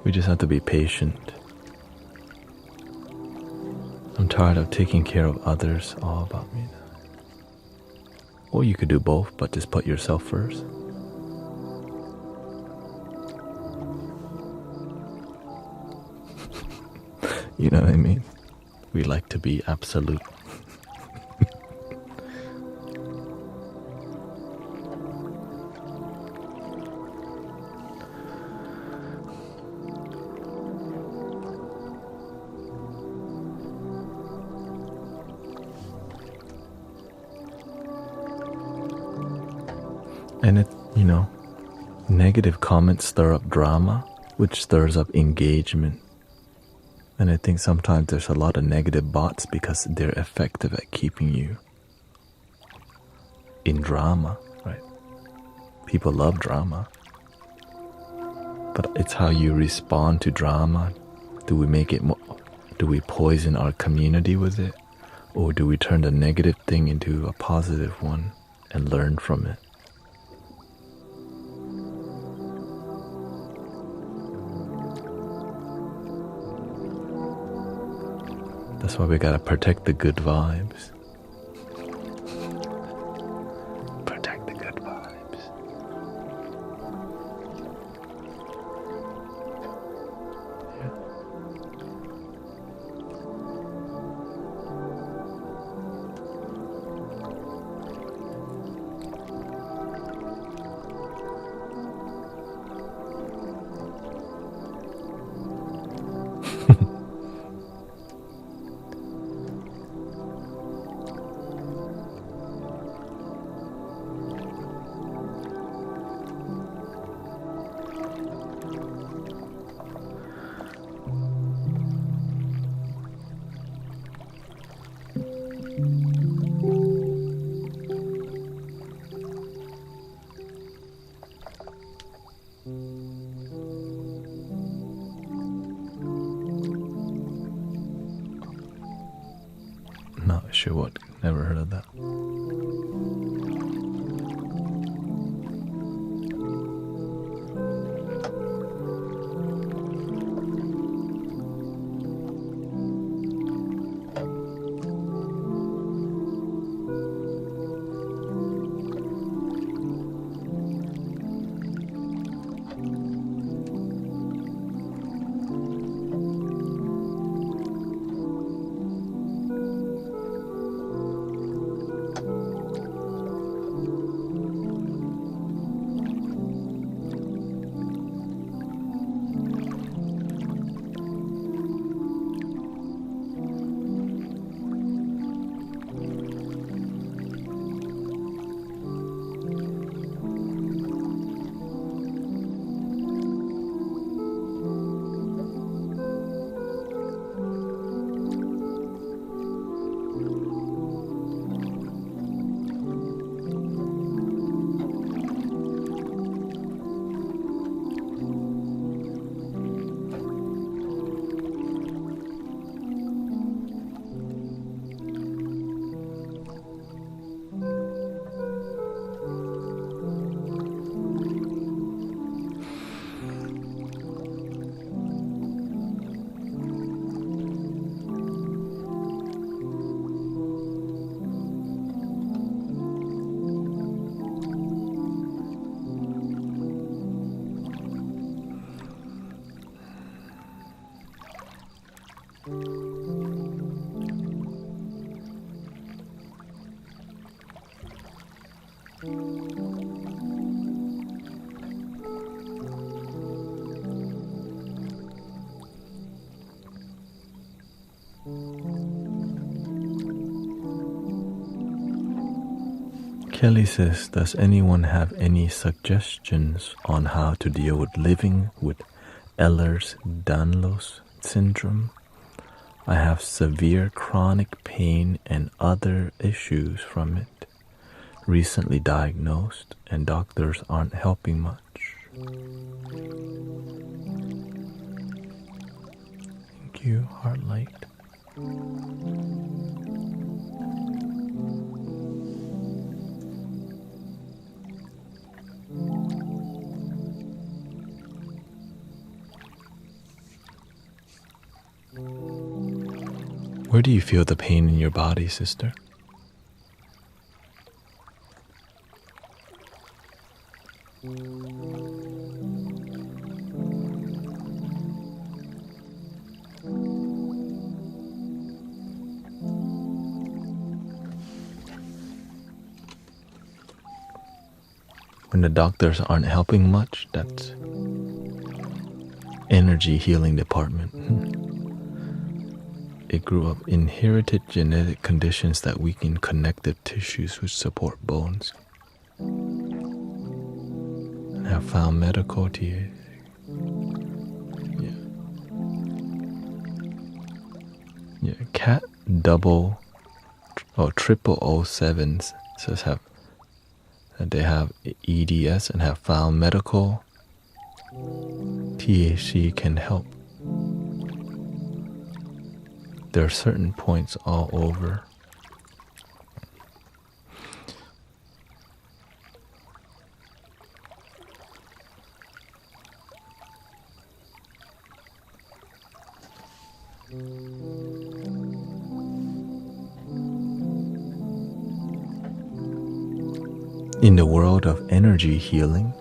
Speaker 1: We just have to be patient. I'm tired of taking care of others, all about me now. Or you could do both, but just put yourself first. You know what I mean? We like to be absolute. And it, you know, negative comments stir up drama, which stirs up engagement. And I think sometimes there's a lot of negative bots because they're effective at keeping you in drama, right? People love drama. But it's how you respond to drama. Do we make it more, do we poison our community with it? Or do we turn the negative thing into a positive one and learn from it? That's why we gotta protect the good vibes. Protect the good vibes. Yeah. Not sure what. Never heard of that. Kelly says, does anyone have any suggestions on how to deal with living with Ehlers-Danlos syndrome? I have severe chronic pain and other issues from it. Recently diagnosed, and doctors aren't helping much. Thank you, Heartlight. Where do you feel the pain in your body, sister? When the doctors aren't helping much, that's energy healing department. It grew up inherited genetic conditions that weaken connective tissues which support bones. And have found medical TA. Yeah, cat double or 0007 says have and they have EDS and have found medical THC can help. There are certain points all over. In the world of energy healing,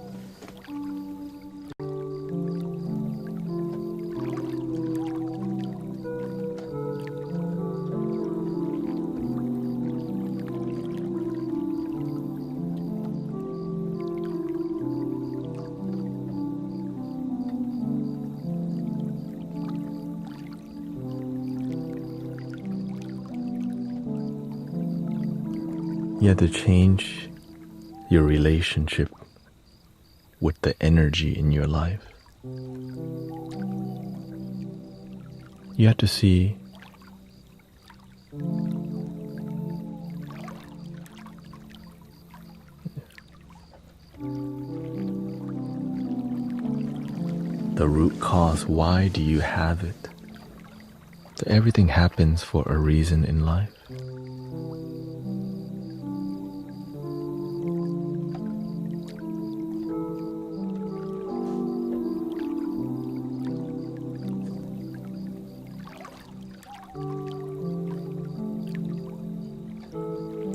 Speaker 1: you have to change your relationship with the energy in your life. You have to see the root cause. Why do you have it? So everything happens for a reason in life.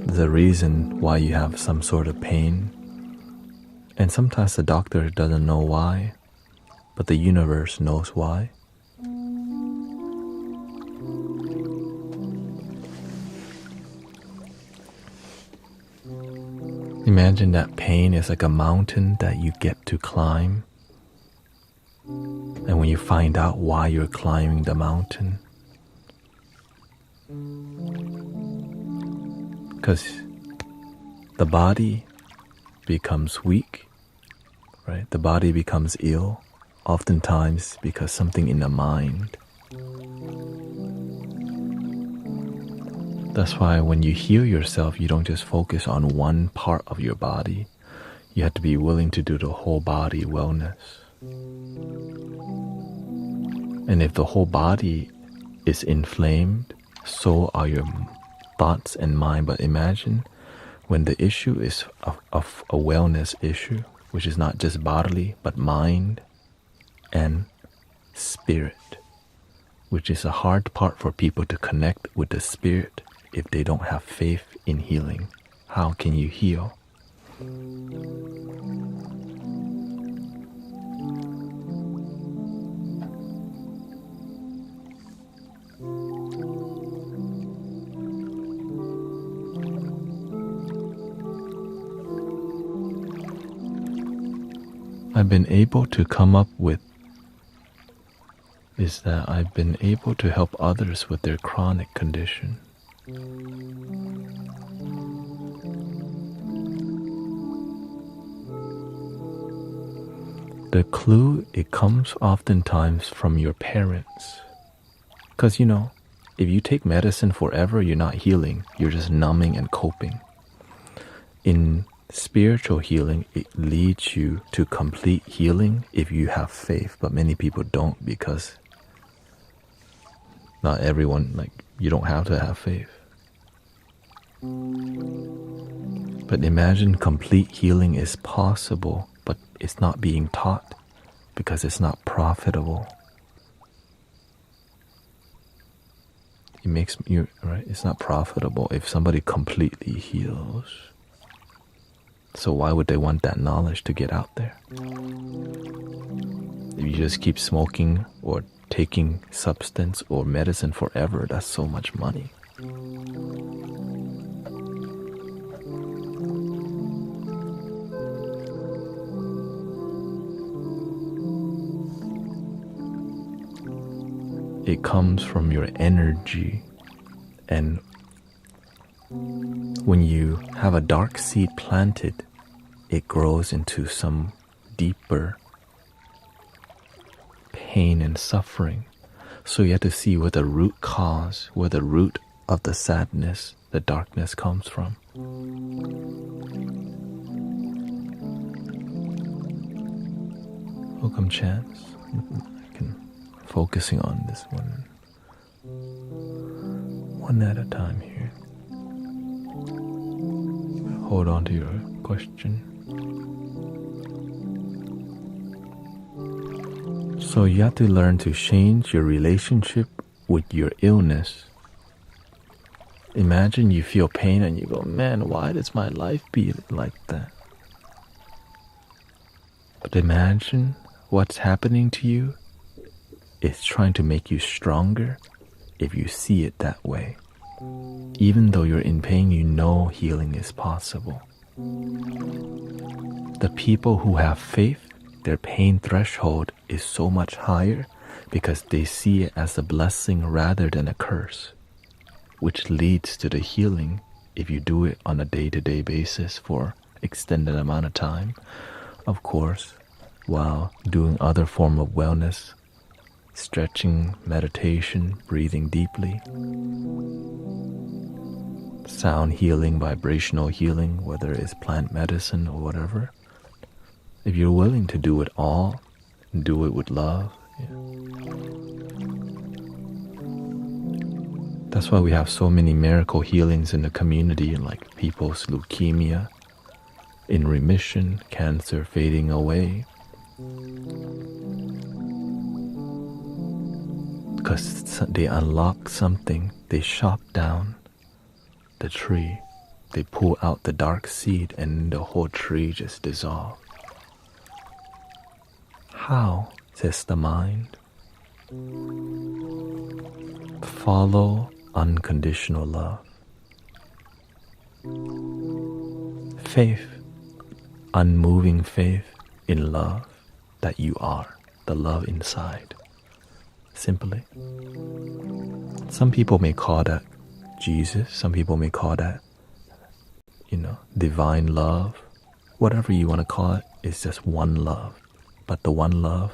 Speaker 1: The reason why you have some sort of pain, and sometimes the doctor doesn't know why, but the universe knows why. Imagine that pain is like a mountain that you get to climb, and when you find out why you're climbing the mountain, because the body becomes weak, right? The body becomes ill, oftentimes because something in the mind. That's why when you heal yourself, you don't just focus on one part of your body. You have to be willing to do the whole body wellness. And if the whole body is inflamed, so are your thoughts and mind. But imagine when the issue is of a wellness issue, which is not just bodily, but mind and spirit, which is a hard part for people to connect with the spirit if they don't have faith in healing. How can you heal? I've been able to come up with is that I've been able to help others with their chronic condition. The clue, it comes oftentimes from your parents. Because, if you take medicine forever, you're not healing. You're just numbing and coping. In spiritual healing, it leads you to complete healing if you have faith. But many people don't, because not everyone, you don't have to have faith. But imagine complete healing is possible, but it's not being taught because it's not profitable. It makes you, right? It's not profitable if somebody completely heals. So why would they want that knowledge to get out there? If you just keep smoking or taking substance or medicine forever, that's so much money. It comes from your energy, and when you have a dark seed planted, it grows into some deeper pain and suffering. So you have to see where the root cause, where the root of the sadness, the darkness comes from. Welcome, Chance. I can focusing on this one at a time here. Hold on to your question. So you have to learn to change your relationship with your illness. Imagine you feel pain and you go, man, why does my life be like that? But imagine what's happening to you is trying to make you stronger if you see it that way. Even though you're in pain, you know healing is possible. The people who have faith, their pain threshold is so much higher because they see it as a blessing rather than a curse, which leads to the healing if you do it on a day-to-day basis for extended amount of time. Of course, while doing other form of wellness, stretching, meditation, breathing deeply, sound healing, vibrational healing, whether it's plant medicine or whatever. If you're willing to do it all, do it with love. Yeah. That's why we have so many miracle healings in the community, like people's leukemia in remission, cancer fading away. Because they unlock something, they chop down the tree, they pull out the dark seed, and the whole tree just dissolves. How, says the mind? Follow unconditional love. Faith, unmoving faith in love that you are, the love inside. Simply. Some people may call that Jesus, some people may call that, divine love. Whatever you want to call it, it's just one love. But the one love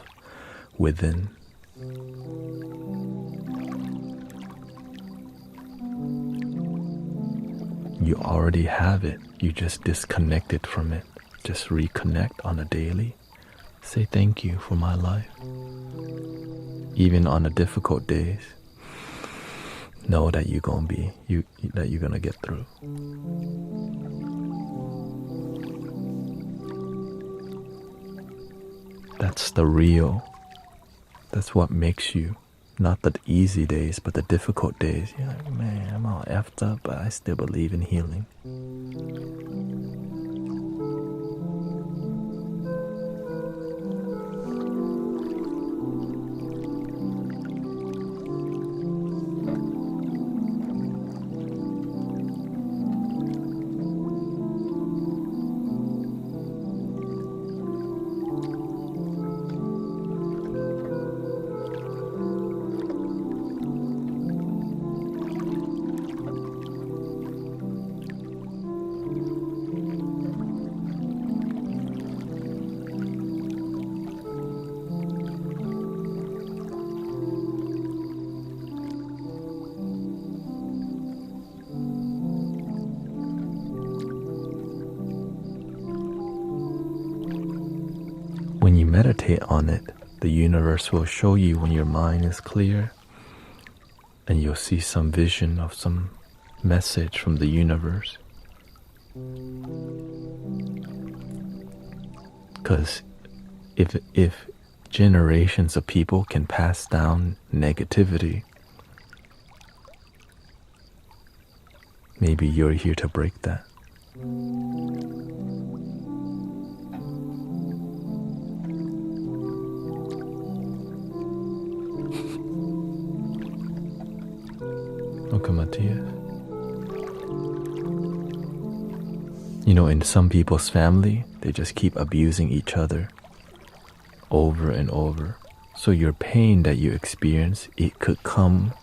Speaker 1: within. You already have it. You just disconnected from it. Just reconnect on a daily. Say thank you for my life. Even on the difficult days, know that you're gonna get through. That's the real. That's what makes you, not the easy days, but the difficult days. You're like, man, I'm all effed up, but I still believe in healing. When you meditate on it, the universe will show you when your mind is clear, and you'll see some vision of some message from the universe. Because if generations of people can pass down negativity, maybe you're here to break that. Okay, Matthias. In some people's family, they just keep abusing each other over and over. So your pain that you experience, it could come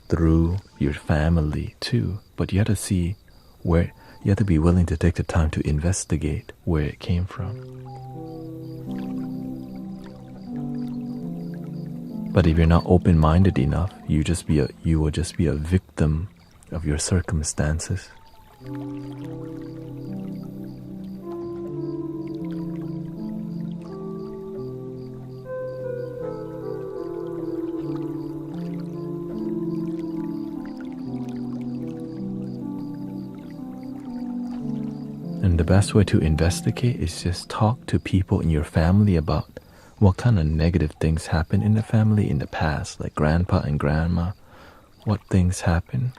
Speaker 1: through your family too. But you have to see where, you have to be willing to take the time to investigate where it came from. But if you're not open-minded enough, you will just be a victim of your circumstances. And the best way to investigate is just talk to people in your family about what kind of negative things happen in the family in the past, like grandpa and grandma, what things happen.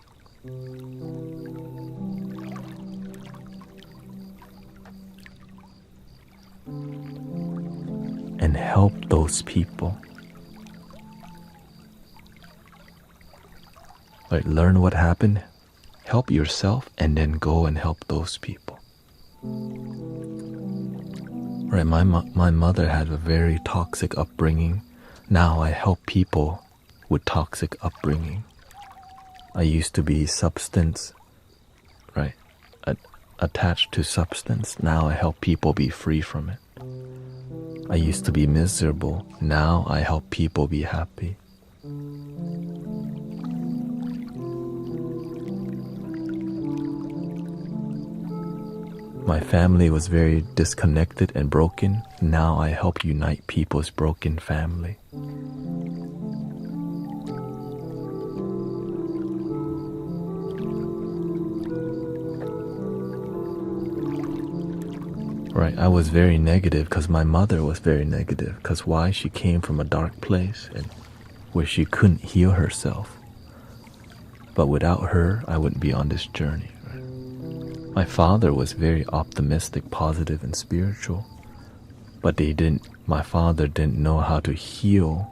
Speaker 1: And help those people. Like, learn what happened, help yourself, and then go and help those people. Right, my mother had a very toxic upbringing. Now I help people with toxic upbringing. I used to be substance, right, attached to substance. Now I help people be free from it. I used to be miserable. Now I help people be happy. My family was very disconnected and broken. Now I help unite people's broken family. Right, I was very negative because my mother was very negative. Because why? She came from a dark place and where she couldn't heal herself. But without her, I wouldn't be on this journey. My father was very optimistic, positive, and spiritual, but my father didn't know how to heal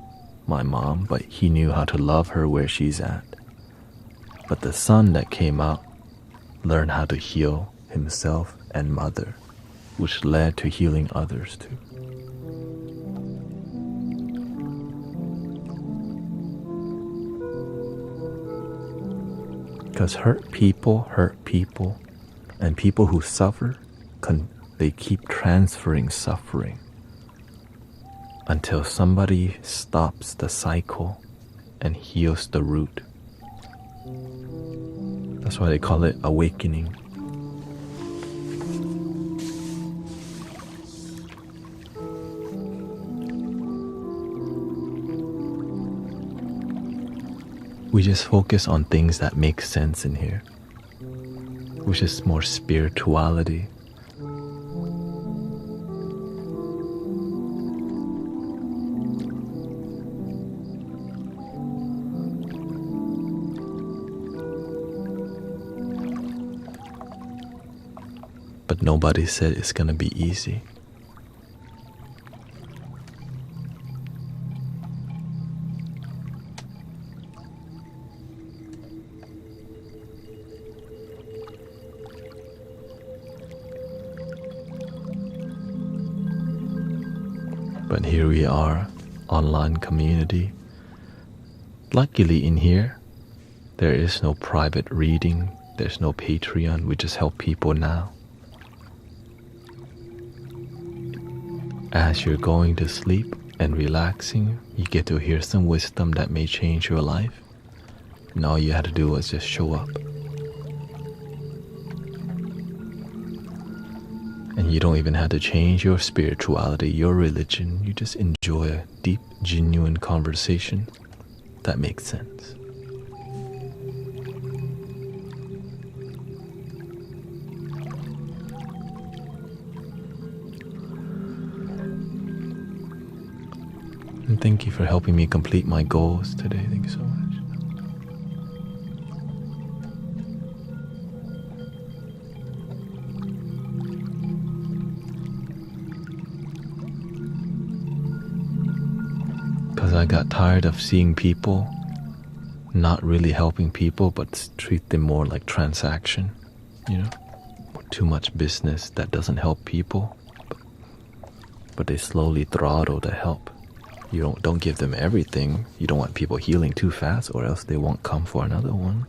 Speaker 1: my mom, but he knew how to love her where she's at. But the son that came out learned how to heal himself and mother, which led to healing others too. Because hurt people, and people who suffer, they keep transferring suffering until somebody stops the cycle and heals the root. That's why they call it awakening. We just focus on things that make sense in here, which is more spirituality. But nobody said it's gonna be easy. But here we are, online community. Luckily in here, there is no private reading, there's no Patreon, we just help people now. As you're going to sleep and relaxing, you get to hear some wisdom that may change your life. And all you had to do was just show up. And you don't even have to change your spirituality, your religion. You just enjoy a deep, genuine conversation that makes sense. And thank you for helping me complete my goals today. Thank you so much. Because I got tired of seeing people not really helping people, but treat them more like transaction, too much business that doesn't help people, but they slowly throttle the help. You don't give them everything. You don't want people healing too fast, or else they won't come for another one.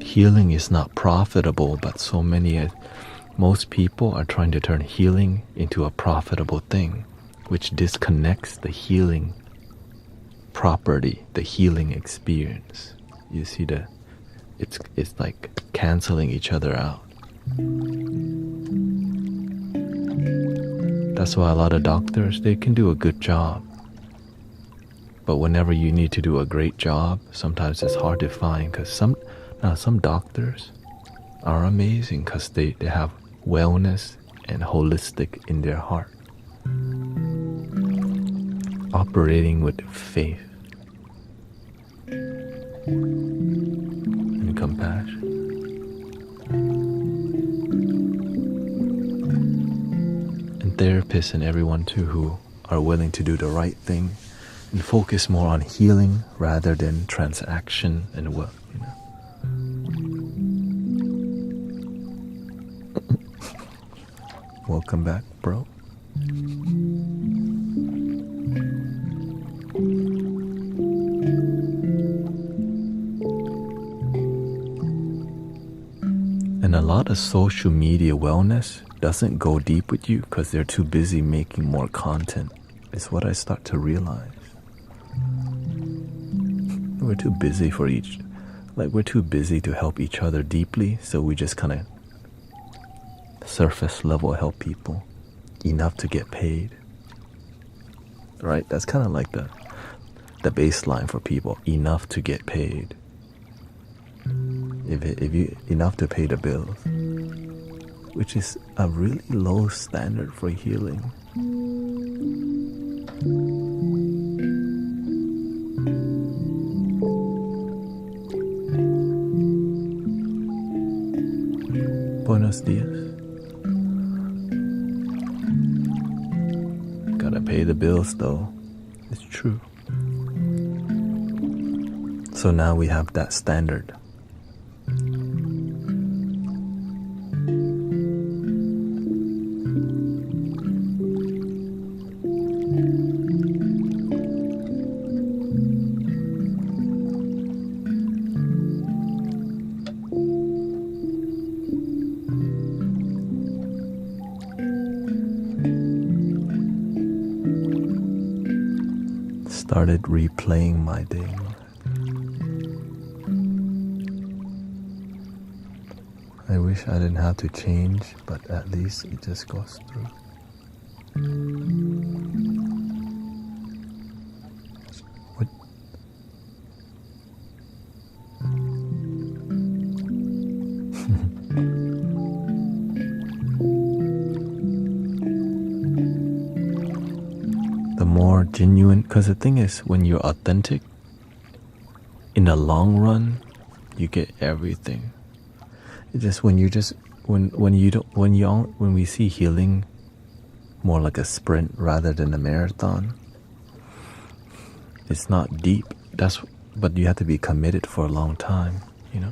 Speaker 1: Healing is not profitable, but most people are trying to turn healing into a profitable thing, which disconnects the healing property, the healing experience. You see, it's like canceling each other out. That's why a lot of doctors, they can do a good job. But whenever you need to do a great job, sometimes it's hard to find, because some doctors are amazing because they have wellness and holistic in their heart. Operating with faith and compassion. And therapists and everyone too who are willing to do the right thing and focus more on healing rather than transaction and wealth, you know. Welcome back, bro. And a lot of social media wellness doesn't go deep with you because they're too busy making more content. It's what I start to realize. We're too busy we're too busy to help each other deeply, so we just kind of surface level help people enough to get paid. Right? That's kind of like the baseline for people, enough to get paid. If you enough to pay the bills, which is a really low standard for healing. Buenos dias. Gotta pay the bills though. It's true. So now we have that standard. Started replaying my day. I wish I didn't have to change, but at least it just goes through. What? The more genuine, because the thing is, when you're authentic, in the long run, you get everything. It's just when we see healing more like a sprint rather than a marathon, it's not deep. But you have to be committed for a long time, you know.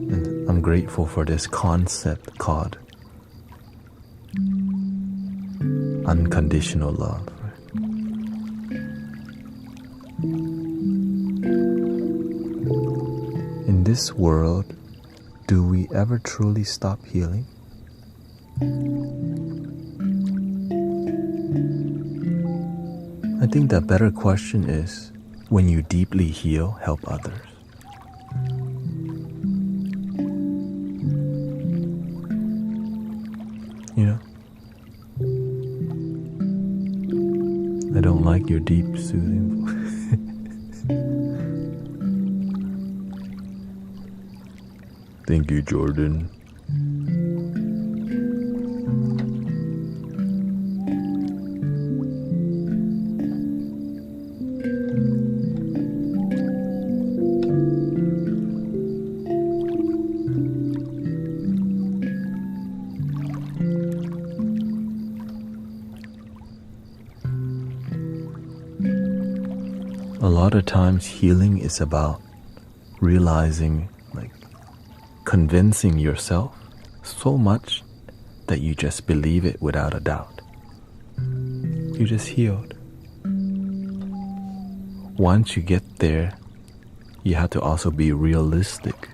Speaker 1: And I'm grateful for this concept called unconditional love. In this world, do we ever truly stop healing? I think the better question is, when you deeply heal, help others. You know? I don't like your deep, soothing voice. Thank you, Jordan. A lot of times healing is about realizing, convincing yourself so much that you just believe it without a doubt. You just healed. Once you get there, you have to also be realistic,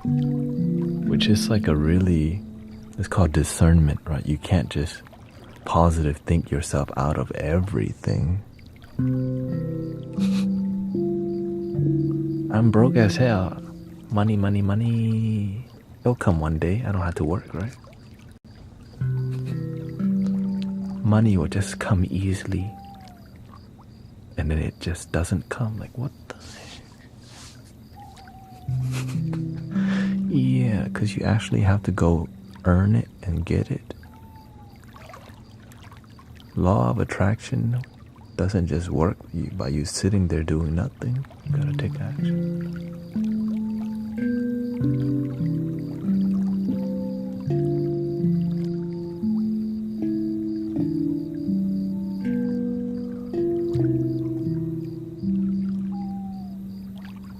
Speaker 1: which is like a really It's called discernment, right? You can't just positive think yourself out of everything. I'm broke as hell. Money, money, money. It'll come one day. I don't have to work, right? Money will just come easily. And then it just doesn't come. Like, what the heck? Yeah, because you actually have to go earn it and get it. Law of attraction doesn't just work by you sitting there doing nothing. You gotta take action.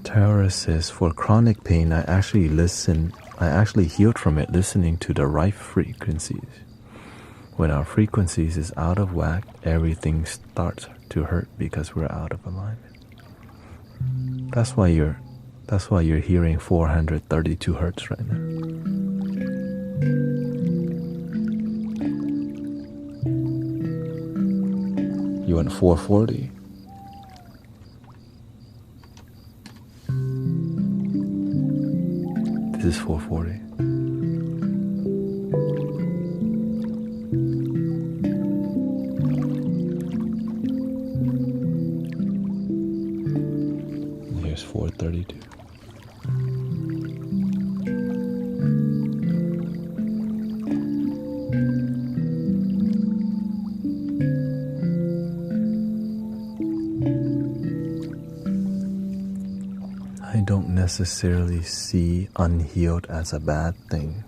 Speaker 1: Tara says, for chronic pain, I actually healed from it listening to the right frequencies. When our frequencies is out of whack, everything starts to hurt because we're out of alignment. That's why you're hearing 432 hertz right now. You want 440? This is 440. Here's 432. I don't necessarily see unhealed as a bad thing.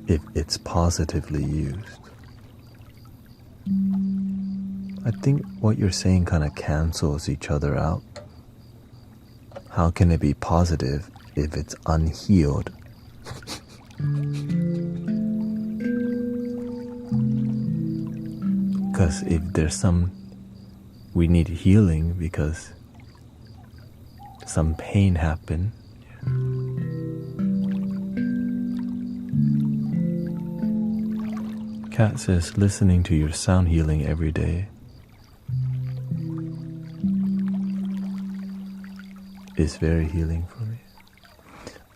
Speaker 1: If it's positively used. I think what you're saying kind of cancels each other out. How can it be positive if it's unhealed? Because if there's we need healing because some pain happened. Kat says, listening to your sound healing every day is very healing for me.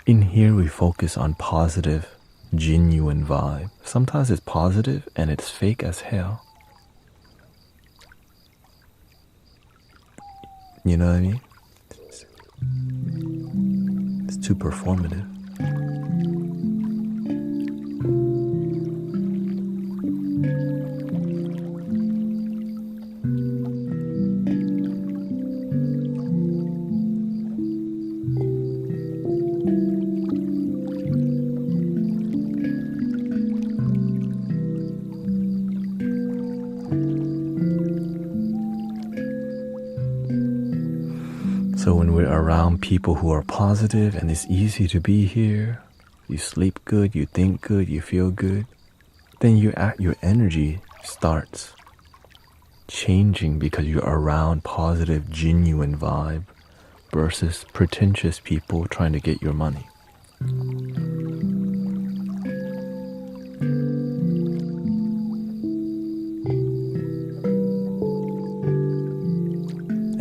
Speaker 1: In here we focus on positive, genuine vibe. Sometimes it's positive and it's fake as hell. You know what I mean? It's too performative. So when we're around people who are positive and it's easy to be here, you sleep good, you think good, you feel good, then your energy starts changing because you're around positive, genuine vibe versus pretentious people trying to get your money.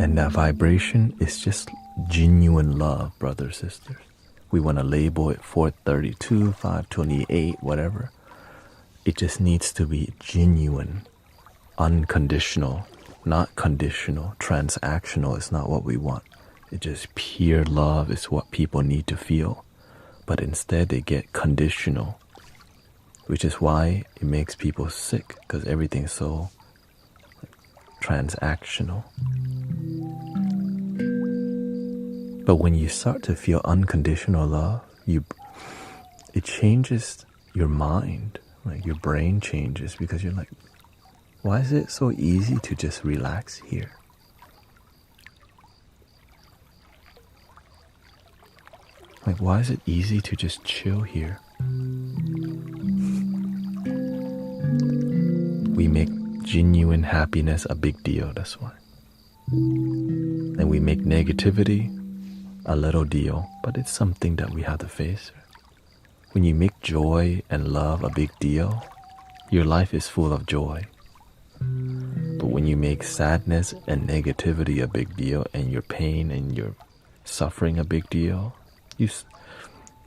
Speaker 1: And that vibration is just genuine love, brothers, sisters. We want to label it 432, 528, whatever. It just needs to be genuine, unconditional, not conditional. Transactional is not what we want. It's just pure love is what people need to feel. But instead they get conditional, which is why it makes people sick, because everything's so transactional. But when you start to feel unconditional love, it changes your mind. Like your brain changes because you're like, why is it so easy to just relax here? Like, why is it easy to just chill here? We make genuine happiness a big deal, that's why. And we make negativity a little deal, but it's something that we have to face. When you make joy and love a big deal, your life is full of joy. But when you make sadness and negativity a big deal, and your pain and your suffering a big deal,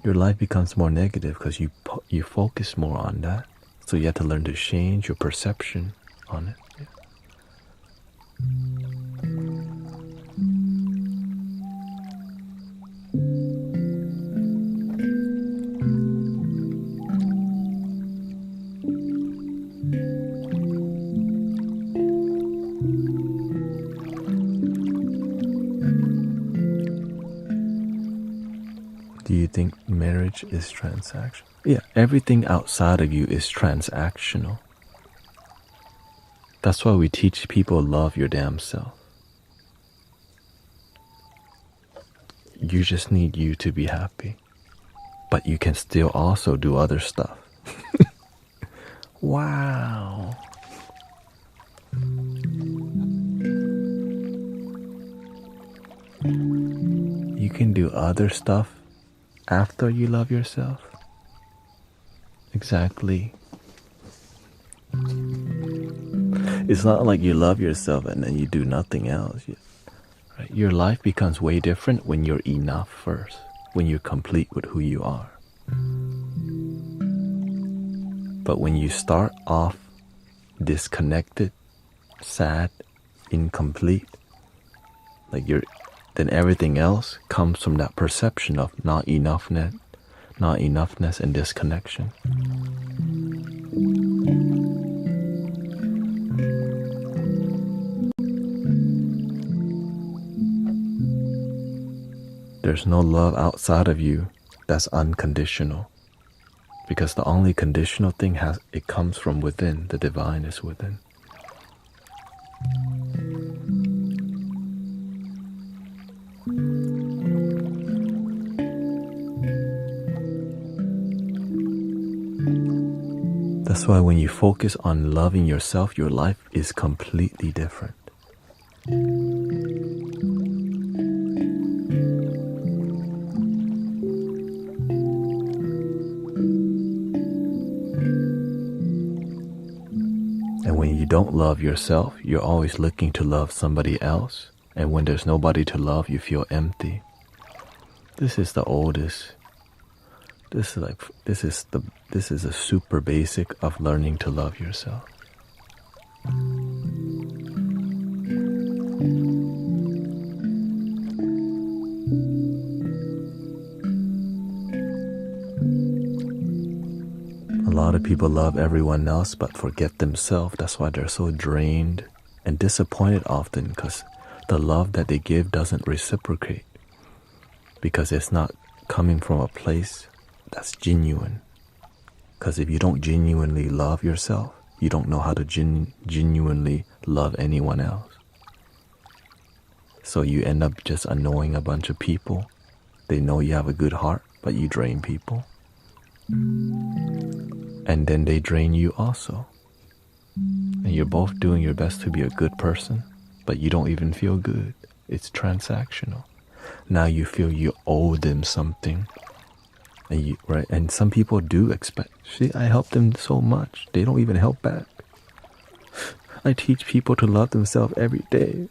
Speaker 1: your life becomes more negative because you focus more on that. So you have to learn to change your perception on it. Yeah. Do you think marriage is transactional? Yeah, everything outside of you is transactional. That's why we teach people love your damn self. You just need you to be happy. But you can still also do other stuff. Wow. You can do other stuff after you love yourself. Exactly. It's not like you love yourself and then you do nothing else. Right? Your life becomes way different when you're enough first, when you're complete with who you are. But when you start off disconnected, sad, incomplete, then everything else comes from that perception of not enoughness and disconnection. There's no love outside of you that's unconditional, because the only conditional thing it comes from within. The divine is within. That's why when you focus on loving yourself, your life is completely different. And when you don't love yourself, you're always looking to love somebody else. And when there's nobody to love, you feel empty. This is the oldest. This is a super basic of learning to love yourself. A lot of people love everyone else but forget themselves. That's why they're so drained and disappointed often, because the love that they give doesn't reciprocate, because it's not coming from a place that's genuine. Because if you don't genuinely love yourself, you don't know how to genuinely love anyone else. So you end up just annoying a bunch of people. They know you have a good heart, but you drain people. And then they drain you also. And you're both doing your best to be a good person, but you don't even feel good. It's transactional. Now you feel you owe them something. And some people do expect. See, I help them so much. They don't even help back. I teach people to love themselves every day.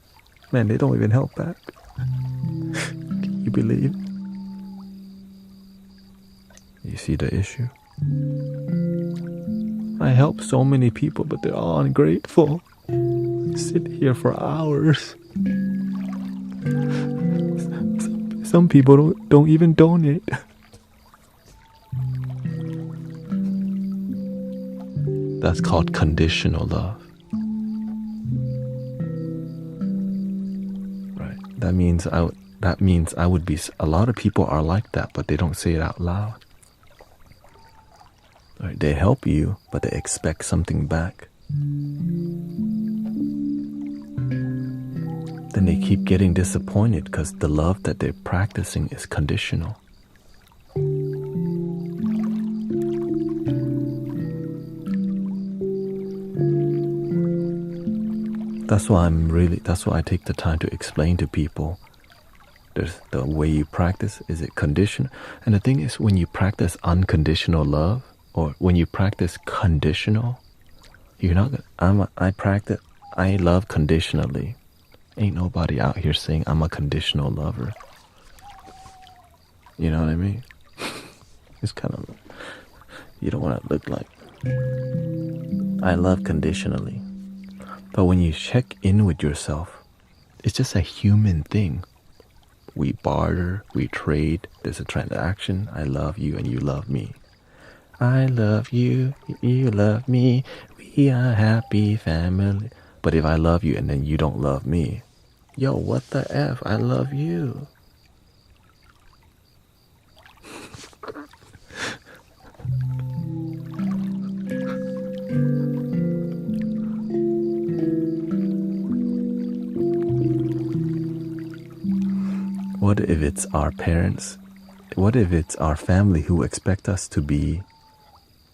Speaker 1: Man, they don't even help back. Can you believe? You see the issue? I help so many people, but they're all ungrateful. Sit here for hours. Some people don't even donate. That's called conditional love. Right. That means I would be. A lot of people are like that, but they don't say it out loud. Right. They help you, but they expect something back. Then they keep getting disappointed because the love that they're practicing is conditional. That's why I take the time to explain to people There's the way you practice. Is it conditional? And the thing is, when you practice unconditional love, or when you practice conditional, you're not gonna, I love conditionally. Ain't nobody out here saying I'm a conditional lover. You know what I mean? It's kind of, you don't want to look like, I love conditionally. But when you check in with yourself, it's just a human thing. We barter, we trade, there's a transaction. I love you and you love me. I love you, you love me, we are a happy family. But if I love you and then you don't love me, yo, what the F? I love you. What if it's our parents? What if it's our family who expect us to be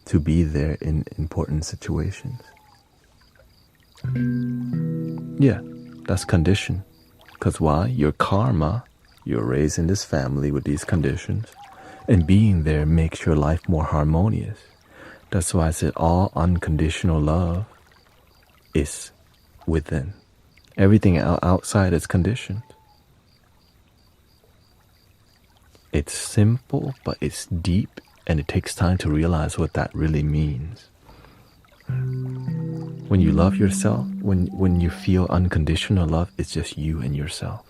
Speaker 1: there in important situations? Yeah, that's condition. Because why? Your karma, you're raised in this family with these conditions, and being there makes your life more harmonious. That's why I said all unconditional love is within. Everything outside is conditioned. It's simple, but it's deep, and it takes time to realize what that really means. When you love yourself, when you feel unconditional love, it's just you and yourself.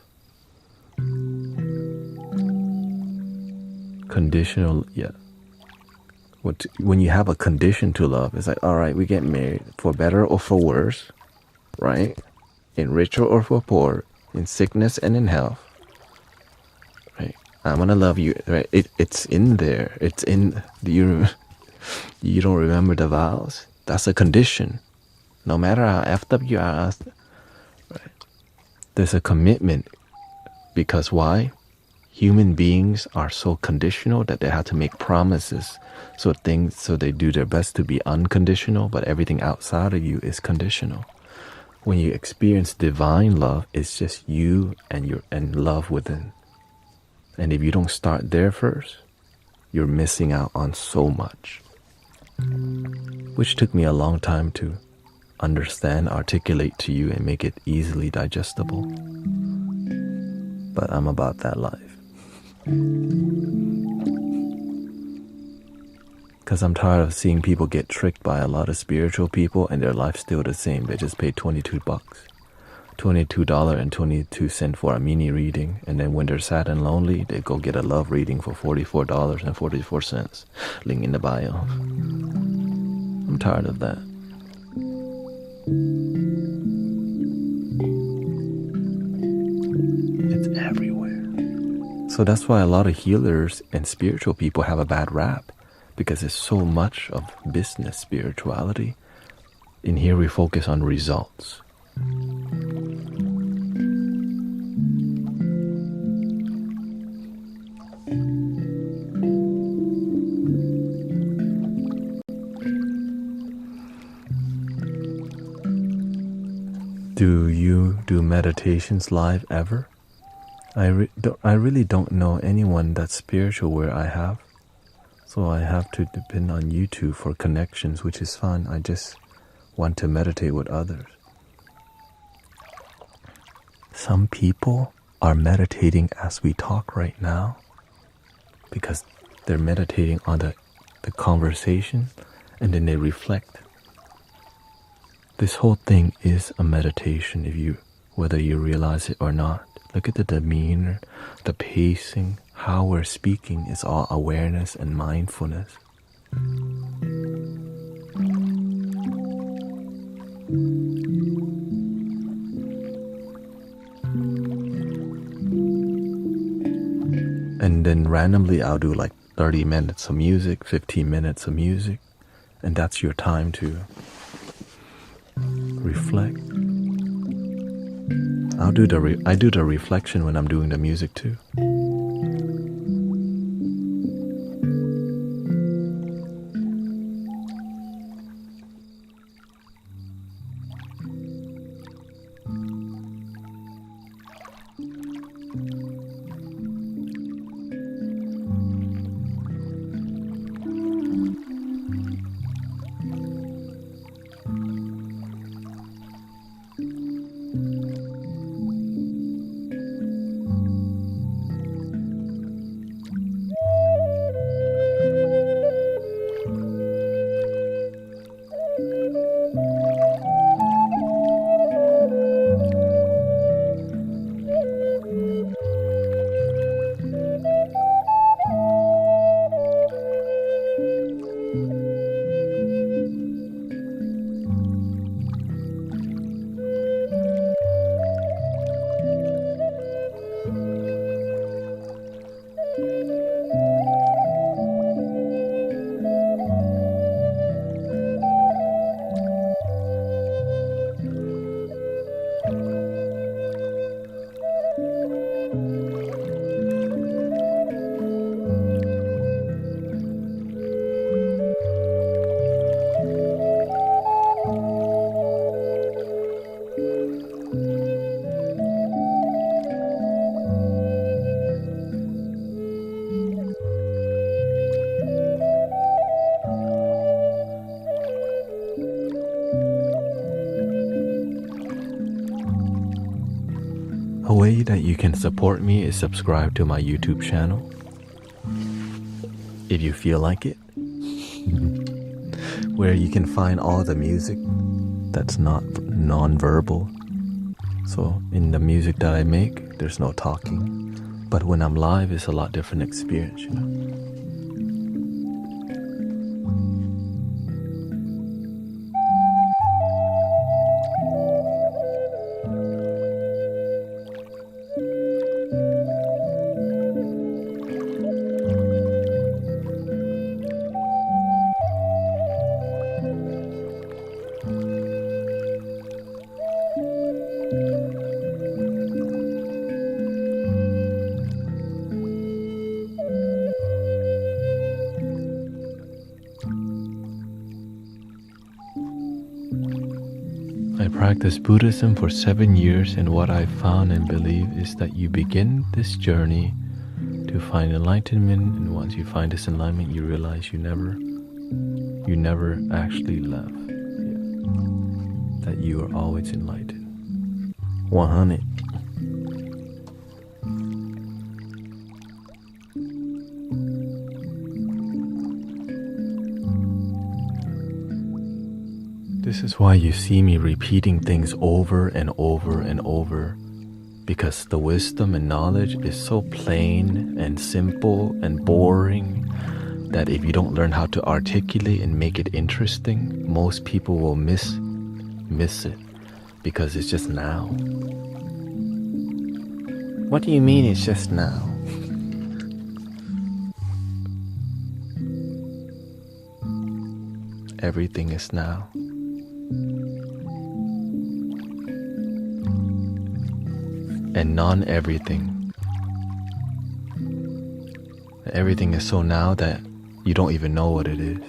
Speaker 1: Conditional, yeah. When you have a condition to love, it's like, all right, we get married for better or for worse, right? In richer or for poor, in sickness and in health, right? I'm gonna love you, right? It's in there. It's in. You don't remember the vows? That's a condition. No matter how effed up you are, right? There's a commitment. Because why? Human beings are so conditional that they have to make promises. So they do their best to be unconditional, but everything outside of you is conditional. When you experience divine love, it's just you and love within. And if you don't start there first, you're missing out on so much. Which took me a long time to understand, articulate to you, and make it easily digestible. But I'm about that life. Because I'm tired of seeing people get tricked by a lot of spiritual people and their life's still the same. They just paid $22. $22.22 for a mini reading, and then when they're sad and lonely, they go get a love reading for $44.44. Link in the bio. I'm tired of that. It's everywhere. So that's why a lot of healers and spiritual people have a bad rap, because there's so much of business spirituality. In here we focus on results. Do you do meditations live ever? I really don't know anyone that's spiritual where I have. So I have to depend on YouTube for connections, which is fun. I just want to meditate with others. Some people are meditating as we talk right now because they're meditating on the conversation, and then they reflect. This whole thing is a meditation, whether you realize it or not. Look at the demeanor, the pacing, how we're speaking is all awareness and mindfulness. And then randomly I'll do like 30 minutes of music, 15 minutes of music, and that's your time to reflect. I do the reflection when I'm doing the music too. way that you can support me is subscribe to my YouTube channel. If you feel like it. Where you can find all the music that's not non-verbal. So in the music that I make, there's no talking. But when I'm live, it's a lot different experience, you know. I practiced Buddhism for 7 years, and what I found and believe is that you begin this journey to find enlightenment, and once you find this enlightenment, you realize you never actually left. That you are always enlightened. 100. This is why you see me repeating things over and over and over, because the wisdom and knowledge is so plain and simple and boring that if you don't learn how to articulate and make it interesting, most people will miss it because it's just now. What do you mean it's just now? Everything is now. And non-everything. Everything is so now that you don't even know what it is.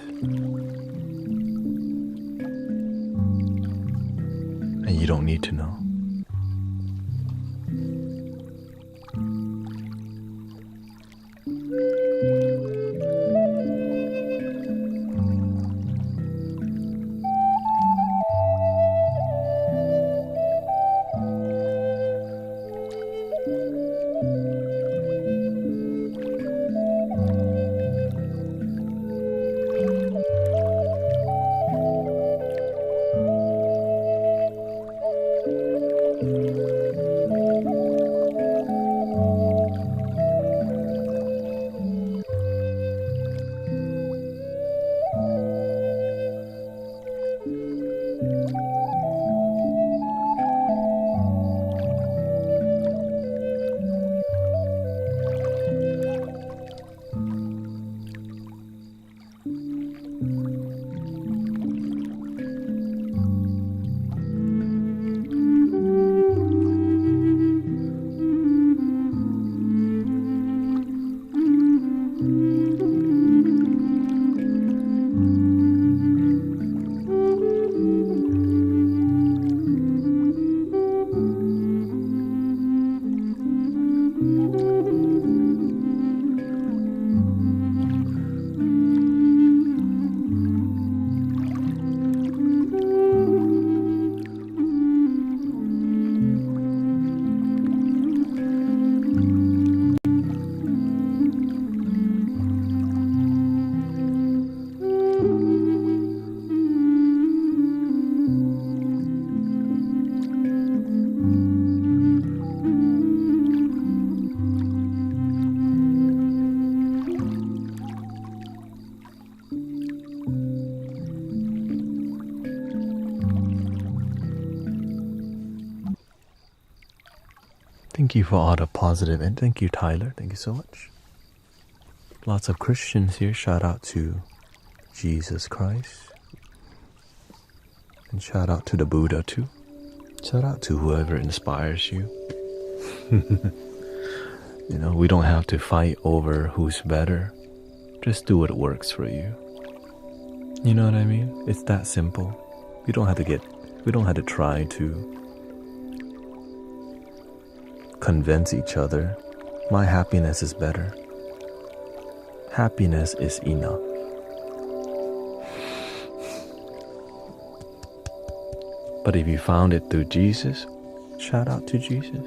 Speaker 1: And you don't need to know. Thank you for all the positive, and thank you, Tyler. Thank you so much. Lots of Christians here. Shout out to Jesus Christ. And shout out to the Buddha too. Shout out to whoever inspires you. You know, we don't have to fight over who's better. Just do what works for you. You know what I mean? It's that simple. We don't have to try to convince each other. My happiness is better. Happiness is enough. But if you found it through Jesus, shout out to Jesus.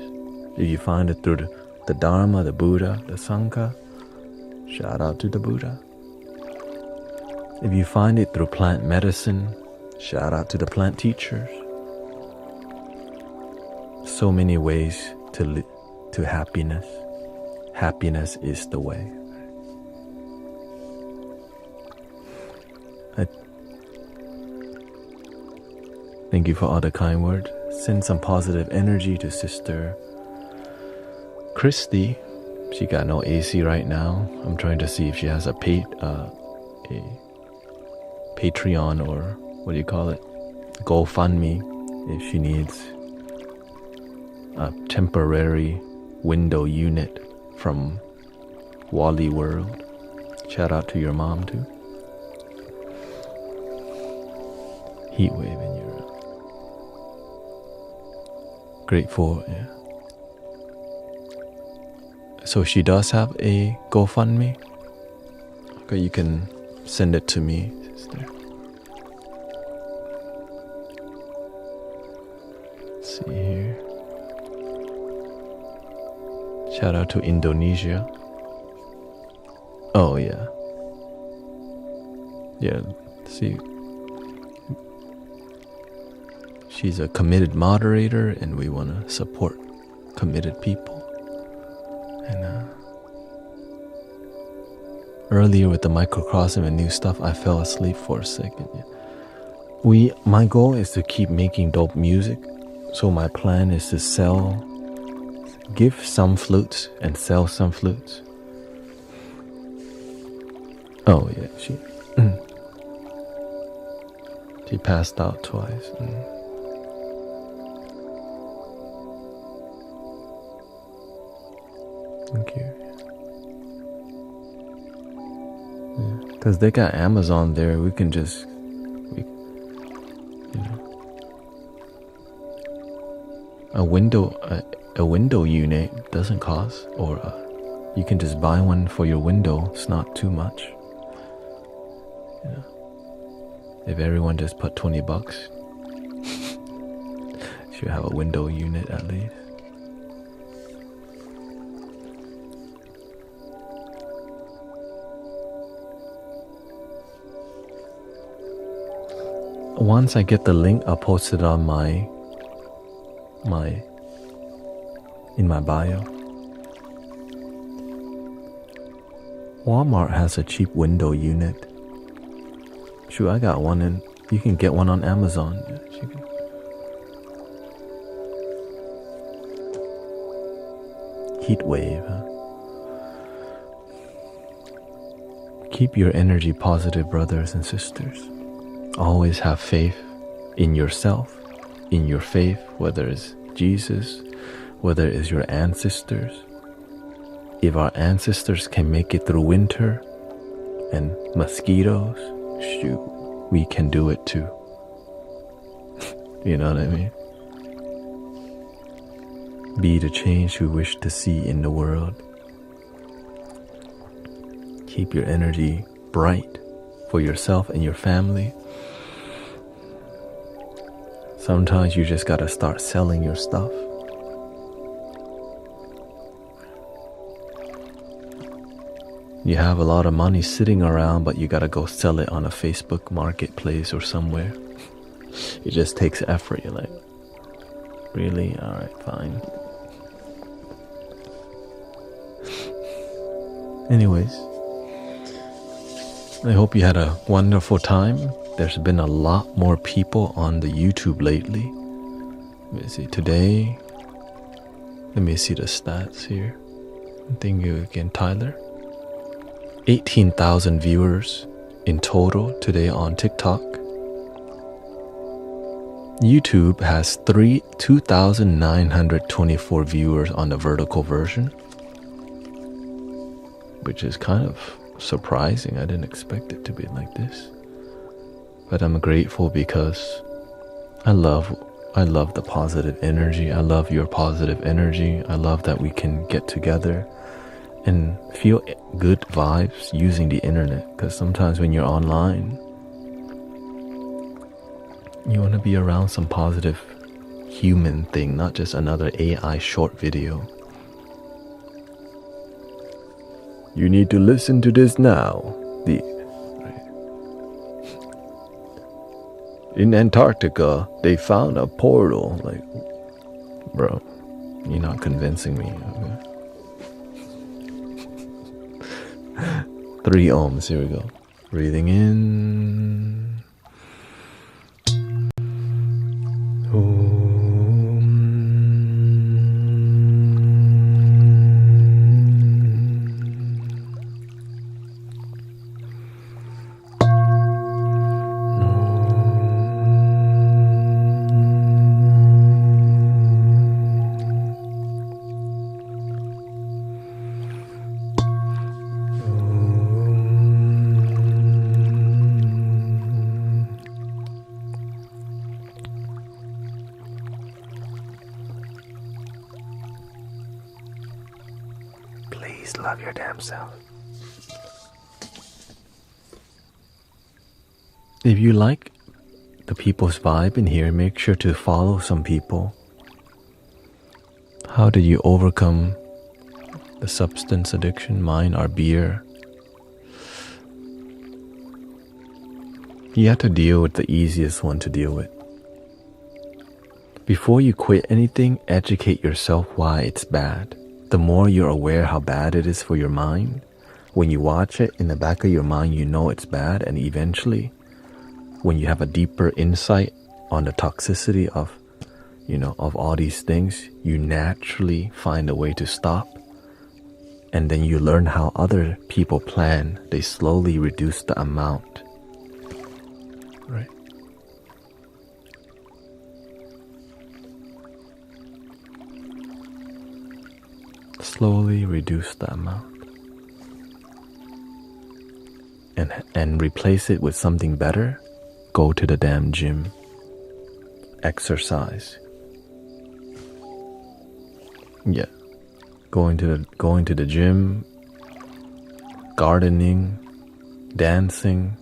Speaker 1: If you find it through the Dharma, the Buddha, the Sangha, shout out to the Buddha. If you find it through plant medicine, shout out to the plant teachers. So many ways to happiness. Happiness is the way. Thank you for all the kind words. Send some positive energy to Sister Christy. She got no AC right now. I'm trying to see if she has a Patreon or what do you call it? GoFundMe if she needs a temporary window unit from Wally World. Shout out to your mom too. Heat wave in Europe. Grateful, yeah. So she does have a GoFundMe. Okay, you can send it to me, sister. Let's see here. Shout out to Indonesia. Oh yeah. Yeah, see. She's a committed moderator and we want to support committed people. And earlier with the microcosm and new stuff, I fell asleep for a second. My goal is to keep making dope music. So my plan is to give some flutes and sell some flutes. Oh yeah, she passed out twice. Thank you. Because they got Amazon there, we can just, a window unit doesn't cost, or you can just buy one for your window. It's not too much. If everyone just put $20, should have a window unit at least. Once I get the link, I'll post it on in my bio. Walmart has a cheap window unit. Shoot, I got one, and you can get one on Amazon. Heat wave, huh? Keep your energy positive, brothers and sisters. Always have faith in yourself, in your faith, whether it's Jesus, whether it's your ancestors. If our ancestors can make it through winter and mosquitoes, shoot, we can do it too. You know what I mean? Be the change we wish to see in the world. Keep your energy bright for yourself and your family. Sometimes you just gotta start selling your stuff. You have a lot of money sitting around, but you gotta go sell it on a Facebook marketplace or somewhere. It just takes effort. You're like, really? Alright, fine. Anyways, I hope you had a wonderful time. There's been a lot more people on the YouTube lately. Let me see, today, let me see the stats here. Thank you again, Tyler. 18,000 viewers in total today on TikTok. YouTube has 2,924 viewers on the vertical version, which is kind of surprising. I didn't expect it to be like this. But I'm grateful because I love the positive energy. I love your positive energy. I love that we can get together and feel good vibes using the internet. Because sometimes when you're online, you want to be around some positive human thing, not just another AI short video. You need to listen to this now. In Antarctica, they found a portal. Like, bro, you're not convincing me. Okay? 3 ohms, here we go. Breathing in. Please love your damn self. If you like the people's vibe in here, make sure to follow some people. How did you overcome the substance addiction? Mine are beer. You have to deal with the easiest one to deal with. Before you quit anything, educate yourself why it's bad. The more you're aware how bad it is for your mind, when you watch it, in the back of your mind, you know it's bad, and eventually, when you have a deeper insight on the toxicity of all these things, you naturally find a way to stop. And then you learn how other people plan. They slowly reduce the amount. Right? Slowly reduce the amount. And replace it with something better. Go to the damn gym. Exercise. Yeah. Going to the gym, gardening, dancing,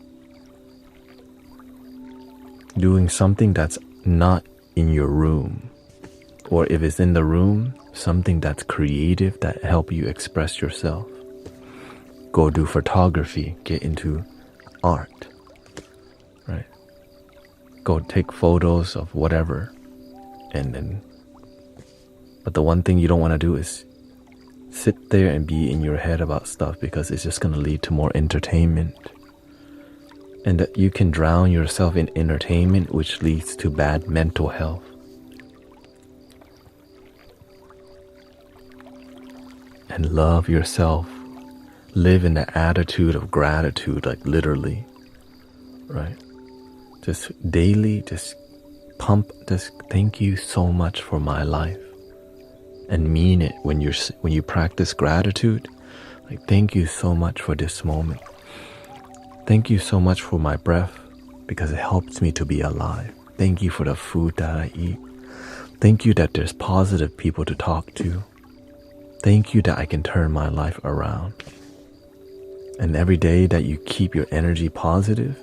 Speaker 1: doing something that's not in your room. Or if it's in the room, something that's creative that help you express yourself. Go do photography, get into art, right? Go take photos of whatever. But the one thing you don't want to do is sit there and be in your head about stuff, because it's just going to lead to more entertainment. And that you can drown yourself in entertainment, which leads to bad mental health. And love yourself. Live in the attitude of gratitude, like literally, right? Just daily, just thank you so much for my life. And mean it when you practice gratitude. Like, thank you so much for this moment. Thank you so much for my breath, because it helps me to be alive. Thank you for the food that I eat. Thank you that there's positive people to talk to. Thank you that I can turn my life around. And every day that you keep your energy positive,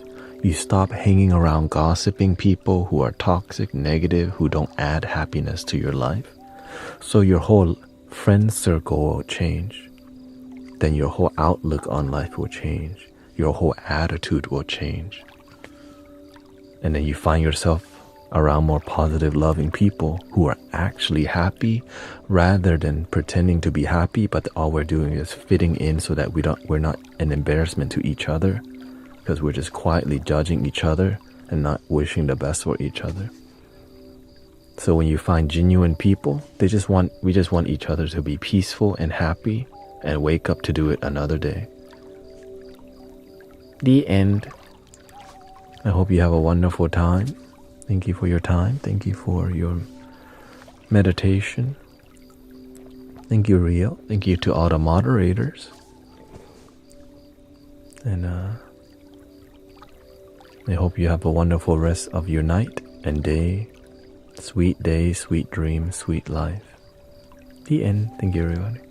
Speaker 1: you stop hanging around gossiping people who are toxic, negative, who don't add happiness to your life. So your whole friend circle will change. Then your whole outlook on life will change. Your whole attitude will change. And then you find yourself around more positive, loving people who are actually happy, rather than pretending to be happy, but all we're doing is fitting in so that we're not an embarrassment to each other, because we're just quietly judging each other and not wishing the best for each other. So when you find genuine people, we just want each other to be peaceful and happy and wake up to do it another day. The end. I hope you have a wonderful time. Thank you for your time. Thank you for your meditation. Thank you, Rio. Thank you to all the moderators. And I hope you have a wonderful rest of your night and day. Sweet day, sweet dream, sweet life. The end. Thank you, everybody.